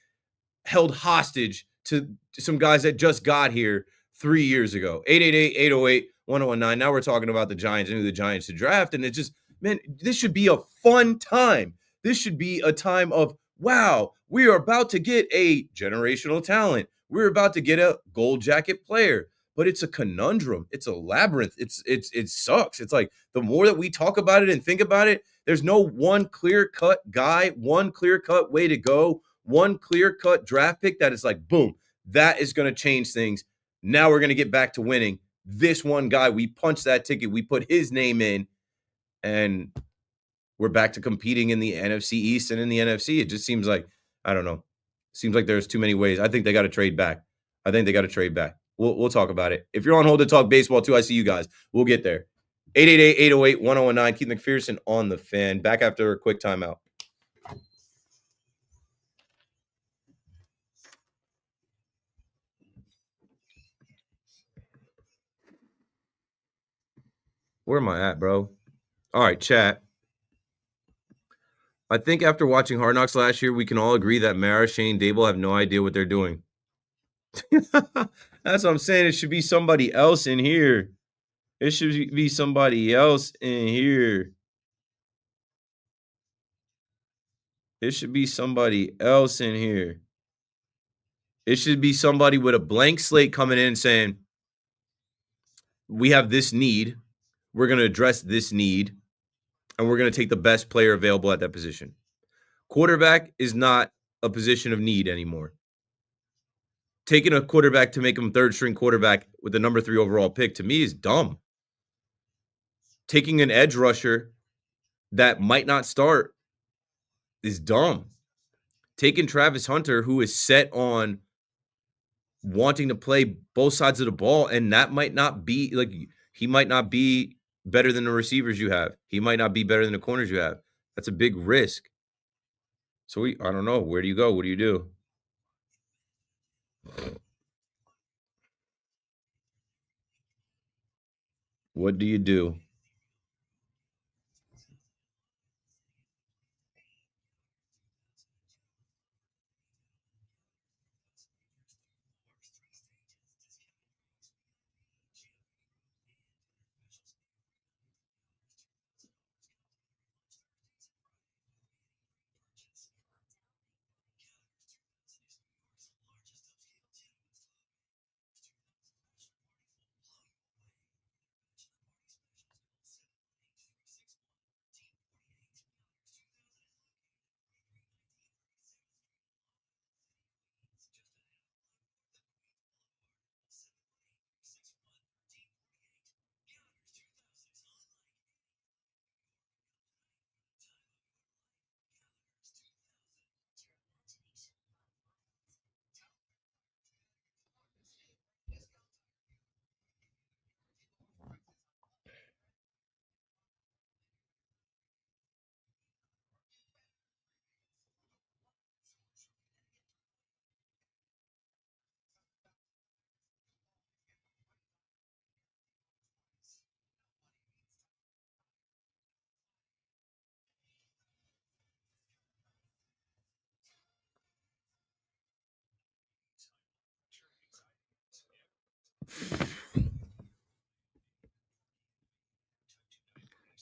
held hostage to some guys that just got here 3 years ago. 888-808-1019. Now we're talking about the Giants and who the Giants should draft. And it's just, man, this should be a fun time. This should be a time of, wow, we are about to get a generational talent. We're about to get a gold jacket player. But it's a conundrum. It's a labyrinth. It sucks. It's like the more that we talk about it and think about it, there's no one clear-cut guy, one clear-cut way to go, one clear-cut draft pick that is like, boom, that is going to change things. Now we're going to get back to winning. This one guy, we punched that ticket. We put his name in, and we're back to competing in the NFC East and in the NFC. It just seems like, I don't know. Seems like there's too many ways. I think they got to trade back. We'll talk about it. If you're on hold to talk baseball too, I see you guys. We'll get there. 888-808-1019. Keith McPherson on the Fan. Back after a quick timeout. Where am I at, bro? All right, chat. I think after watching Hard Knocks last year, we can all agree that Mara, Shane, Dable have no idea what they're doing. That's what I'm saying. It should be somebody else in here. It should be somebody else in here. It should be somebody else in here. It should be somebody with a blank slate coming in and saying, we have this need. We're going to address this need. And we're going to take the best player available at that position. Quarterback is not a position of need anymore. Taking a quarterback to make him third string quarterback with the number 3 overall pick, to me, is dumb. Taking an edge rusher that might not start is dumb. Taking Travis Hunter, who is set on wanting to play both sides of the ball, and that might not be, like, he might not be better than the receivers you have. He might not be better than the corners you have. That's a big risk. So I don't know. Where do you go? What do you do? What do you do?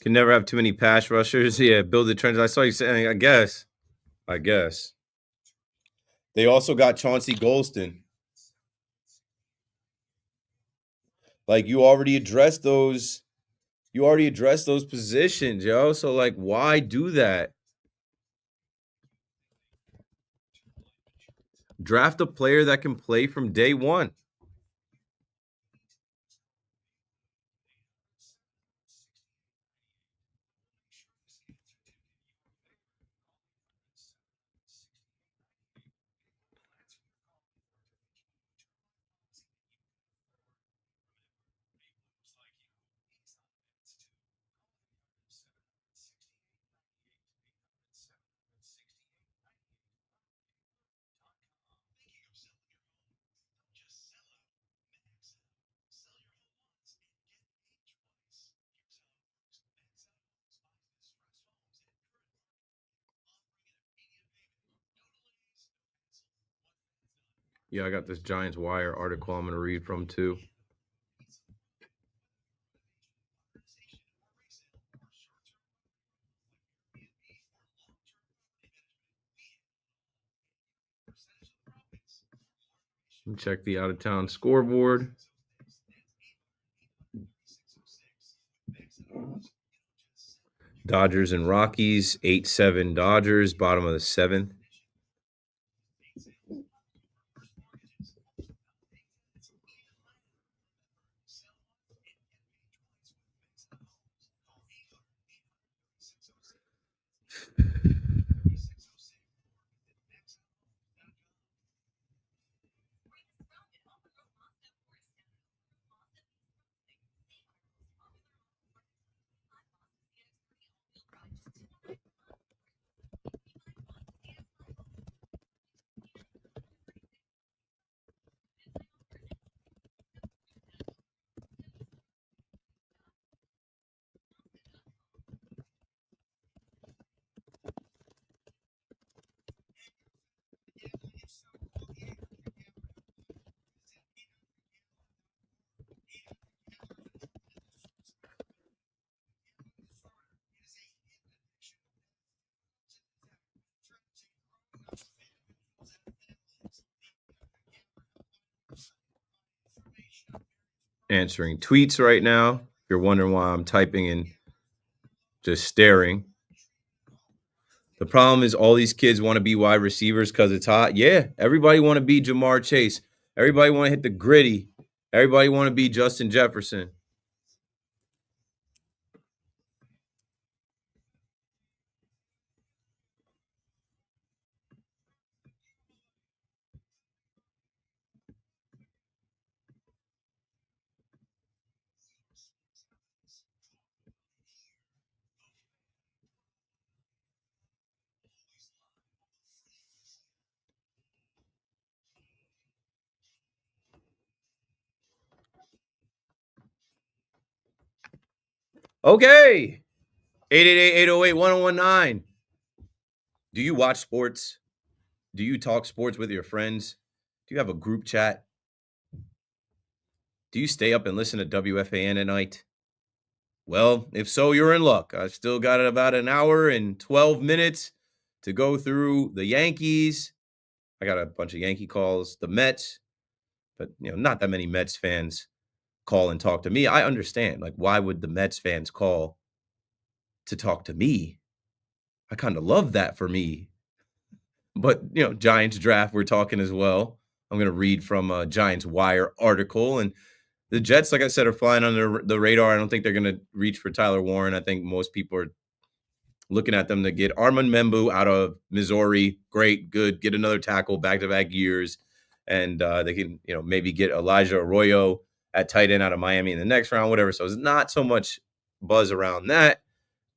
Can never have too many pass rushers. Yeah, build the trends. I saw you saying, I guess. They also got Chauncey Golston. Like you already addressed those. You already addressed those positions, yo. So like, why do that? Draft a player that can play from day one. Yeah, I got this Giants Wire article I'm going to read from too. Check the out of town scoreboard. Dodgers and Rockies, 8-7 Dodgers, bottom of the seventh. Answering tweets right now. If you're wondering why I'm typing and just staring. The problem is all these kids want to be wide receivers because it's hot. Yeah, everybody want to be Jamar Chase. Everybody want to hit the gritty. Everybody want to be Justin Jefferson. Okay. 888-808-1019. Do you watch sports? Do you talk sports with your friends? Do you have a group chat? Do you stay up and listen to WFAN at night? Well, if so, you're in luck. I've still got about an hour and 12 minutes to go through the Yankees. I got a bunch of Yankee calls, the Mets, but not that many Mets fans call and talk to me. I understand. Like, why would the Mets fans call to talk to me? I kind of love that for me. But, Giants draft, we're talking as well. I'm going to read from a Giants Wire article. And the Jets, like I said, are flying under the radar. I don't think they're going to reach for Tyler Warren. I think most people are looking at them to get Armand Membu out of Missouri. Great, good. Get another tackle, back-to-back years. And they can, maybe get Elijah Arroyo at tight end out of Miami in the next round, whatever. So it's not so much buzz around that.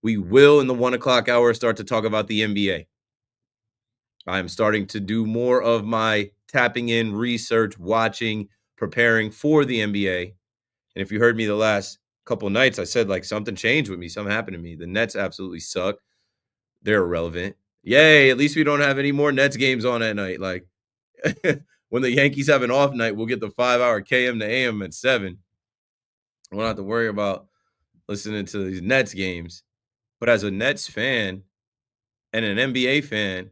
We will, in the 1 o'clock hour, start to talk about the NBA. I'm starting to do more of my tapping in, research, watching, preparing for the NBA. And if you heard me the last couple of nights, I said like something changed with me. Something happened to me. The Nets absolutely suck. They're irrelevant. Yay, at least we don't have any more Nets games on at night. Like when the Yankees have an off night, we'll get the 5-hour KM to AM at 7. We don't have to worry about listening to these Nets games. But as a Nets fan and an NBA fan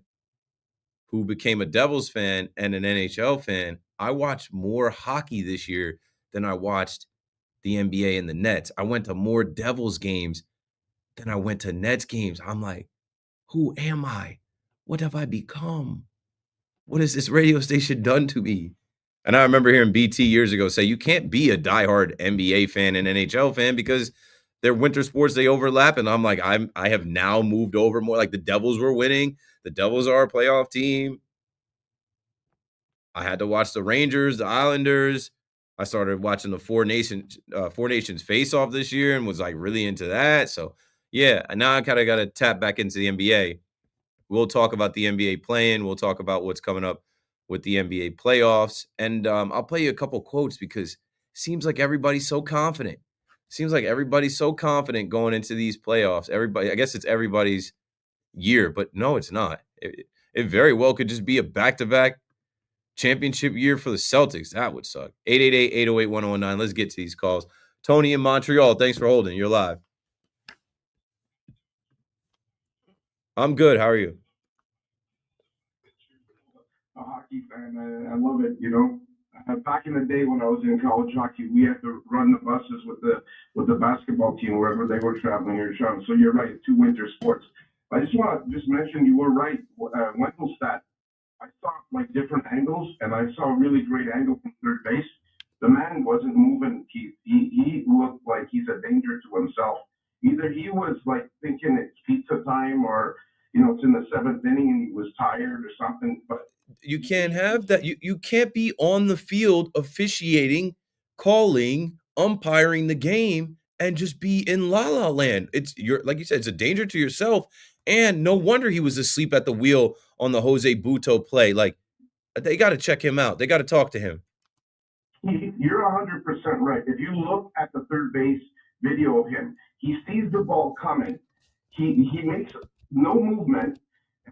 who became a Devils fan and an NHL fan, I watched more hockey this year than I watched the NBA and the Nets. I went to more Devils games than I went to Nets games. I'm like, who am I? What have I become? What has this radio station done to me? And I remember hearing BT years ago say, you can't be a diehard NBA fan and NHL fan because they're winter sports, they overlap. And I'm like, I have now moved over more. Like the Devils were winning. The Devils are a playoff team. I had to watch the Rangers, the Islanders. I started watching the Four Nations face off this year and was like really into that. So yeah, and now I kind of got to tap back into the NBA. We'll talk about the NBA playing. We'll talk about what's coming up with the NBA playoffs. And I'll play you a couple quotes because it seems like everybody's so confident. Seems like everybody's so confident going into these playoffs. Everybody, I guess it's everybody's year, but no, it's not. It very well could just be a back-to-back championship year for the Celtics. That would suck. 888-808-1019. Let's get to these calls. Tony in Montreal, thanks for holding. You're live. I'm good. How are you? A hockey fan. I love it. You know, back in the day when I was in college hockey, we had to run the buses with the basketball team wherever they were traveling or traveling. So you're right, two winter sports. I just want to mention you were right. Wendelstedt, I saw like different angles, and I saw a really great angle from third base. The man wasn't moving. He looked like he's a danger to himself. Either he was like thinking it's pizza time, or it's in the seventh inning and he was tired or something. But you can't have that. You can't be on the field officiating, calling, umpiring the game, and just be in la la land. You're like you said, it's a danger to yourself. And no wonder he was asleep at the wheel on the Jose Buto play. Like they got to check him out. They got to talk to him. You're 100% right. If you look at the third base video of him, he sees the ball coming. He makes no movement.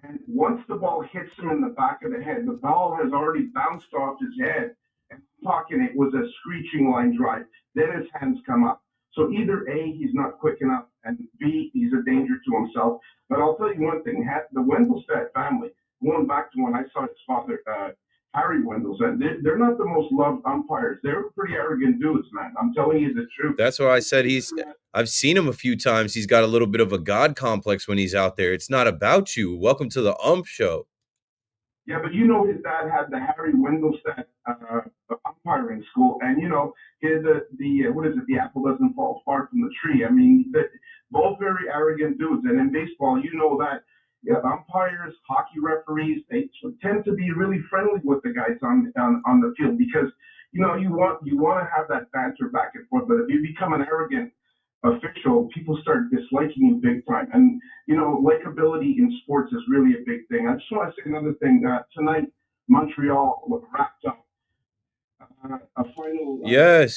And once the ball hits him in the back of the head, the ball has already bounced off his head. And talking, it was a screeching line drive. Then his hands come up. So either A, he's not quick enough, and B, he's a danger to himself. But I'll tell you one thing: the Wendelstedt family, going back to when I saw his father, Harry Wendelstedt, they're not the most loved umpires. They're pretty arrogant dudes, man. I'm telling you the truth. That's why I said I've seen him a few times. He's got a little bit of a God complex when he's out there. It's not about you. Welcome to the ump show. Yeah, but his dad had the Harry Wendelstedt umpiring school, and the apple doesn't fall far from the tree. I mean, both very arrogant dudes, and in baseball, that umpires, hockey referees, they tend to be really friendly with the guys on the field because you want to have that banter back and forth. But if you become an arrogant official, people start disliking you big time. And likability in sports is really a big thing. I just want to say another thing. Tonight, Montreal wrapped up a final wild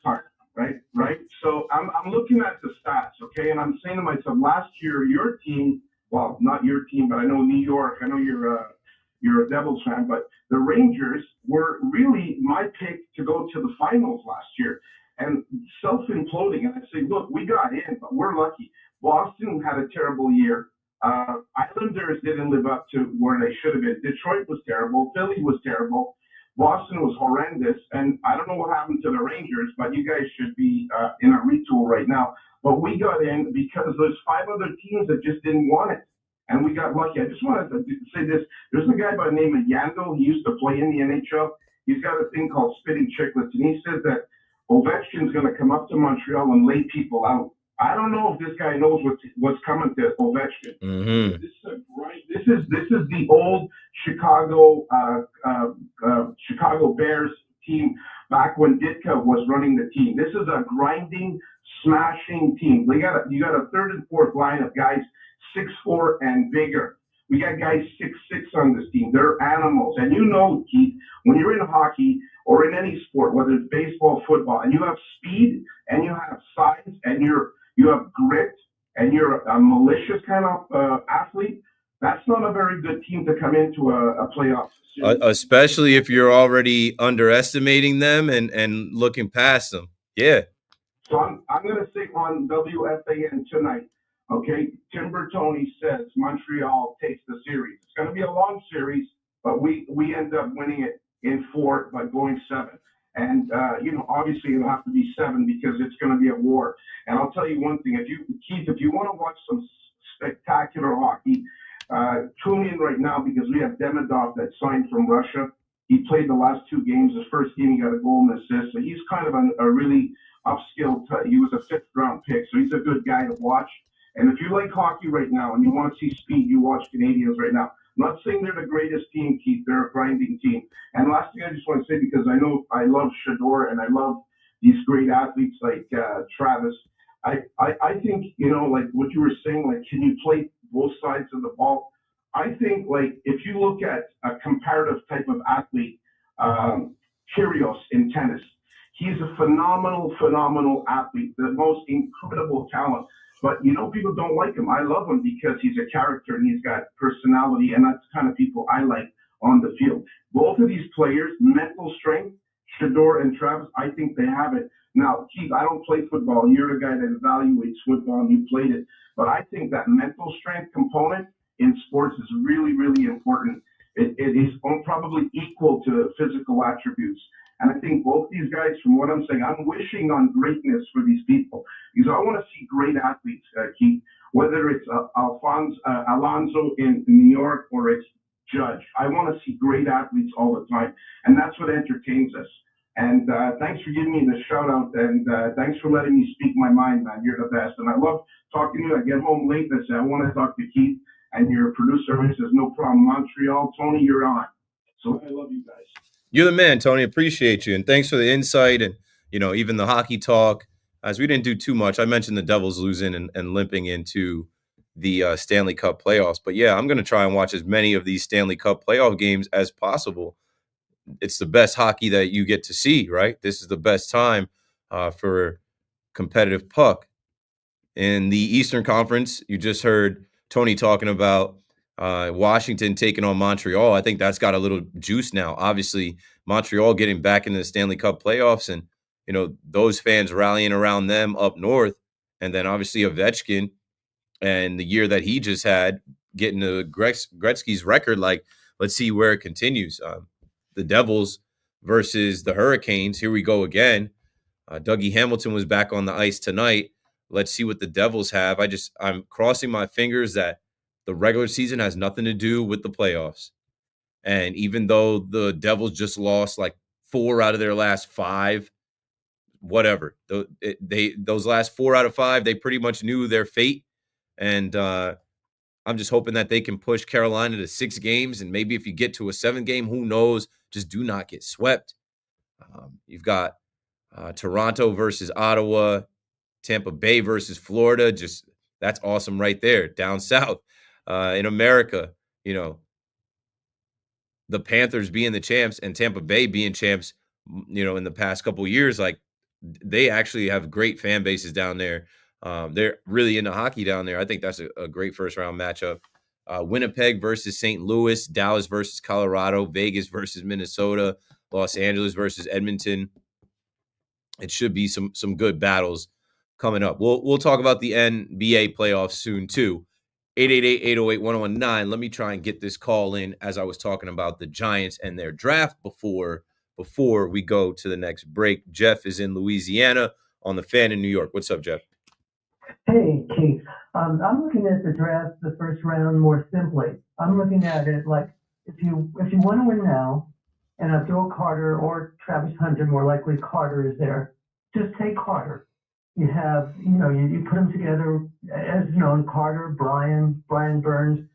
card, right? So I'm looking at the stats, okay, and I'm saying to myself, last year your team, well, not your team, but I know New York. I know you're a Devils fan, but the Rangers were really my pick to go to the finals last year. And self-imploding, and I say, look, we got in, but we're lucky. Boston had a terrible year. Islanders didn't live up to where they should have been. Detroit was terrible. Philly was terrible. Boston was horrendous. And I don't know what happened to the Rangers, but you guys should be in a retool right now. But we got in because there's 5 other teams that just didn't want it. And we got lucky. I just wanted to say this. There's a guy by the name of Yandel. He used to play in the NHL. He's got a thing called spitting chicklets. And he says that Ovechkin's going to come up to Montreal and lay people out. I don't know if this guy knows what's coming to Ovechkin. Mm-hmm. This is the old Chicago Bears team back when Ditka was running the team. This is a grinding, smashing team. You got a third and fourth line of guys 6'4" and bigger. We got guys 6'6" on this team. They're animals. And Keith, when you're in hockey or in any sport, whether it's baseball, football, and you have speed and you have size and you have grit and you're a malicious kind of athlete, that's not a very good team to come into a playoff series. Especially if you're already underestimating them and looking past them. Yeah. So I'm going to say on WFAN tonight, okay, Tim Bertoni says Montreal takes the series. It's going to be a long series, but we end up winning it in 4 by going 7. And, obviously it'll have to be 7 because it's going to be a war. And I'll tell you one thing, Keith, if you want to watch some spectacular hockey, tune in right now because we have Demidov that signed from Russia. He played the last 2 games. His first game, he got a goal and assist. So he's kind of a really upskilled. He was a 5th-round pick, so he's a good guy to watch. And if you like hockey right now and you want to see speed, you watch Canadians right now. I'm not saying they're the greatest team, Keith. They're a grinding team. And last thing I just want to say, because I know I love Shador and I love these great athletes like Travis. I think, like what you were saying, like, can you play both sides of the ball? I think, like, if you look at a comparative type of athlete, Kyrgios in tennis, he's a phenomenal athlete, the most incredible talent. But, people don't like him. I love him because he's a character and he's got personality, and that's the kind of people I like on the field. Both of these players, mental strength, Shador and Travis, I think they have it. Now, Keith, I don't play football. You're the guy that evaluates football and you played it. But I think that mental strength component in sports is really, really important. It is probably equal to physical attributes. And I think both these guys, from what I'm saying, I'm wishing on greatness for these people because I want to see great athletes, Keith, whether it's Alonso in New York or it's Judge. I want to see great athletes all the time. And that's what entertains us. And thanks for giving me the shout out and thanks for letting me speak my mind, man. You're the best. And I love talking to you. I get home late and I say, I want to talk to Keith. And your producer says, no problem. Montreal, Tony, you're on. So I love you guys. You're the man, Tony. Appreciate you. And thanks for the insight and, even the hockey talk. As we didn't do too much, I mentioned the Devils losing and limping into the Stanley Cup playoffs. But, yeah, I'm going to try and watch as many of these Stanley Cup playoff games as possible. It's the best hockey that you get to see, right? This is the best time for competitive puck. In the Eastern Conference, you just heard Tony talking about Washington taking on Montreal. I think that's got a little juice now. Obviously, Montreal getting back into the Stanley Cup playoffs and, those fans rallying around them up north. And then obviously Ovechkin and the year that he just had getting to Gretzky's record. Like, let's see where it continues. The Devils versus the Hurricanes. Here we go again. Dougie Hamilton was back on the ice tonight. Let's see what the Devils have. I'm crossing my fingers that the regular season has nothing to do with the playoffs. And even though the Devils just lost like 4 out of their last 5, whatever. Those last 4 out of 5, they pretty much knew their fate. And I'm just hoping that they can push Carolina to 6 games. And maybe if you get to a 7th game, who knows? Just do not get swept. You've got Toronto versus Ottawa, Tampa Bay versus Florida. Just that's awesome right there. Down south in America, the Panthers being the champs and Tampa Bay being champs, in the past couple of years, like they actually have great fan bases down there. They're really into hockey down there. I think that's a great first round matchup. Winnipeg versus St. Louis, Dallas versus Colorado, Vegas versus Minnesota, Los Angeles versus Edmonton. It should be some good battles coming up. We'll talk about the NBA playoffs soon too. 888-808-1019. Let me try and get this call in as I was talking about the Giants and their draft before we go to the next break. Jeff is in Louisiana on the Fan in New York. What's up, Jeff? Hey, Keith. I'm looking at the draft, the first round, more simply. I'm looking at it like if you want to win now, and Abdul Carter or Travis Hunter, more likely Carter is there, just take Carter. You have, you put them together as known, Carter, Brian Burns,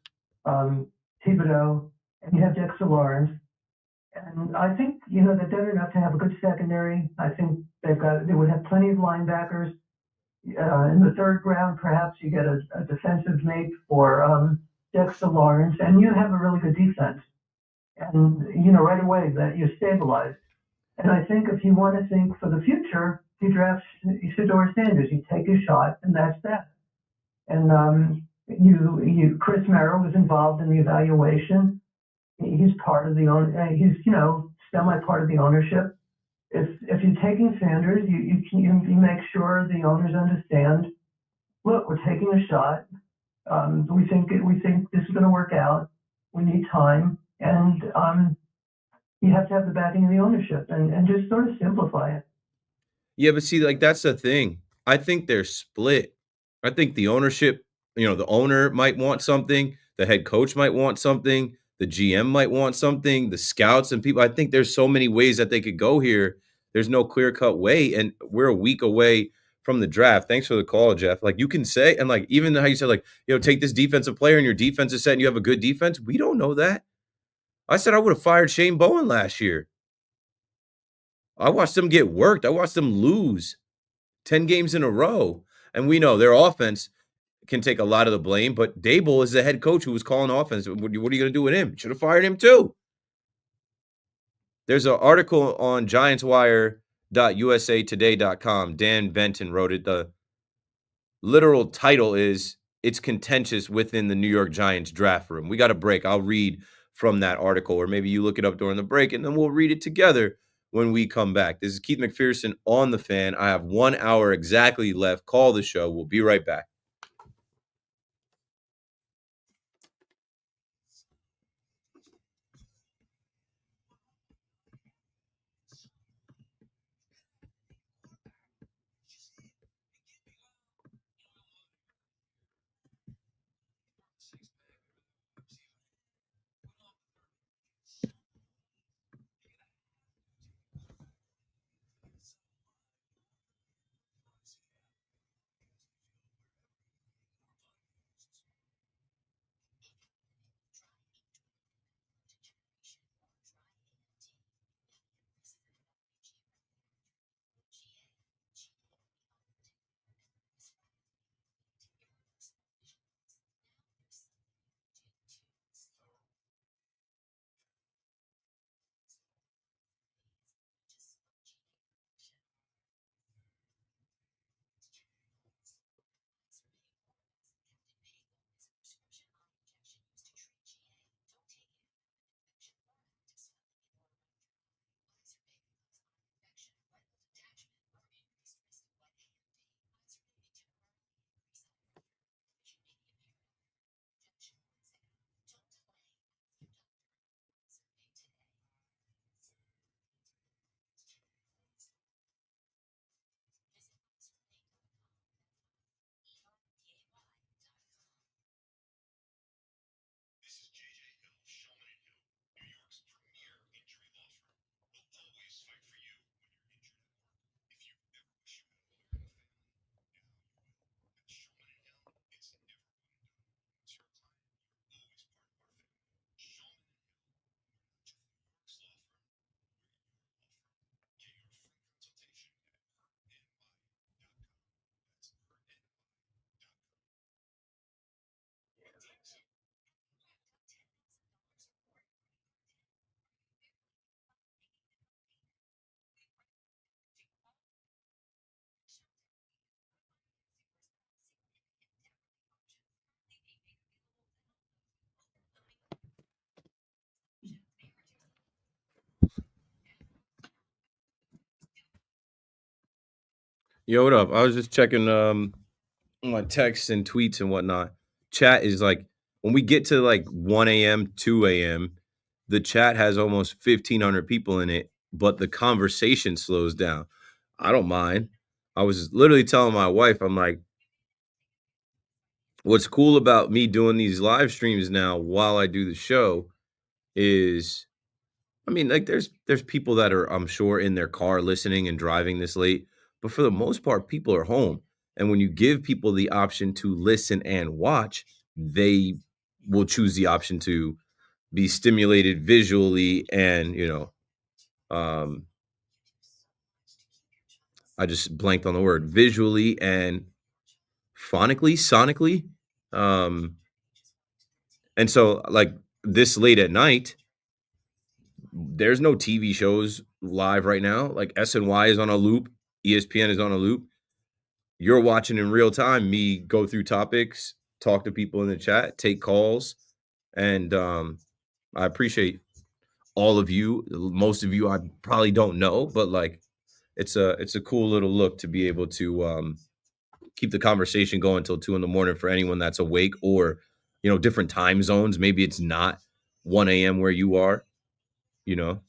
Thibodeau, and you have Dexter Lawrence. And I think, they're done enough to have a good secondary. I think they would have plenty of linebackers. In the 3rd round, perhaps you get a defensive mate for Dexter Lawrence, and you have a really good defense. And, right away that you're stabilized. And I think if you want to think for the future, you draft Shedeur Sanders. You take a shot, and that's that. And Chris Merrill was involved in the evaluation. He's part of the he's semi part of the ownership. If you're taking Sanders, you make sure the owners understand. Look, we're taking a shot. We think this is going to work out. We need time, and you have to have the backing of the ownership and just sort of simplify it. Yeah, but see, like that's the thing. I think they're split. I think the ownership, the owner might want something, the head coach might want something, the GM might want something, the scouts and people. I think there's so many ways that they could go here. There's no clear-cut way, and we're a week away from the draft. Thanks for the call, Jeff. Like you can say, and like even how you said, like, take this defensive player and your defense is set and you have a good defense. We don't know that. I said I would have fired Shane Bowen last year. I watched them get worked. I watched them lose 10 games in a row. And we know their offense can take a lot of the blame, but Dable is the head coach who was calling offense. What are you going to do with him? Should have fired him too. There's an article on giantswire.usatoday.com. Dan Benton wrote it. The literal title is "It's Contentious Within the New York Giants Draft Room." We got a break. I'll read from that article, or maybe you look it up during the break, and then we'll read it together when we come back. This is Keith McPherson on The Fan. I have 1 hour exactly left. Call the show. We'll be right back. Yo, what up? I was just checking my texts and tweets and whatnot. Chat is like when we get to like 1 a.m., 2 a.m., the chat has almost 1,500 people in it, but the conversation slows down. I don't mind. I was literally telling my wife, I'm like, what's cool about me doing these live streams now while I do the show is, I mean, like there's people that are, I'm sure, in their car listening and driving this late, but for the most part, people are home. And when you give people the option to listen and watch, they will choose the option to be stimulated visually and, I just blanked on the word, visually and sonically. Um, and so like this late at night, there's no TV shows live right now. Like SNY is on a loop, ESPN is on a loop. You're watching in real time me go through topics, talk to people in the chat, take calls, and I appreciate all of you. Most of you I probably don't know, but like it's a cool little look to be able to keep the conversation going until 2 a.m. for anyone that's awake or different time zones. Maybe it's not 1 a.m. where you are, you know.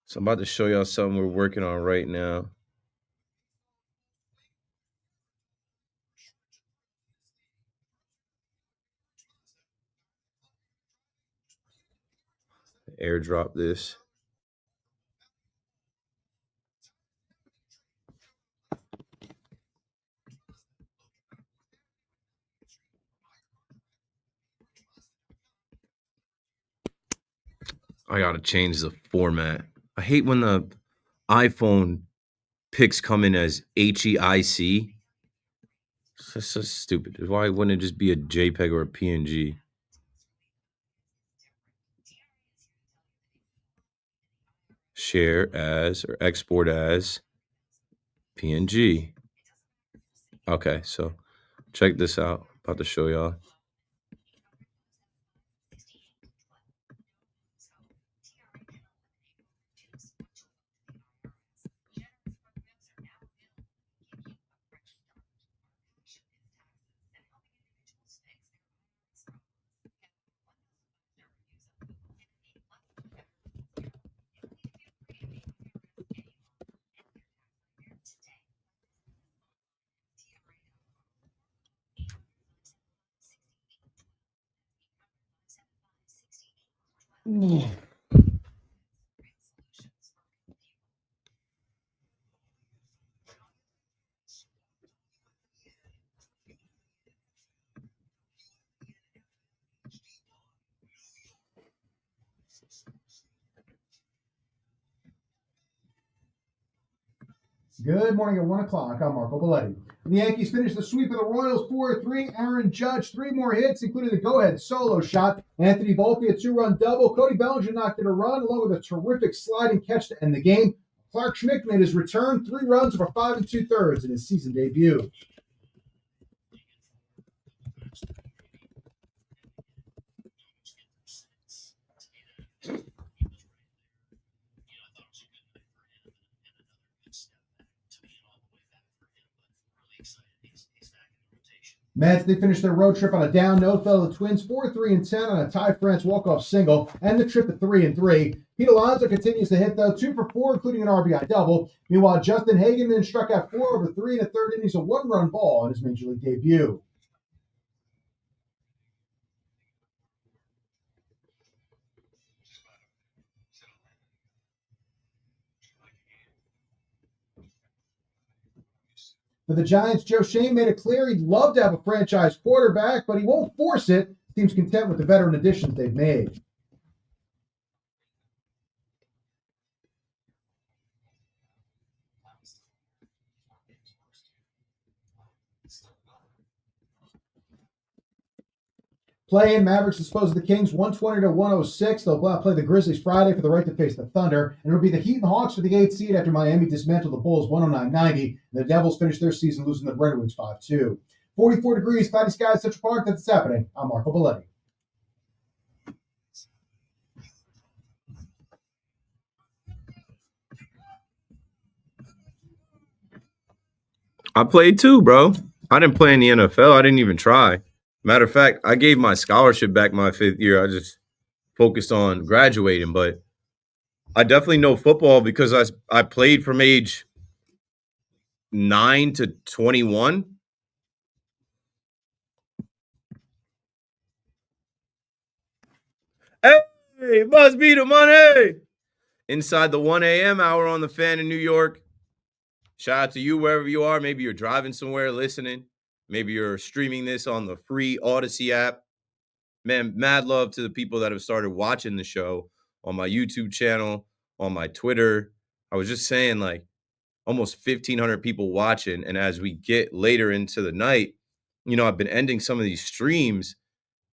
So I'm about to show y'all something we're working on right now. Airdrop this. I gotta change the format. I hate when the iPhone pics come in as HEIC. That's so stupid. Why wouldn't it just be a JPEG or a PNG? Share as or export as PNG. Okay, so check this out. About to show y'all. Good morning at 1 o'clock. I'm Marco Belletti. The Yankees finished the sweep of the Royals 4-3. Aaron Judge, 3 more hits, including the go-ahead solo shot. Anthony Volpe, a 2-run double. Cody Bellinger knocked in a run, along with a terrific sliding catch to end the game. Clark Schmidt made his return, 3 runs over 5 2/3 in his season debut. Mets, they finished their road trip on a down note, fell to the Twins 4-3-10 on a Ty France walk-off single, and the trip at 3-3. Pete Alonso continues to hit, though, 2 for 4, including an RBI double. Meanwhile, Justin Hageman struck out 4 over 3 in the third innings, a 1-run ball in his major league debut. For the Giants, Joe Shane made it clear he'd love to have a franchise quarterback, but he won't force it. The team's content with the veteran additions they've made. Play-in, Mavericks dispose of the Kings 120-106. They'll play the Grizzlies Friday for the right to face the Thunder. And it'll be the Heat and Hawks for the 8th seed after Miami dismantled the Bulls 109-90. The Devils finish their season losing to the Red Wings 5-2. 44 degrees, cloudy skies, Central Park. That's what's happening. I'm Marco Belletti. I played too, bro. I didn't play in the NFL. I didn't even try. Matter of fact, I gave my scholarship back my 5th year. I just focused on graduating, but I definitely know football because I played from age 9 to 21. Hey, must be the money. Inside the 1 a.m. hour on the Fan in New York. Shout out to you wherever you are. Maybe you're driving somewhere listening. Maybe you're streaming this on the free Odyssey app. Man, mad love to the people that have started watching the show on my YouTube channel, on my Twitter. I was just saying, like, almost 1,500 people watching. And as we get later into the night, you know, I've been ending some of these streams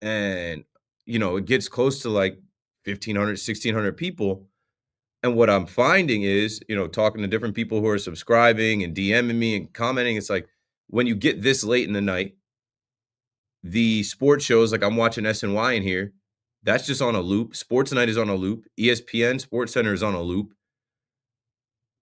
and, you know, it gets close to like 1,500, 1,600 people. And what I'm finding is, you know, talking to different people who are subscribing and DMing me and commenting, it's like when you get this late in the night, the sports shows, like I'm watching SNY in here, that's just on a loop. Sports Night is on a loop. ESPN Sports Center is on a loop.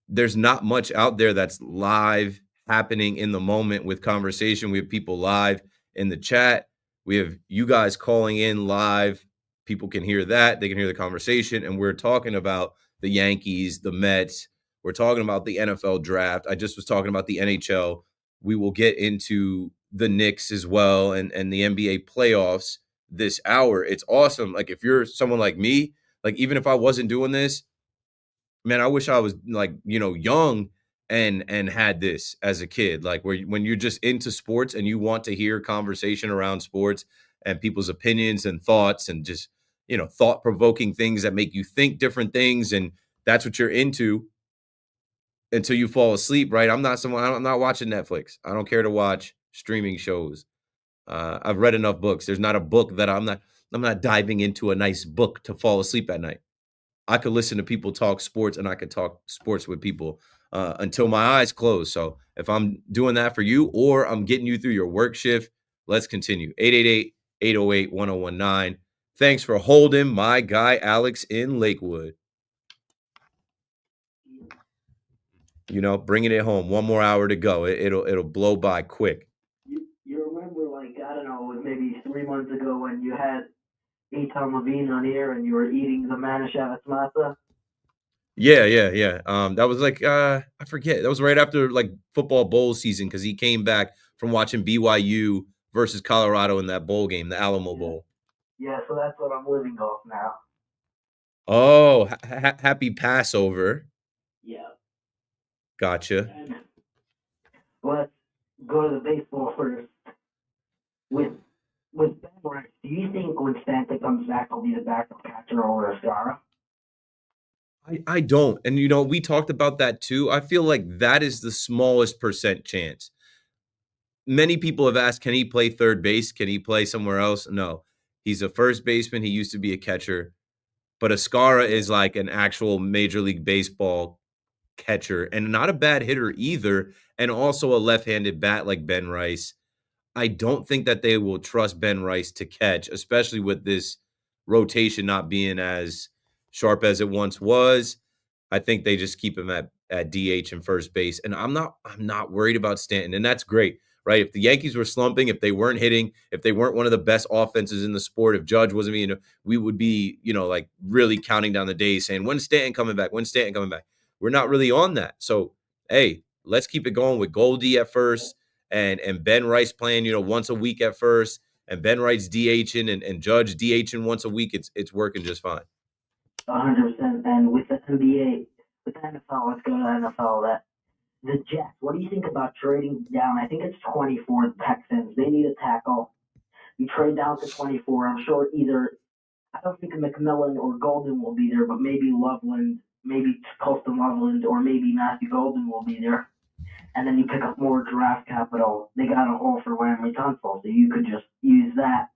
There's not much out there that's live happening in the moment with conversation. We have people live in the chat. We have you guys calling in live. People can hear that. They can hear the conversation. And we're talking about the Yankees, the Mets. We're talking about the NFL draft. I just was talking about the NHL. We will get into the Knicks as well and the NBA playoffs this hour. It's awesome. Like, if you're someone like me, like, even if I wasn't doing this, man, I wish I was, like, young and had this as a kid. Like, when you're just into sports and you want to hear conversation around sports and people's opinions and thoughts and just, thought-provoking things that make you think different things, and that's what you're into until you fall asleep, right? I'm not watching Netflix. I don't care to watch streaming shows. I've read enough books. There's not a book that I'm not diving into a nice book to fall asleep at night. I could listen to people talk sports, and I could talk sports with people until my eyes close. So if I'm doing that for you, or I'm getting you through your work shift, let's continue. 888-808-1019. Thanks for holding my guy Alex in Lakewood. Bringing it home. One more hour to go. It'll blow by quick. You remember, like, I don't know, it was maybe 3 months ago when you had Eitan Levine on here and you were eating the Manischewitz matzah? Yeah. That was like, I forget. That was right after, like, football bowl season, because he came back from watching BYU versus Colorado in that bowl game, the Alamo Bowl. Yeah, so that's what I'm living off now. Oh, happy Passover. Yeah. Gotcha. And let's go to the baseball first. With Ben Rice, do you think when Stanton comes back, he'll be the backup catcher over Escara? I don't. And, we talked about that too. I feel like that is the smallest percent chance. Many people have asked, can he play third base? Can he play somewhere else? No. He's a first baseman. He used to be a catcher. But Escara is like an actual Major League Baseball catcher, and not a bad hitter either, and also a left-handed bat like Ben Rice. I don't think that they will trust Ben Rice to catch, especially with this rotation not being as sharp as it once was. I think they just keep him at DH and first base. And I'm not worried about Stanton, and that's great, right? If the Yankees were slumping, if they weren't hitting, if they weren't one of the best offenses in the sport, if Judge wasn't being, we would be, like, really counting down the days saying, when's Stanton coming back? When's Stanton coming back? We're not really on that. So, hey, let's keep it going with Goldie at first and Ben Rice playing, once a week at first, and Ben Rice DHing and Judge DHing once a week. It's working just fine. 100%. And with the NBA, with the NFL, let's go to the NFL. The Jets, what do you think about trading down? I think it's 24, the Texans. They need a tackle. You trade down to 24. I'm sure I don't think McMillan or Golden will be there, but maybe Loveland, maybe Colston Loveland, or maybe Matthew Golden will be there. And then you pick up more draft capital. They got a hole for Larry Tunsil, so you could just use that.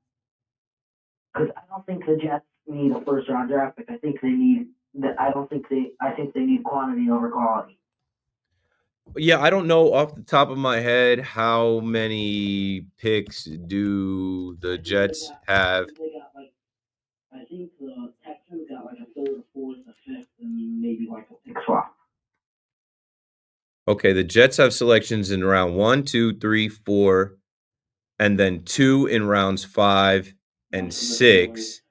Because I don't think the Jets need a first-round draft pick. I think they need quantity over quality. Yeah, I don't know off the top of my head how many picks do the Jets have. I think the Texans got like a third, a fourth, a fifth, and maybe like a pick swap. Okay, the Jets have selections in round 1, 2, 3, 4, and then 2 in rounds 5 and 6.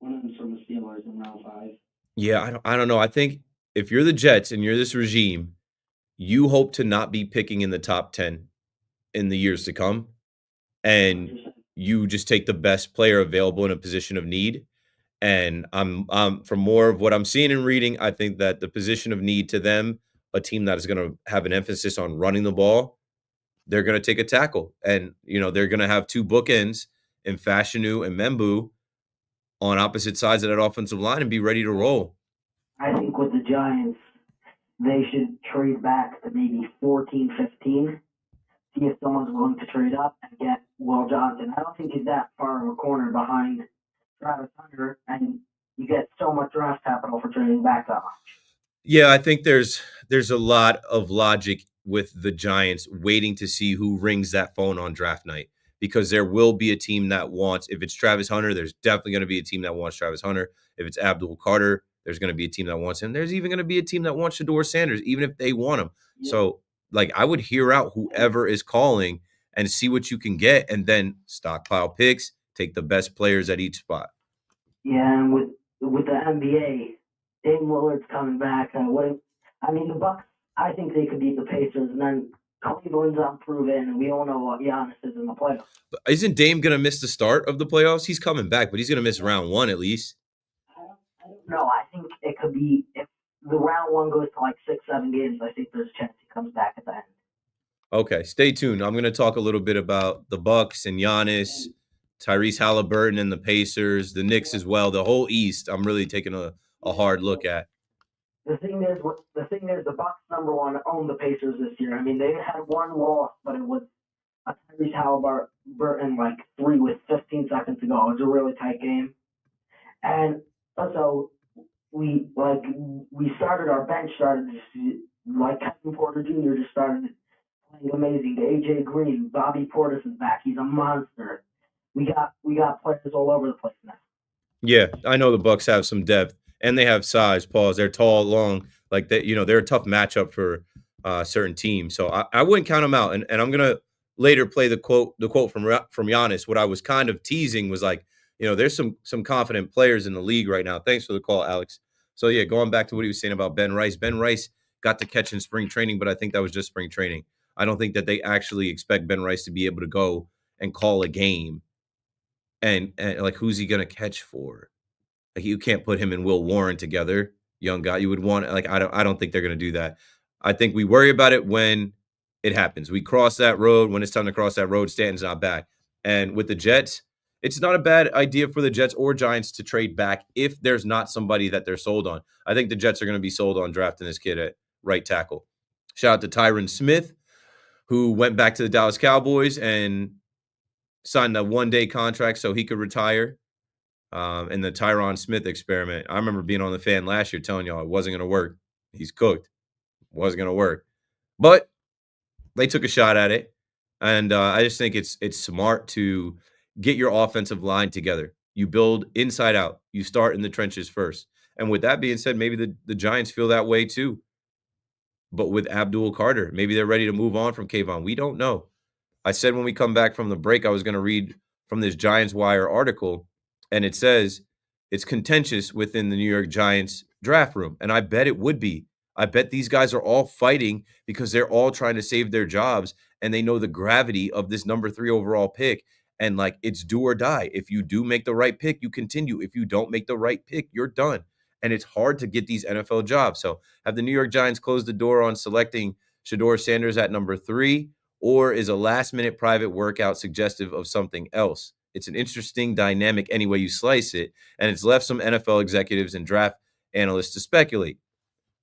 One of them's from the Steelers in round 5. Yeah, I don't know. I think if you're the Jets and you're this regime, you hope to not be picking in the top 10 in the years to come, and you just take the best player available in a position of need. And I'm from more of what I'm seeing and reading, I think that the position of need to them, a team that is going to have an emphasis on running the ball, they're going to take a tackle. And, they're going to have 2 bookends in Fashanu and Membu on opposite sides of that offensive line and be ready to roll. I think with the Giants, they should trade back to maybe 14, 15, see if someone's willing to trade up and get Will Johnson. I don't think he's that far of a corner behind Travis Hunter, and you get so much draft capital for trading back that much. Yeah, I think there's a lot of logic with the Giants waiting to see who rings that phone on draft night, because there will be a team that wants, if it's Travis Hunter, there's definitely going to be a team that wants Travis Hunter. If it's Abdul Carter, there's going to be a team that wants him. There's even going to be a team that wants Shedeur Sanders, even if they want him. Yeah. So, I would hear out whoever is calling and see what you can get, and then stockpile picks, take the best players at each spot. Yeah, and with with the NBA, Dame Lillard's coming back. The Bucks, I think they could beat the Pacers, and then Cleveland's unproven, and we all know what Giannis is in the playoffs. But isn't Dame going to miss the start of the playoffs? He's coming back, but he's going to miss round one at least. I don't know. I think it could be, if the round one goes to like 6-7 games, I think there's a chance he comes back at the end. Okay, stay tuned. I'm going to talk a little bit about the Bucks and Giannis, Tyrese Halliburton and the Pacers, the Knicks as well. The whole East, I'm really taking a hard look at. The thing is, the Bucks #1 owned the Pacers this year. I mean, they had one loss, but it was a Tyrese Halliburton like 3 with 15 seconds to go. It was a really tight game, and also we started, our bench started to see, like Kevin Porter Jr. just started playing amazing. AJ Green, Bobby Portis is back. He's a monster. We got players all over the place now. Yeah, I know the Bucks have some depth and they have size. Pause. They're tall, long, like that. They're a tough matchup for certain teams. So I wouldn't count them out. And I'm gonna later play the quote from Giannis. What I was kind of teasing was like, there's some confident players in the league right now. Thanks for the call, Alex. So yeah, going back to what he was saying about Ben Rice. Ben Rice got to catch in spring training, but I think that was just spring training. I don't think that they actually expect Ben Rice to be able to go and call a game. And like, who's he gonna catch for? Like, you can't put him and Will Warren together, young guy. You would want, like, I don't think they're gonna do that. I think we worry about it when it happens. We cross that road. When it's time to cross that road, Stanton's not back. And with the Jets, it's not a bad idea for the Jets or Giants to trade back if there's not somebody that they're sold on. I think the Jets are going to be sold on drafting this kid at right tackle. Shout out to Tyron Smith, who went back to the Dallas Cowboys and signed a one-day contract so he could retire. In the Tyron Smith experiment, I remember being on the fan last year telling y'all it wasn't going to work. He's cooked. It wasn't going to work. But they took a shot at it. And I just think it's smart to get your offensive line together. You build inside out. You start in the trenches first. And with that being said, maybe the Giants feel that way too. But with Abdul Carter, maybe they're ready to move on from Kayvon. We don't know. I said when we come back from the break, I was going to read from this Giants Wire article, and it says it's contentious within the New York Giants draft room. And I bet it would be. I bet these guys are all fighting because they're all trying to save their jobs, and they know the gravity of this number 3 overall pick. And like, it's do or die. If you do make the right pick, you continue. If you don't make the right pick, you're done. And it's hard to get these NFL jobs. So have the New York Giants closed the door on selecting Shedeur Sanders at number 3, or is a last-minute private workout suggestive of something else? It's an interesting dynamic any way you slice it, and it's left some NFL executives and draft analysts to speculate.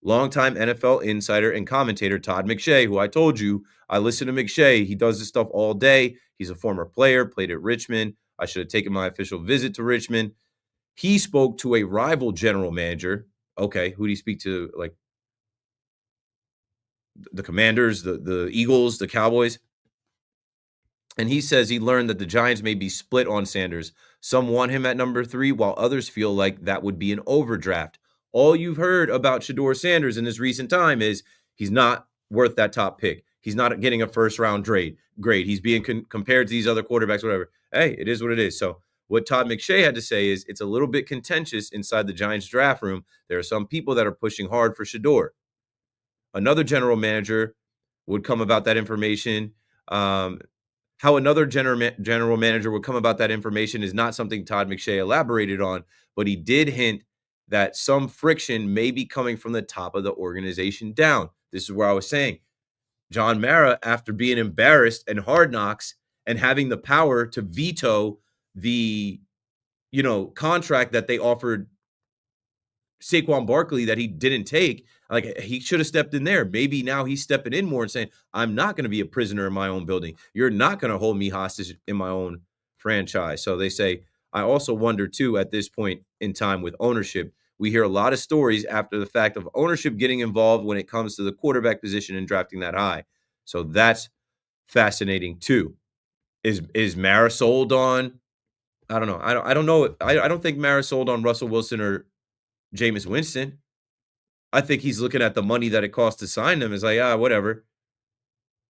Longtime NFL insider and commentator Todd McShay, who I told you, I listen to McShay. He does this stuff all day. He's a former player, played at Richmond. I should have taken my official visit to Richmond. He spoke to a rival general manager. Okay, who did he speak to? Like the Commanders, the Eagles, the Cowboys. And he says he learned that the Giants may be split on Sanders. Some want him at number 3, while others feel like that would be an overdraft. All you've heard about Shedeur Sanders in this recent time is he's not worth that top pick. He's not getting a first-round grade. He's being compared to these other quarterbacks, whatever. Hey, it is what it is. So what Todd McShay had to say is it's a little bit contentious inside the Giants draft room. There are some people that are pushing hard for Shedeur. Another general manager would come about that information. How another general manager would come about that information is not something Todd McShay elaborated on, but he did hint that some friction may be coming from the top of the organization down. This is where I was saying John Mara, after being embarrassed and Hard Knocks and having the power to veto the, contract that they offered Saquon Barkley that he didn't take, like, he should have stepped in there. Maybe now he's stepping in more and saying, I'm not going to be a prisoner in my own building. You're not going to hold me hostage in my own franchise. So they say, I also wonder too, at this point in time with ownership, we hear a lot of stories after the fact of ownership getting involved when it comes to the quarterback position and drafting that high. So that's fascinating too. Is Mara sold on? I don't know. I don't know. I don't think Mara sold on Russell Wilson or Jameis Winston. I think he's looking at the money that it costs to sign them as like, whatever.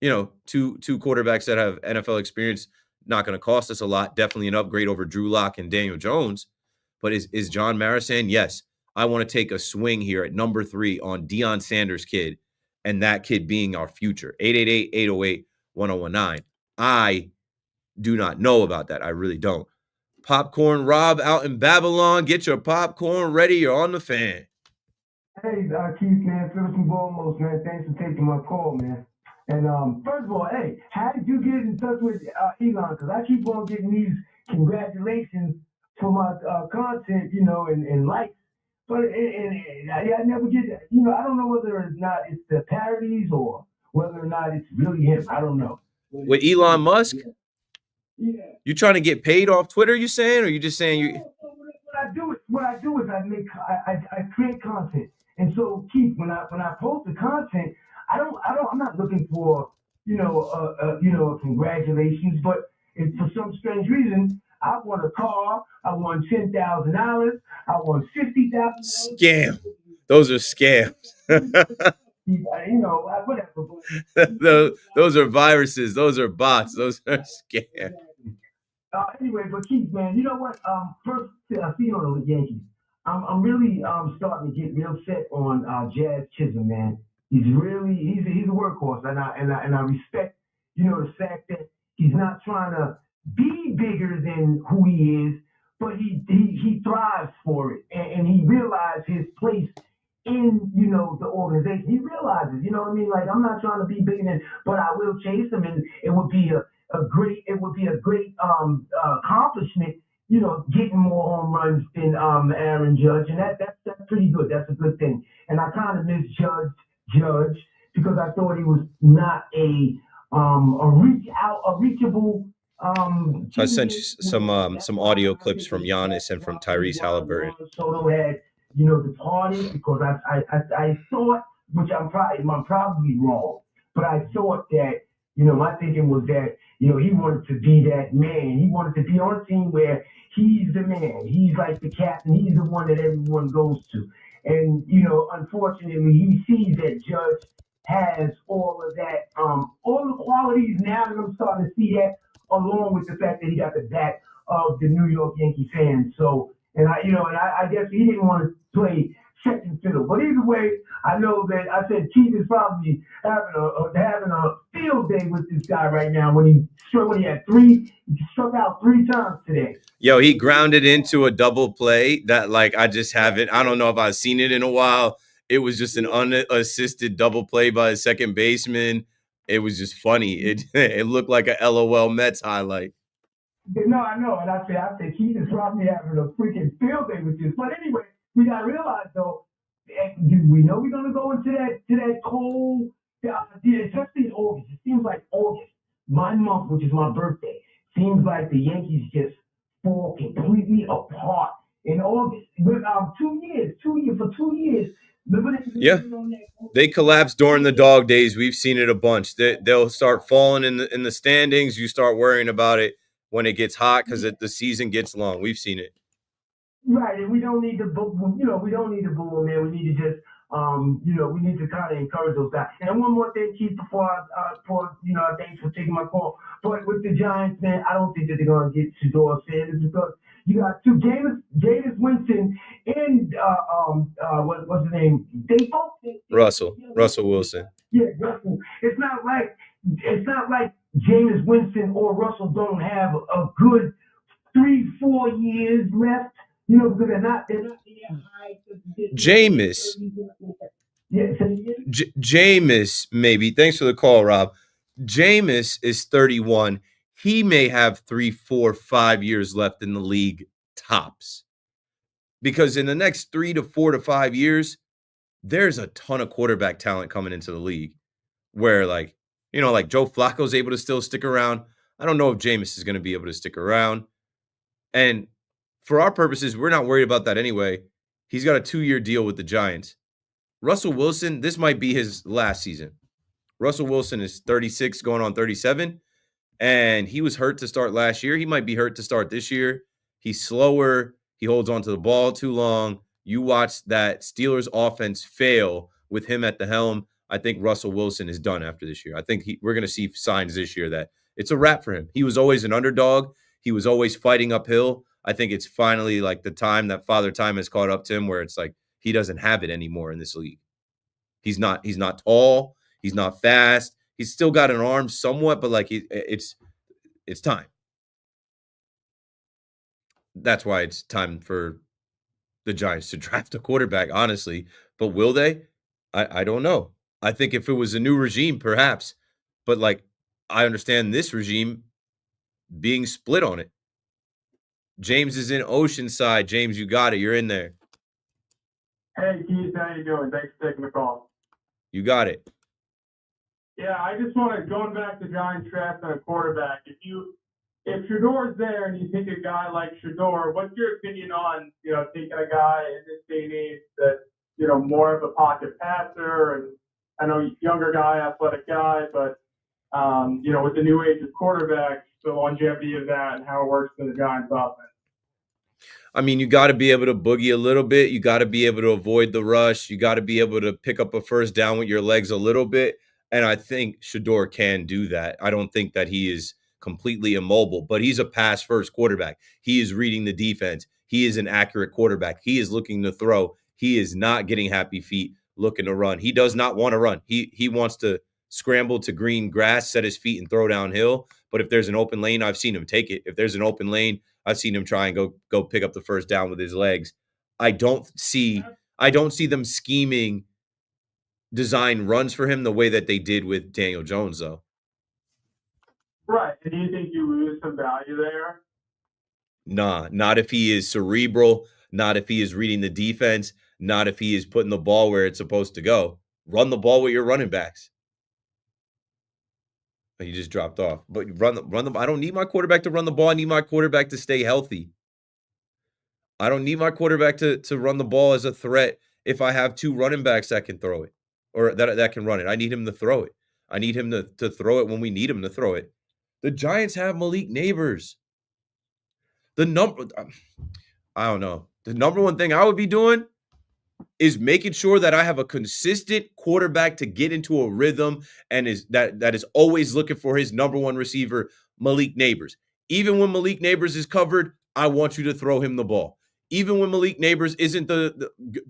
Two quarterbacks that have NFL experience, not going to cost us a lot. Definitely an upgrade over Drew Lock and Daniel Jones. But is John Mara saying, yes, I want to take a swing here at number 3 on Deion Sanders' kid, and that kid being our future? 888-808-1019. I do not know about that. I really don't. Popcorn Rob out in Babylon. Get your popcorn ready. You're on the fan. Hey, Keith, man, first and foremost, man, thanks for taking my call, man. And first of all, hey, how did you get in touch with Elon? Because I keep on getting these congratulations for my content, you know, and likes. But I never get, you know, I don't know whether or not it's the parodies or whether or not it's really him. I don't know. With Elon Musk? Yeah. You trying to get paid off Twitter, you saying? Or you just saying you... What I do is I create content. And so, Keith, when I post the content, I'm not looking for, congratulations, but if for some strange reason, I won a car, I won $10,000, I won $50,000. Scam. Those are scams. Whatever. Those are viruses. Those are bots. Those are scams. Anyway, but Keith, man, you know what? First, I see you on the Yankees. I'm really starting to get real set on Jazz Chisholm, man. He's a workhorse, and I respect, the fact that he's not trying to be bigger than who he is, but he thrives for it, and he realized his place in the organization. He realizes, you know what I mean? Like, I'm not trying to be bigger than, but I will chase him, and it would be a great accomplishment, getting more home runs than Aaron Judge, and that's pretty good. That's a good thing. And I kind of misjudged Judge because I thought he was not a reachable. So I sent you some audio clips from Giannis and from Tyrese Halliburton. Soto had, departed because I thought, which I'm probably wrong, but I thought that, my thinking was that, he wanted to be that man. He wanted to be on a team where he's the man. He's like the captain. He's the one that everyone goes to. And, unfortunately, he sees that Judge has all of that, all the qualities now that I'm starting to see that, along with the fact that he got the back of the New York Yankee fans. So, and I guess he didn't want to play second fiddle. But either way, I know that I said Keith is probably having a field day with this guy right now when he struck out 3 times today. Yo, he grounded into a double play that, like, I don't know if I've seen it in a while. It was just an unassisted double play by a second baseman. It was just funny. It looked like a LOL Mets highlight. No, I know. And I said Keith is probably having a freaking field day with this. But anyway, we got to realize, though, we know we're going to go into that cold, especially in August. It seems like August, my month, which is my birthday, seems like the Yankees just fall completely apart in August. But 2 years. Yeah, they collapsed during the dog days. We've seen it a bunch. They'll start falling in the standings. You start worrying about it when it gets hot because the season gets long. We've seen it. Right, and we don't need to boo them, man. We need to just, we need to kind of encourage those guys. And one more thing, Keith, before thanks for taking my call. But with the Giants, man, I don't think that they're going to get Shador Sanders because you got two, Jameis Winston and what's his name? They both Russell Wilson. Yeah, Russell. It's not like Jameis Winston or Russell don't have a good 3-4 years left. Because they're not high. Jameis. Jameis, maybe. Thanks for the call, Rob. Jameis is 31. He may have 3, 4, 5 years left in the league tops. Because in the next 3 to 4 to 5 years, there's a ton of quarterback talent coming into the league where, like Joe Flacco's able to still stick around. I don't know if Jameis is going to be able to stick around. And for our purposes, we're not worried about that anyway. He's got a 2-year deal with the Giants. Russell Wilson, this might be his last season. Russell Wilson is 36, going on 37, and he was hurt to start last year. He might be hurt to start this year. He's slower. He holds onto the ball too long. You watch that Steelers offense fail with him at the helm. I think Russell Wilson is done after this year. I think we're going to see signs this year that it's a wrap for him. He was always an underdog. He was always fighting uphill. I think it's finally like the time that Father Time has caught up to him where it's like he doesn't have it anymore in this league. He's not tall, he's not fast. He's still got an arm somewhat, but like it's time. That's why it's time for the Giants to draft a quarterback, honestly. But will they? I don't know. I think if it was a new regime, perhaps. But like I understand this regime being split on it. James is in Oceanside. James, you got it. You're in there. Hey, Keith, how you doing? Thanks for taking the call. You got it. Yeah, I just want to, going back to Giants draft on a quarterback, if Shador's there and you take a guy like Shador, what's your opinion on, taking a guy in this day and age that's, more of a pocket passer, and I know younger guy, athletic guy, but, with the new age of quarterbacks, the longevity of that and how it works in the Giants offense? I mean, you got to be able to boogie a little bit. You got to be able to avoid the rush. You got to be able to pick up a first down with your legs a little bit. And I think Shador can do that. I don't think that he is completely immobile, but he's a pass-first quarterback. He is reading the defense. He is an accurate quarterback. He is looking to throw. He is not getting happy feet looking to run. He does not want to run. He wants to scramble to green grass, set his feet, and throw downhill. But if there's an open lane, I've seen him take it. If there's an open lane, I've seen him try and go pick up the first down with his legs. I don't see them scheming design runs for him the way that they did with Daniel Jones, though. Right. And do you think you lose some value there? Nah, not if he is cerebral, not if he is reading the defense, not if he is putting the ball where it's supposed to go. Run the ball with your running backs. He just dropped off. But run the. I don't need my quarterback to run the ball. I need my quarterback to stay healthy. I don't need my quarterback to run the ball as a threat if I have two running backs that can throw it or that can run it. I need him to throw it. I need him to throw it when we need him to throw it. The Giants have Malik Neighbors. I don't know. The number one thing I would be doing is making sure that I have a consistent quarterback to get into a rhythm and that is always looking for his number one receiver, Malik Neighbors. Even when Malik Neighbors is covered, I want you to throw him the ball. Even when Malik Neighbors isn't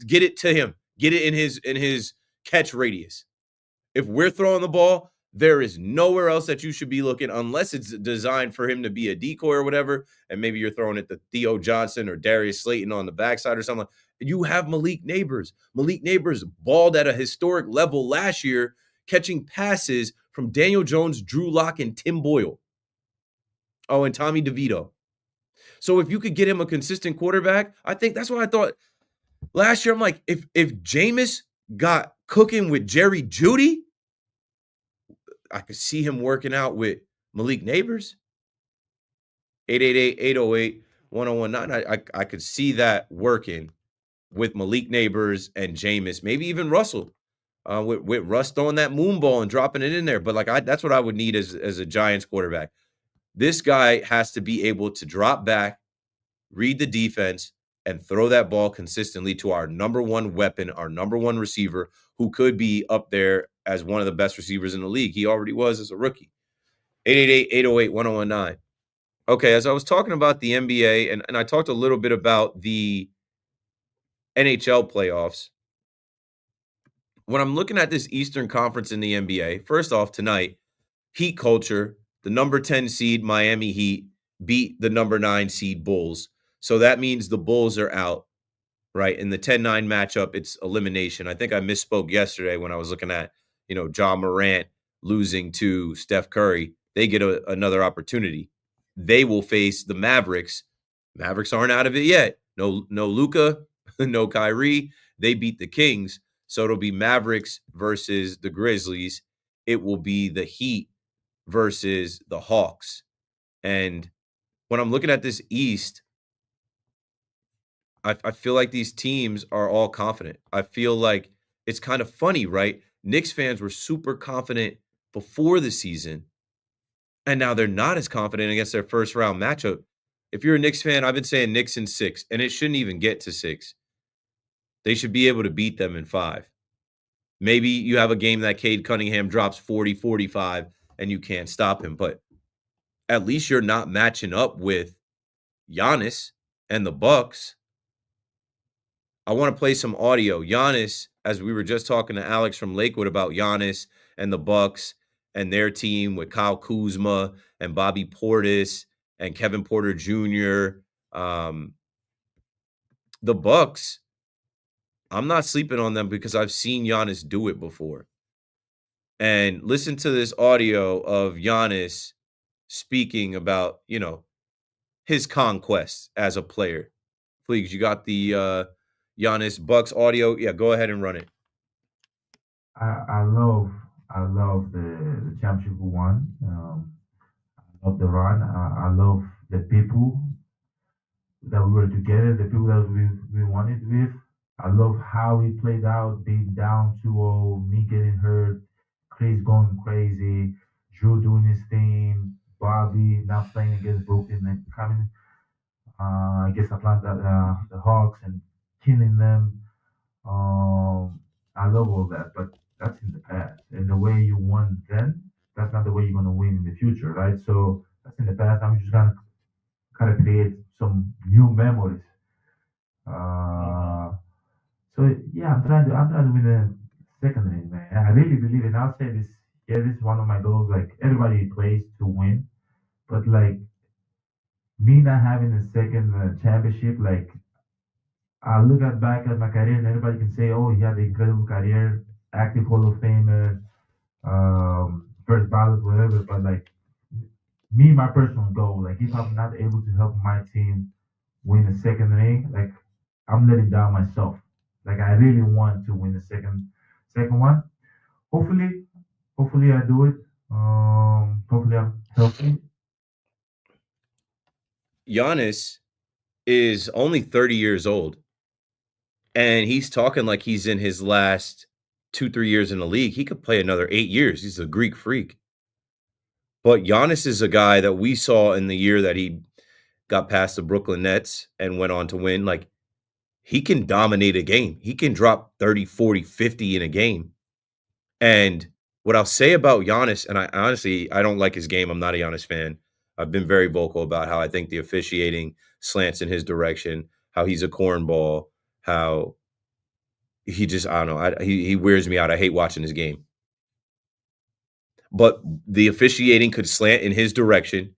get it to him, get it in his catch radius. If we're throwing the ball, there is nowhere else that you should be looking unless it's designed for him to be a decoy or whatever, and maybe you're throwing it to Theo Johnson or Darius Slayton on the backside or something. You have Malik Neighbors. Malik Neighbors balled at a historic level last year, catching passes from Daniel Jones, Drew Lock, and Tim Boyle. Oh, and Tommy DeVito. So if you could get him a consistent quarterback, I think that's what I thought last year. I'm like, if Jameis got cooking with Jerry Jeudy, I could see him working out with Malik Neighbors. 888-808-1019. I could see that working with Malik Neighbors and Jameis, maybe even Russell, with Russ throwing that moon ball and dropping it in there. But that's what I would need as a Giants quarterback. This guy has to be able to drop back, read the defense, and throw that ball consistently to our number one weapon, our number one receiver, who could be up there as one of the best receivers in the league. He already was as a rookie. 888-808-1019. Okay, as I was talking about the NBA, and I talked a little bit about the NHL playoffs, when I'm looking at this Eastern Conference in the NBA, first off, tonight, Heat culture, the number 10 seed Miami Heat beat the number 9 seed Bulls. So that means the Bulls are out, right? In the 10-9 matchup, it's elimination. I think I misspoke yesterday when I was looking at, John Morant losing to Steph Curry. They get another opportunity. They will face the Mavericks. Mavericks aren't out of it yet. No Luka, no Kyrie. They beat the Kings. So it'll be Mavericks versus the Grizzlies. It will be the Heat versus the Hawks. And when I'm looking at this East, I feel like these teams are all confident. I feel like it's kind of funny, right? Knicks fans were super confident before the season, and now they're not as confident against their first round matchup. If you're a Knicks fan, I've been saying Knicks in 6, and it shouldn't even get to 6. They should be able to beat them in 5. Maybe you have a game that Cade Cunningham drops 40, 45, and you can't stop him, but at least you're not matching up with Giannis. and the Bucks, I want to play some audio. Giannis, as we were just talking to Alex from Lakewood about Giannis and the Bucks and their team with Kyle Kuzma and Bobby Portis and Kevin Porter Jr. The Bucks, I'm not sleeping on them because I've seen Giannis do it before. And listen to this audio of Giannis speaking about, his conquests as a player. Please, you got the Giannis Bucks audio? Yeah, go ahead and run it. I love the championship we won. I love the run. I love the people that we were together, the people that we wanted with. I love how it played out, being down 2-0, me getting hurt, Chris going crazy, Drew doing his thing, Bobby not playing against Brooklyn and coming against Atlanta, the Hawks, and killing them. I love all that, but that's in the past. And the way you won then, that's not the way you're gonna win in the future, right? So that's in the past. I'm just gonna kind of create some new memories. So yeah, I'm trying to win the second ring, man. I really believe it. I'll say this. Yeah, this is one of my goals. Like everybody plays to win, but like me not having a second championship, like I look at back at my career and everybody can say, oh, he had an incredible career, active Hall of Famer, first ballot, whatever. But like me, my personal goal, like if I'm not able to help my team win a second ring, like I'm letting down myself. Like I really want to win the second one. Hopefully I do it. Hopefully I'm healthy. Giannis is only 30 years old, and he's talking like he's in his last 2-3 years in the league. He could play another 8 years. He's a Greek freak. But Giannis is a guy that we saw in the year that he got past the Brooklyn Nets and went on to win. Like, he can dominate a game. He can drop 30, 40, 50 in a game. And what I'll say about Giannis, and I don't like his game. I'm not a Giannis fan. I've been very vocal about how I think the officiating slants in his direction, how he's a cornball, how he just, I don't know. He wears me out. I hate watching his game. But the officiating could slant in his direction.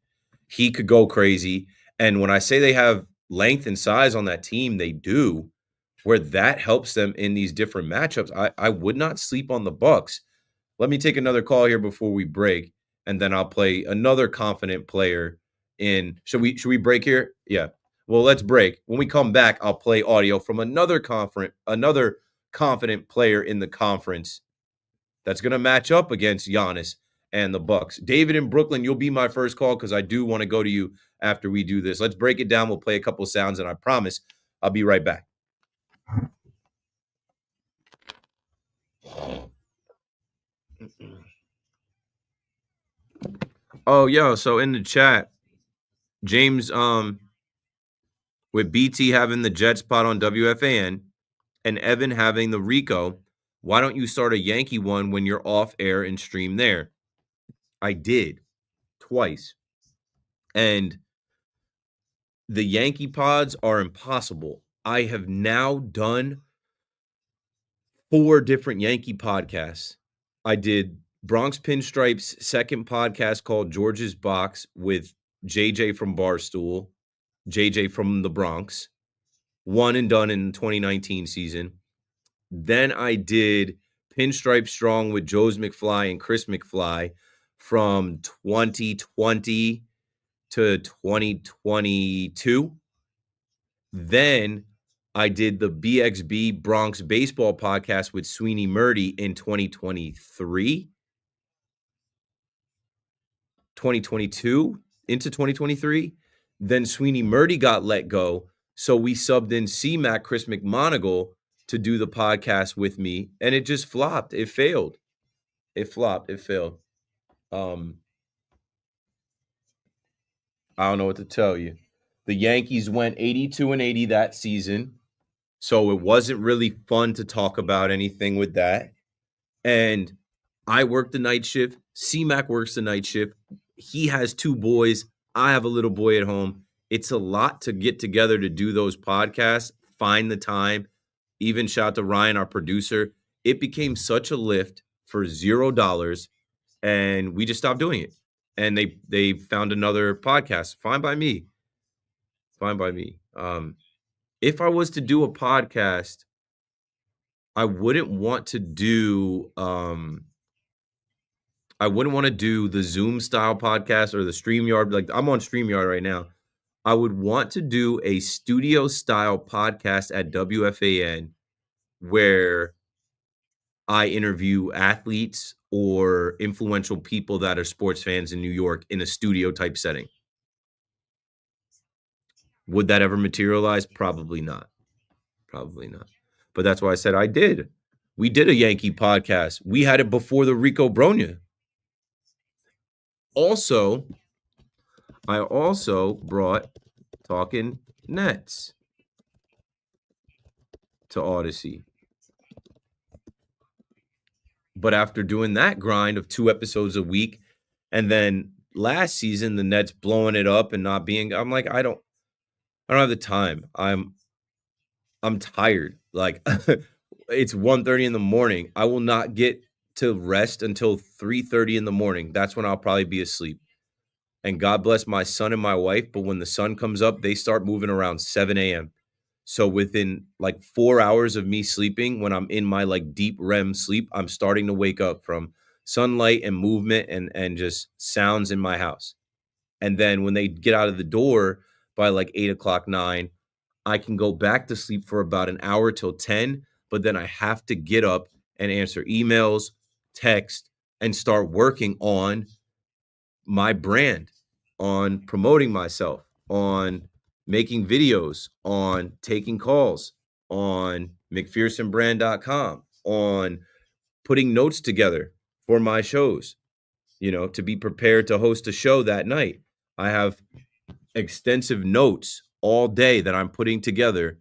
He could go crazy. And when I say they have length and size on that team, they do, where that helps them in these different matchups. I would not sleep on the Bucks. Let me take another call here before we break, and then I'll play another confident player in. Should we break here? Yeah. Well, let's break. When we come back, I'll play audio from another confident player in the conference that's going to match up against Giannis and the Bucks. David in Brooklyn, you'll be my first call because I do want to go to you after we do this. Let's break it down. We'll play a couple sounds, and I promise I'll be right back. Oh, yo, so in the chat, James, with BT having the Jet spot on WFAN and Evan having the Rico, why don't you start a Yankee one when you're off air and stream there? I did twice. And the Yankee pods are impossible. I have now done 4 different Yankee podcasts. I did Bronx Pinstripes' second podcast called George's Box with JJ from Barstool, JJ from the Bronx, one and done in the 2019 season. Then I did Pinstripe Strong with Joe's McFly and Chris McFly from 2020 to 2022. Then I did the BXB Bronx Baseball podcast with Sweeney Murdy in 2023, 2022 into 2023. Then Sweeney Murdy got let go. So we subbed in C-Mac, Chris McMonagle, to do the podcast with me. And it just flopped. It failed. It flopped. It failed. I don't know what to tell you. The Yankees went 82-80 that season. So it wasn't really fun to talk about anything with that. And I work the night shift. C-Mac works the night shift. He has 2 boys. I have a little boy at home. It's a lot to get together to do those podcasts, find the time. Even shout out to Ryan, our producer. It became such a lift for $0, and we just stopped doing it. And they found another podcast. Fine by me. Fine by me. If I was to do a podcast, I wouldn't want to do the Zoom style podcast or the StreamYard. Like, I'm on StreamYard right now. I would want to do a studio style podcast at WFAN where I interview athletes or influential people that are sports fans in New York in a studio type setting. Would that ever materialize? Probably not. Probably not. But that's why I said I did. We did a Yankee podcast. We had it before the Rico Bronya. Also, I also brought Talking Nets to Odyssey. But after doing that grind of 2 episodes a week, and then last season the Nets blowing it up and not being, I'm like, I don't have the time. I'm tired. Like, it's 1:30 in the morning. I will not get to rest until 3:30 in the morning. That's when I'll probably be asleep. And God bless my son and my wife, but when the sun comes up, they start moving around 7 a.m. So within like 4 hours of me sleeping, when I'm in my like deep REM sleep, I'm starting to wake up from sunlight and movement and just sounds in my house. And then when they get out of the door by like 8 o'clock, 9, I can go back to sleep for about an hour till 10, but then I have to get up and answer emails, text, and start working on my brand, on promoting myself, on making videos, on taking calls, on McPhersonBrand.com, on putting notes together for my shows, to be prepared to host a show that night. I have extensive notes all day that I'm putting together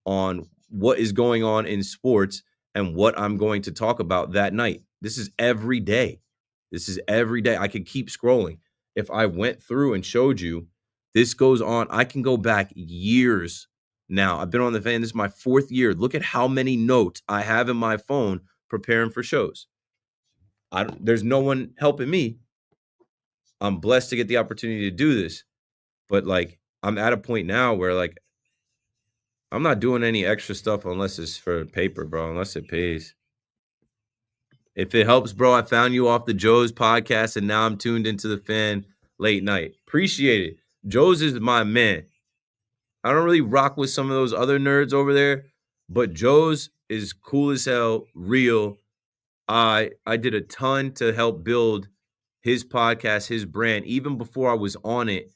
on what is going on in sports and what I'm going to talk about that night. This is every day. I could keep scrolling. If I went through and showed you, this goes on. I can go back years now. I've been on the Fan. This is my 4th year. Look at how many notes I have in my phone preparing for shows. There's no one helping me. I'm blessed to get the opportunity to do this. But like, I'm at a point now where like, I'm not doing any extra stuff unless it's for paper, bro, unless it pays. If it helps, bro, I found you off the Joe's podcast and now I'm tuned into the Fan late night. Appreciate it. Joe's is my man. I don't really rock with some of those other nerds over there, but Joe's is cool as hell, real. I did a ton to help build his podcast, his brand. Even before I was on it,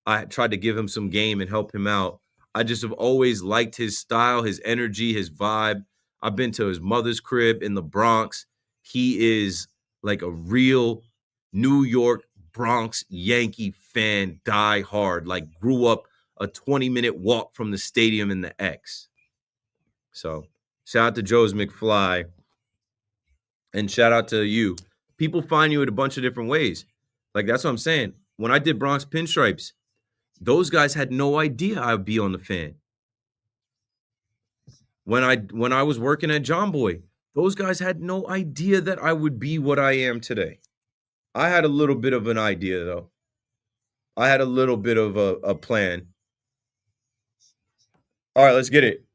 I tried to give him some game and help him out. I just have always liked his style, his energy, his vibe. I've been to his mother's crib in the Bronx. He is like a real New York Bronx Yankee fan, die hard, like grew up a 20-minute walk from the stadium in the X. So shout out to Joe's McFly. And shout out to you. People find you in a bunch of different ways. Like, that's what I'm saying. When I did Bronx Pinstripes, those guys had no idea I'd be on the Fan. When I was working at John Boy, those guys had no idea that I would be what I am today. I had a little bit of an idea, though. I had a little bit of a plan. All right, let's get it.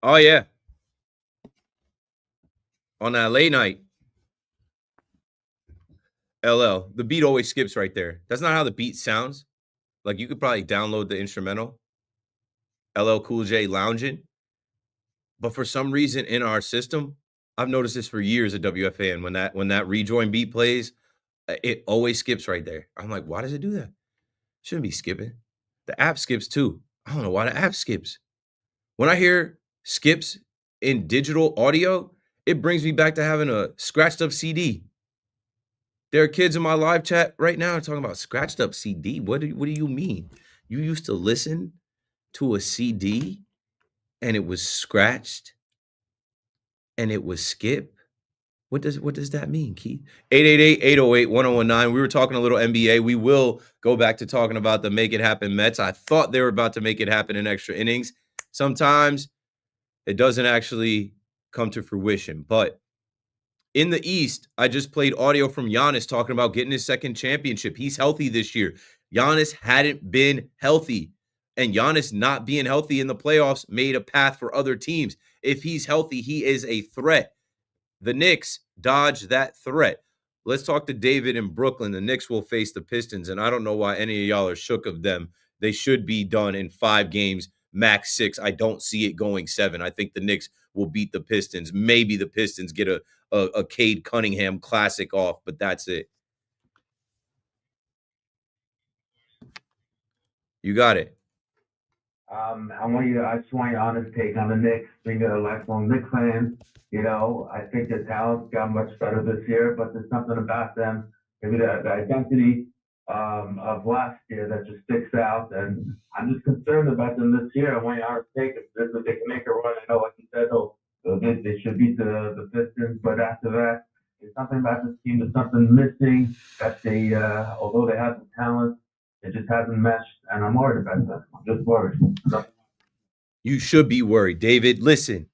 Oh, yeah. On that late night, LL, the beat always skips right there. That's not how the beat sounds. Like, you could probably download the instrumental. LL Cool J lounging. But for some reason in our system, I've noticed this for years at WFAN. When that rejoin beat plays, it always skips right there. I'm like, why does it do that? Shouldn't be skipping. The app skips too. I don't know why the app skips. When I hear skips in digital audio, it brings me back to having a scratched up CD. There are kids in my live chat right now talking about scratched up CD. What do you mean? You used to listen to a CD and it was scratched and it was skip. What does that mean, Keith? 888-808-1019. We were talking a little NBA. We will go back to talking about the Make It Happen Mets. I thought they were about to make it happen in extra innings. Sometimes it doesn't actually come to fruition. But in the East, I just played audio from Giannis talking about getting his second championship. He's healthy this year. Giannis hadn't been healthy. And Giannis not being healthy in the playoffs made a path for other teams. If he's healthy, he is a threat. The Knicks dodge that threat. Let's talk to David in Brooklyn. The Knicks will face the Pistons, and I don't know why any of y'all are shook of them. They should be done in 5 games, max 6. I don't see it going 7. I think the Knicks will beat the Pistons. Maybe the Pistons get a Cade Cunningham classic off, but that's it. You got it. I just want your honest take on the Knicks, being a lifelong Knicks fan. You know, I think their talent got much better this year, but there's something about them, maybe the identity of last year that just sticks out. And I'm just concerned about them this year. I want your honest take. If they can make a run, I know, like you said, they should beat the Pistons, but after that, there's something about this team. There's something missing that they, although they have the talent, it just hasn't meshed, and I'm worried about that. I'm just worried. You should be worried, David. Listen,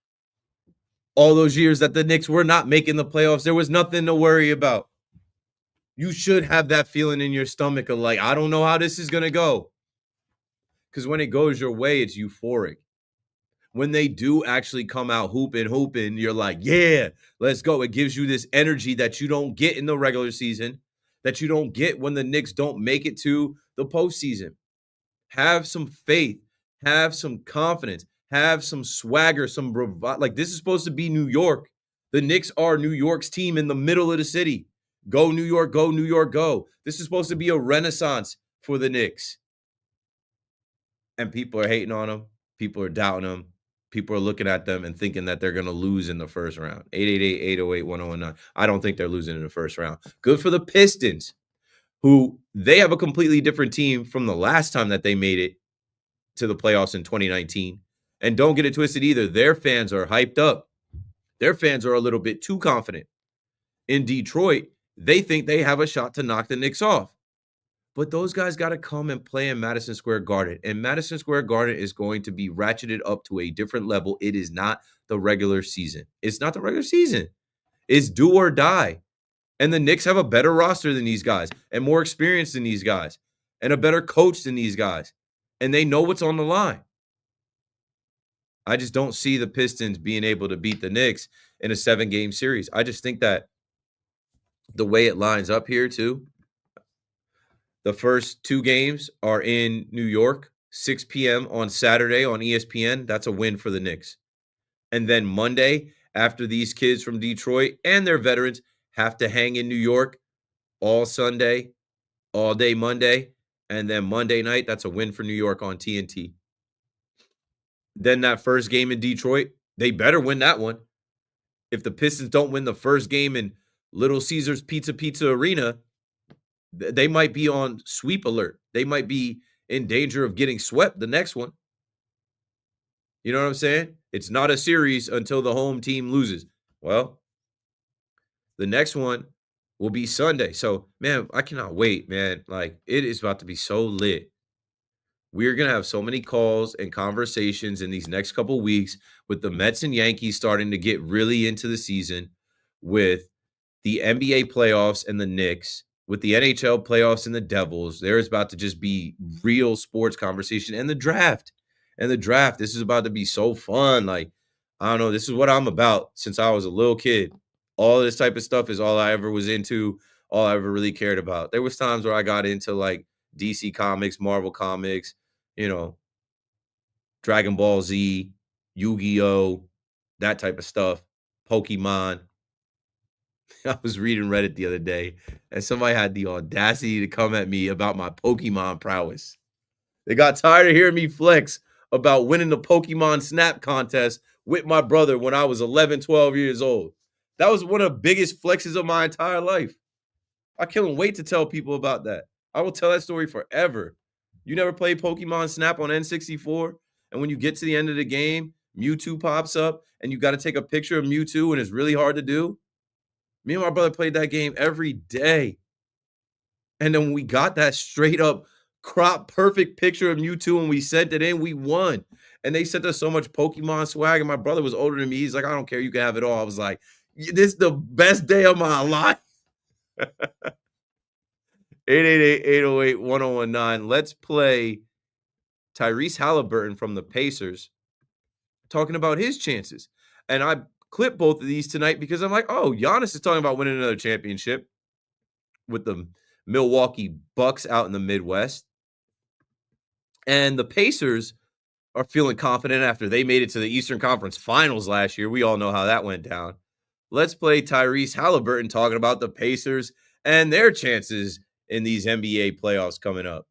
all those years that the Knicks were not making the playoffs, there was nothing to worry about. You should have that feeling in your stomach of like, I don't know how this is going to go. Because when it goes your way, it's euphoric. When they do actually come out hooping, you're like, yeah, let's go. It gives you this energy that you don't get in the regular season, that you don't get when the Knicks don't make it to the postseason. Have some faith. Have some confidence. Have some swagger, some bravado. Like, this is supposed to be New York. The Knicks are New York's team in the middle of the city. Go New York, go New York, go. This is supposed to be a renaissance for the Knicks. And people are hating on them. People are doubting them. People are looking at them and thinking that they're going to lose in the first round. 888-808-1019. I don't think they're losing in the first round. Good for the Pistons, who they have a completely different team from the last time that they made it to the playoffs in 2019. And don't get it twisted either. Their fans are hyped up. Their fans are a little bit too confident. In Detroit, they think they have a shot to knock the Knicks off. But those guys got to come and play in Madison Square Garden. And Madison Square Garden is going to be ratcheted up to a different level. It is not the regular season. It's not the regular season. It's do or die. And the Knicks have a better roster than these guys and more experience than these guys and a better coach than these guys. And they know what's on the line. I just don't see the Pistons being able to beat the Knicks in a 7-game series. I just think that the way it lines up here, too, the first 2 games are in New York, 6 p.m. on Saturday on ESPN. That's a win for the Knicks. And then Monday, after these kids from Detroit and their veterans have to hang in New York all Sunday, all day Monday, and then Monday night, that's a win for New York on TNT. Then that first game in Detroit, they better win that one. If the Pistons don't win the first game in Little Caesars Pizza Arena, they might be on sweep alert. They might be in danger of getting swept the next one. You know what I'm saying? It's not a series until the home team loses. Well, the next one will be Sunday. So, man, I cannot wait, man. Like, it is about to be so lit. We're going to have so many calls and conversations in these next couple weeks with the Mets and Yankees starting to get really into the season, with the NBA playoffs and the Knicks, with the NHL playoffs and the Devils. There's about to just be real sports conversation, and the draft. This is about to be so fun. Like, I don't know. This is what I'm about since I was a little kid. All of this type of stuff is all I ever was into, all I ever really cared about. There was times where I got into like DC Comics, Marvel Comics, you know, Dragon Ball Z, Yu-Gi-Oh, that type of stuff, Pokemon. I was reading Reddit the other day, and somebody had the audacity to come at me about my Pokemon prowess. They got tired of hearing me flex about winning the Pokemon Snap contest with my brother when I was 11, 12 years old. That was one of the biggest flexes of my entire life. I can't wait to tell people about that. I will tell that story forever. You never played Pokemon Snap on N64? And when you get to the end of the game, Mewtwo pops up and you got to take a picture of Mewtwo and it's really hard to do? Me and my brother played that game every day. And then when we got that straight up crop perfect picture of Mewtwo and we sent it in, we won. And they sent us so much Pokemon swag. And my brother was older than me. He's like, I don't care. You can have it all. I was like, this is the best day of my life. 888-808-1019. Let's play Tyrese Halliburton from the Pacers talking about his chances. And I clipped both of these tonight because I'm like, oh, Giannis is talking about winning another championship with the Milwaukee Bucks out in the Midwest. And the Pacers are feeling confident after they made it to the Eastern Conference Finals last year. We all know how that went down. Let's play Tyrese Halliburton talking about the Pacers and their chances in these NBA playoffs coming up.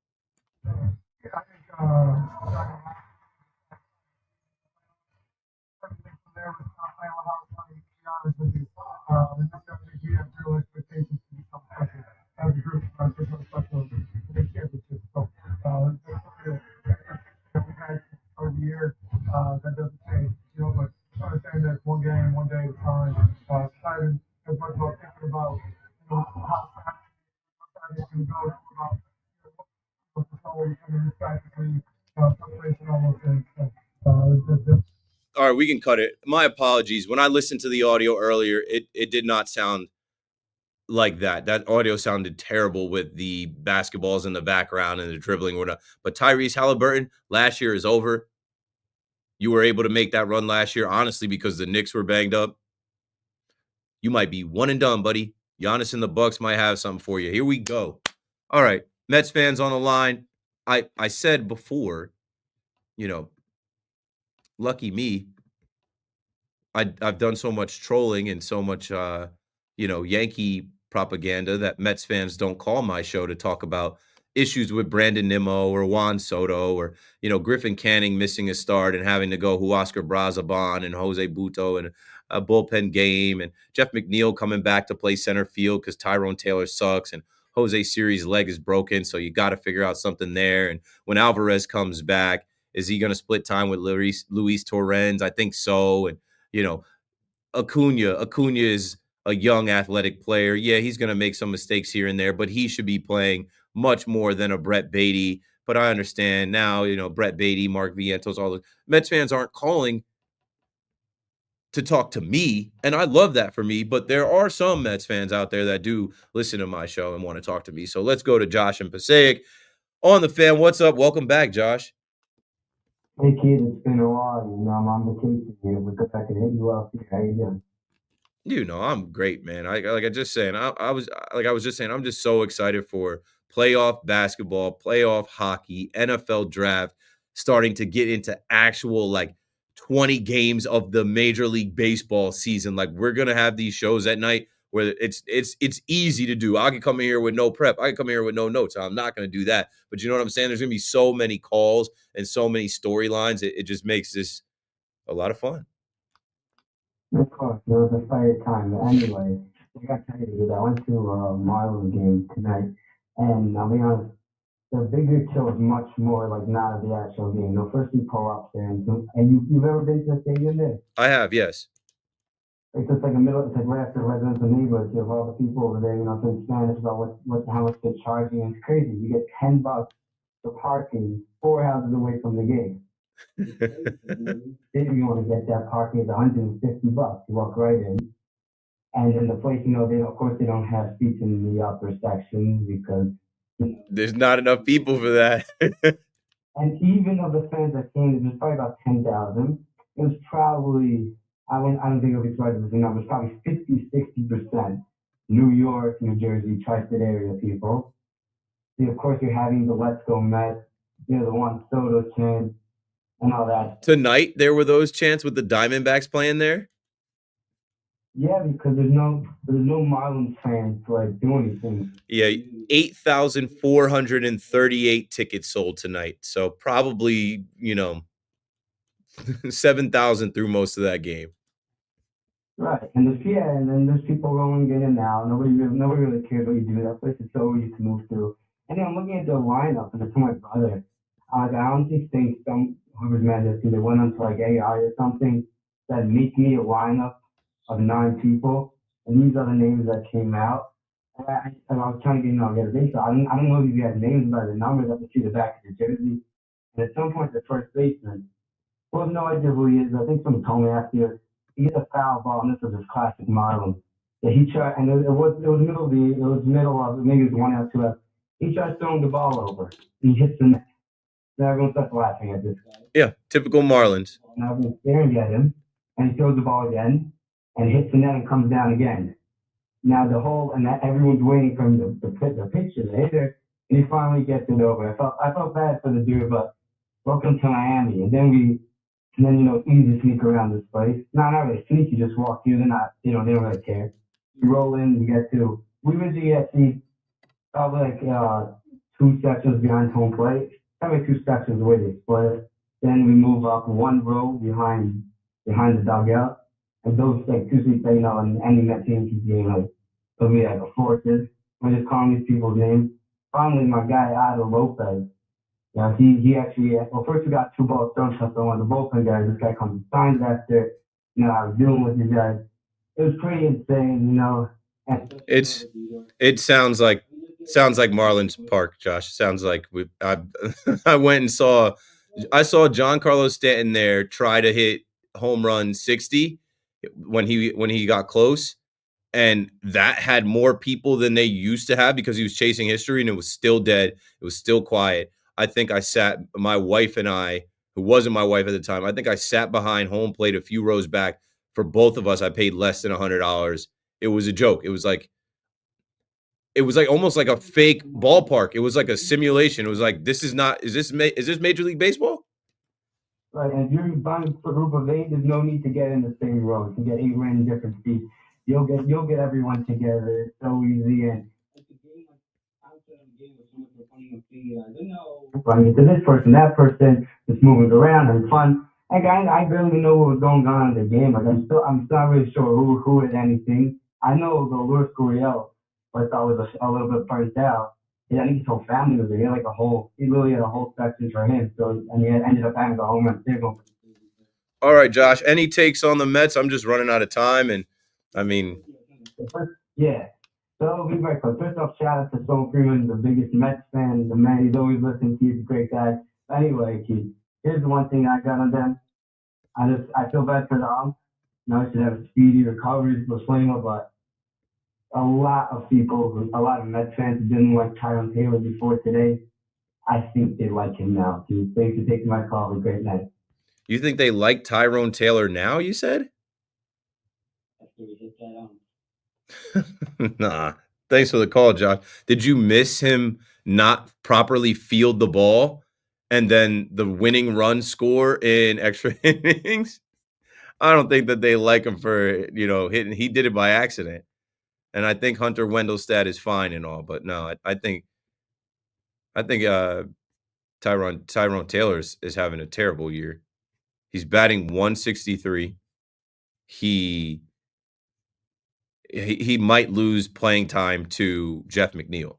Over the years, that doesn't change, you know, but understand that one game, one day at a time. Excited as much about thinking about, you know, how fast it's going to go, about what's the story coming this practically, preparation almost, and all right, we can cut it. My apologies. When I listened to the audio earlier, it did not sound like that. That audio sounded terrible with the basketballs in the background and the dribbling. But Tyrese Halliburton, last year is over. You were able to make that run last year, honestly, because the Knicks were banged up. You might be one and done, buddy. Giannis and the Bucks might have something for you. Here we go. All right, Mets fans on the line. I said before, you know, lucky me. I've done so much trolling and so much, Yankee propaganda that Mets fans don't call my show to talk about issues with Brandon Nimmo or Juan Soto or, Griffin Canning missing a start and having to go Huascar Brazaban and Jose Buto and a bullpen game and Jeff McNeil coming back to play center field because Tyrone Taylor sucks and Jose Siri's leg is broken. So you got to figure out something there. And when Alvarez comes back, is he going to split time with Luis Torrens? I think so. And, Acuna is a young athletic player. Yeah, he's going to make some mistakes here and there, but he should be playing much more than a Brett Beatty. But I understand now, Brett Beatty, Mark Vientos, all the Mets fans aren't calling to talk to me, and I love that for me, but there are some Mets fans out there that do listen to my show and want to talk to me. So let's go to Josh and Passaic on the Fan. What's up? Welcome back, Josh. Hey, kid, it's been a while. I'm on vacation here. We'll go back and hit you up. How you doing? I'm great, man. I was just saying, I'm just so excited for playoff basketball, playoff hockey, NFL draft, starting to get into actual 20 games of the Major League Baseball season. Like we're gonna have these shows at night where it's easy to do. I can come in here with no prep. I can come in here with no notes. I'm not gonna do that. But you know what I'm saying? There's gonna be so many calls and so many storylines. It just makes this a lot of fun. Of course, there was a fire time. But anyway, I got tired of it. I went to a Marlins game tonight, and I'll be honest, the bigger chill is much more not of the actual game. First you pull up there, and you've ever been to a stadium there? I have, yes. It's just like it's like right after residential neighborhoods. You have all the people over there, saying Spanish about how much they're charging. And it's crazy. You get $10 for parking 4 houses away from the game. If you want to get that parking, it's $150. You walk right in, and then the place, they don't have seats in the upper section because there's not enough people for that. And even of the fans that came, there's probably about 10,000. It was probably, I don't think it'll be surprised with the numbers, probably 50-60% New York, New Jersey, tri-state area people. So of course, you're having the Let's Go Mets, the Juan Soto chant, and all that. Tonight, there were those chants with the Diamondbacks playing there? Yeah, because there's no Marlins fans to do anything. Yeah, 8,438 tickets sold tonight. So probably, 7,000 through most of that game. Right, and then there's people rolling in and out. Nobody really cares what you do. That place is so easy to move through. And then I'm looking at the lineup, and I told my brother, I honestly think whoever's mad at they went onto like AI or something that make me a lineup of 9 people, and these are the names that came out. And I was trying to get a base. So I don't know if you guys names by the numbers. I can see the back of the jersey. And at some point, the first baseman, who have no idea who he is. I think someone told me after he hit a foul ball, and this was his classic Marlin. Yeah, he tried, and it was middle of maybe it was 1 out, 2 out. He tried throwing the ball over. And he hits the net. Now everyone starts laughing at this guy. Yeah, typical Marlins. Now everyone's staring at him, and he throws the ball again, and hits the net and comes down again. Now everyone's waiting for him the pitcher, the hitter, and he finally gets it over. I felt bad for the dude, but welcome to Miami. And then easy to sneak around this place. No, not really sneak. You just walk through. They don't really care. You roll in, we usually get to probably like 2 sections behind home plate. Probably 2 sections the way they split it. Then we move up 1 row behind the dugout. And those like 2 seats, in any Mets Yankees game, like, for me, like a forces. I'm just calling these people's names. Finally, my guy, Ada Lopez, yeah, he actually, first we got 2 balls thrown to one of the bullpen guys. This guy comes and signs after, I was dealing with you guys. It was pretty insane, It sounds like Marlins Park, Josh. Sounds like I went and saw Giancarlo Stanton there try to hit home run 60 when he got close, and that had more people than they used to have because he was chasing history, and it was still dead. It was still quiet. I think my wife and I, who wasn't my wife at the time, I think I sat behind home plate a few rows back. For both of us, I paid less than $100. It was a joke. It was like almost like a fake ballpark. It was like a simulation. It was like, is this Major League Baseball? Right, and if you're buying for a group of 8, there's no need to get in the same row. You can get 8 random different seats. You'll get everyone together. It's so easy, and running into this person, that person, just moving around, having fun. Like I barely even know what was going on in the game. Like I'm not really sure who hit anything. I know the Luis Gurriel, but I thought was a little bit burnt out. Yeah, I think his whole family was there. He really had a whole section for him. So, and he ended up having the home run single. All right, Josh, any takes on the Mets? I'm just running out of time, and I mean, yeah. So we very close. First off, shout out to Soul Freeman, the biggest Mets fan. The man, he's always listening to you. He's a great guy. Anyway, Keith, here's the one thing I got on them. I feel bad for the ump. I should have a speedy recovery for Slinger, but a lot of Mets fans who didn't like Tyrone Taylor before today, I think they like him now. Keith, thanks for taking my call. Have a great night. You think they like Tyrone Taylor now, you said? Nah. Thanks for the call, Josh. Did you miss him not properly field the ball and then the winning run score in extra innings? I don't think that they like him for, hitting. He did it by accident. And I think Hunter Wendelstedt is fine and all, but no, I think Tyrone Taylor is having a terrible year. He's batting 163. He might lose playing time to Jeff McNeil.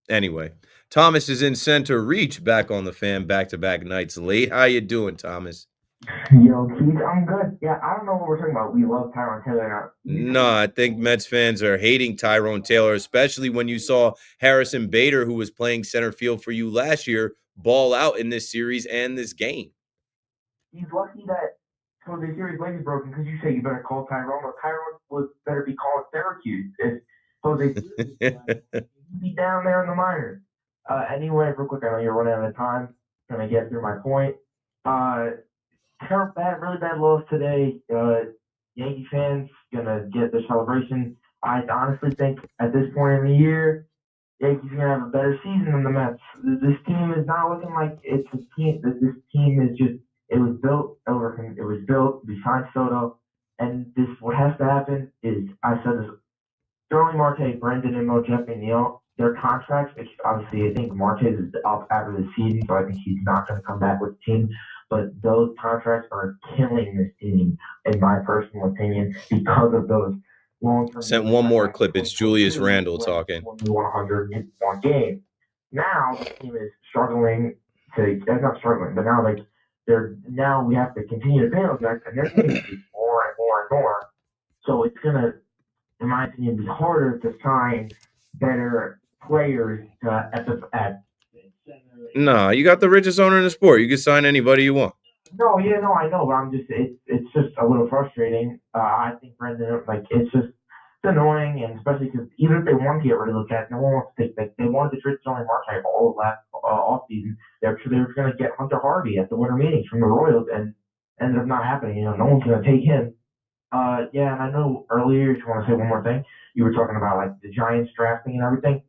Anyway, Thomas is in center reach, back on the Fan, back-to-back nights late. How you doing, Thomas? Yo, Keith, I'm good. Yeah, I don't know what we're talking about. We love Tyrone Taylor. No, I think Mets fans are hating Tyrone Taylor, especially when you saw Harrison Bader, who was playing center field for you last year, ball out in this series and this game. He's lucky that the series leg is broken because you say you better call Tyrone, or Tyrone was better be calling Syracuse. Be down there in the minors. Anyway, real quick, I know you're running out of time. Trying to get through my point. Really bad loss today. Yankee fans gonna get their celebration. I honestly think at this point in the year, Yankees gonna have a better season than the Mets. This team is not looking like it's a team. This team is just. It was built over him. It was built behind Soto, and what has to happen is I said this. Sterling Marte, Brendan Nimmo, Jeff McNeil, their contracts. Obviously, I think Marte is up after the season, so I think he's not going to come back with the team. But those contracts are killing this team, in my personal opinion, because of those long-term. Sent one more clip. It's Julius Randle talking. 101 game. now the team is struggling not struggling, but now now we have to continue to pay those guys, and they're getting paid more and more and more. So it's gonna, in my opinion, be harder to sign better players at. Nah, you got the richest owner in the sport. You can sign anybody you want. No, yeah, no, I know, but it's just a little frustrating. I think Brendan, it's annoying, and especially because even if they want to get rid of those guys, no one wants to take. They wanted to trade Tony Marshall all of last off season. They were going to get Hunter Harvey at the winter meetings from the Royals, and ended up not happening. You know, no one's going to take him. Yeah, and I know earlier, you want to say one more thing. You were talking about like the Giants drafting and everything.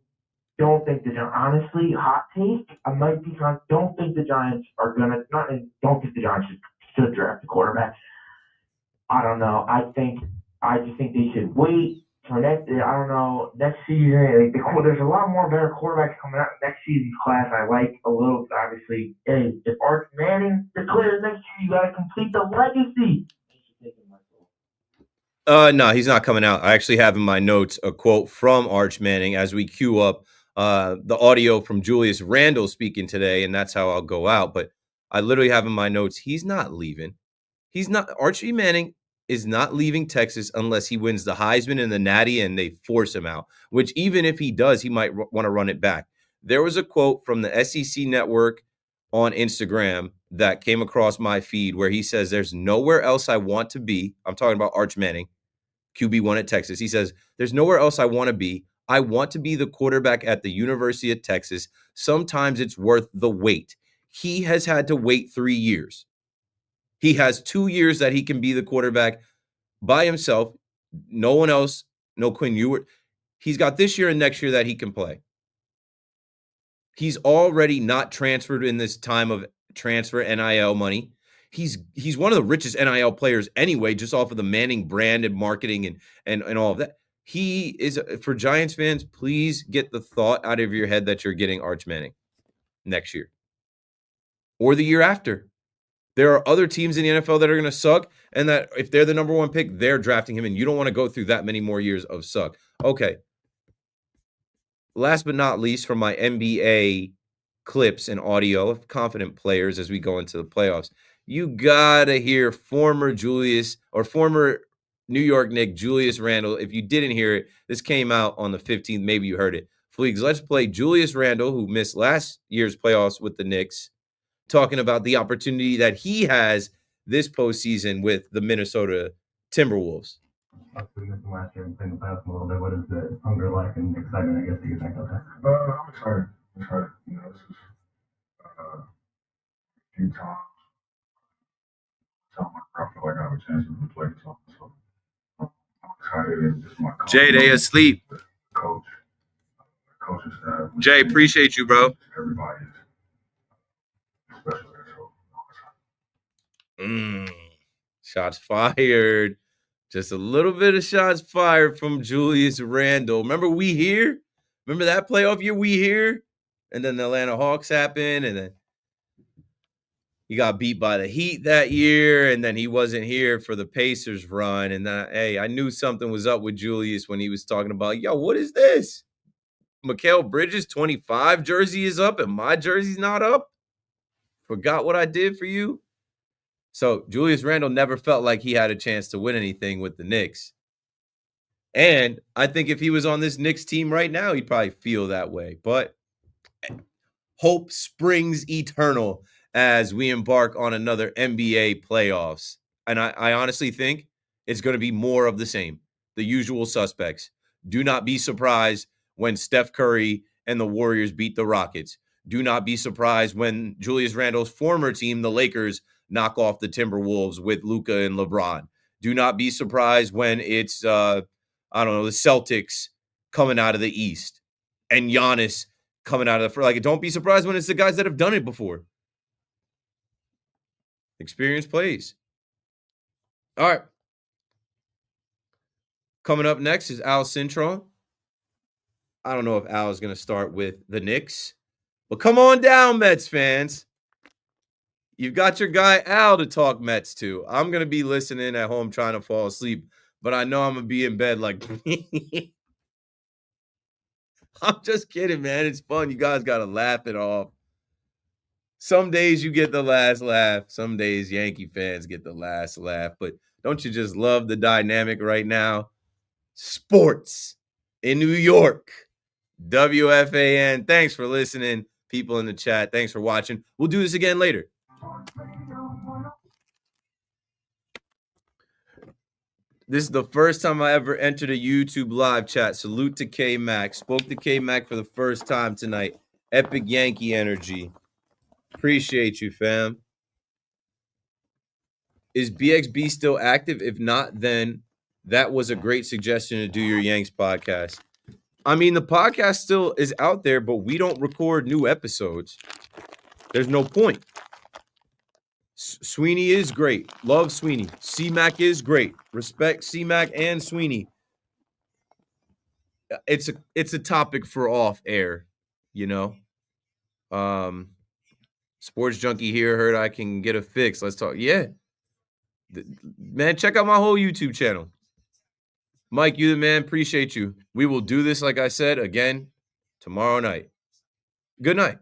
Don't think the Giants, honestly, hot take, I might be, don't think the Giants are going to, don't think the Giants should draft a quarterback. I don't know. I just think they should wait for next season. There's a lot more better quarterbacks coming out next season's class. I like a little, obviously, hey, if Arch Manning declares next year, you got to complete the legacy. No, he's not coming out. I actually have in my notes a quote from Arch Manning as we queue up the audio from Julius Randle speaking today, and that's how I'll go out. But I literally have in my notes, he's not leaving. Archie Manning is not leaving Texas unless he wins the Heisman and the Natty and they force him out, which even if he does, he might want to run it back. There was a quote from the SEC Network on Instagram that came across my feed where he says, "There's nowhere else I want to be." I'm talking about Arch Manning, QB1 at Texas. He says, "There's nowhere else I want to be. I want to be the quarterback at the University of Texas. Sometimes it's worth the wait." He has had to wait 3 years. He has 2 years that he can be the quarterback by himself. No one else, no Quinn Ewert. He's got this year and next year that he can play. He's already not transferred in this time of transfer NIL money. He's one of the richest NIL players anyway, just off of the Manning brand and marketing and all of that. He is, for Giants fans, please get the thought out of your head that you're getting Arch Manning next year or the year after. There are other teams in the NFL that are going to suck, and that if they're the number one pick, they're drafting him, and you don't want to go through that many more years of suck. Okay. Last but not least, from my NBA clips and audio of confident players as we go into the playoffs, you got to hear former New York Knick Julius Randle. If you didn't hear it, this came out on the 15th. Maybe you heard it. Fleegs, let's play Julius Randle, who missed last year's playoffs with the Knicks, talking about the opportunity that he has this postseason with the Minnesota Timberwolves. Obviously missing last year and playing the playoffs a little bit. What is the hunger like and excitement, I guess, that you think of that? I'm excited. You know, this is a few times. I feel like I have a chance to play something. So I'm excited, and just my coach. Jay, they asleep. Coach, coaching staff. Jay, appreciate you, bro. Everybody is special. Shots fired. Just a little bit of shots fired from Julius Randle. Remember We Here? Remember that playoff year, We Here? And then the Atlanta Hawks happened, and then he got beat by the Heat that year, and then he wasn't here for the Pacers run. And hey, I knew something was up with Julius when he was talking about, yo, what is this? Mikal Bridges 25 jersey is up and my jersey's not up? Forgot what I did for you? So Julius Randle never felt like he had a chance to win anything with the Knicks. And I think if he was on this Knicks team right now, he'd probably feel that way. But hope springs eternal as we embark on another NBA playoffs. And I honestly think it's going to be more of the same. The usual suspects. Do not be surprised when Steph Curry and the Warriors beat the Rockets. Do not be surprised when Julius Randle's former team, the Lakers, knock off the Timberwolves with Luka and LeBron. Do not be surprised when it's, the Celtics coming out of the East and Giannis coming out of the, don't be surprised when it's the guys that have done it before. Experience plays. All right. Coming up next is Al Cintron. I don't know if Al is going to start with the Knicks, but come on down, Mets fans. You've got your guy Al to talk Mets to. I'm going to be listening at home trying to fall asleep, but I know I'm going to be in bed like I'm just kidding, man. It's fun. You guys got to laugh it off. Some days you get the last laugh. Some days Yankee fans get the last laugh. But don't you just love the dynamic right now? Sports in New York. WFAN. Thanks for listening, people in the chat. Thanks for watching. We'll do this again later. This is the first time I ever entered a YouTube live chat. Salute to K-Mac. Spoke to K-Mac for the first time tonight. Epic Yankee energy. Appreciate you, fam. Is BXB still active? If not, then that was a great suggestion to do your Yanks podcast. I mean, the podcast still is out there, but we don't record new episodes. There's no point. Sweeney is great. Love Sweeney. C-Mac is great. Respect C-Mac and Sweeney. It's a topic for off air, you know. Sports Junkie here heard I can get a fix. Let's talk. Yeah. Man, check out my whole YouTube channel. Mike, you the man. Appreciate you. We will do this, like I said, again tomorrow night. Good night.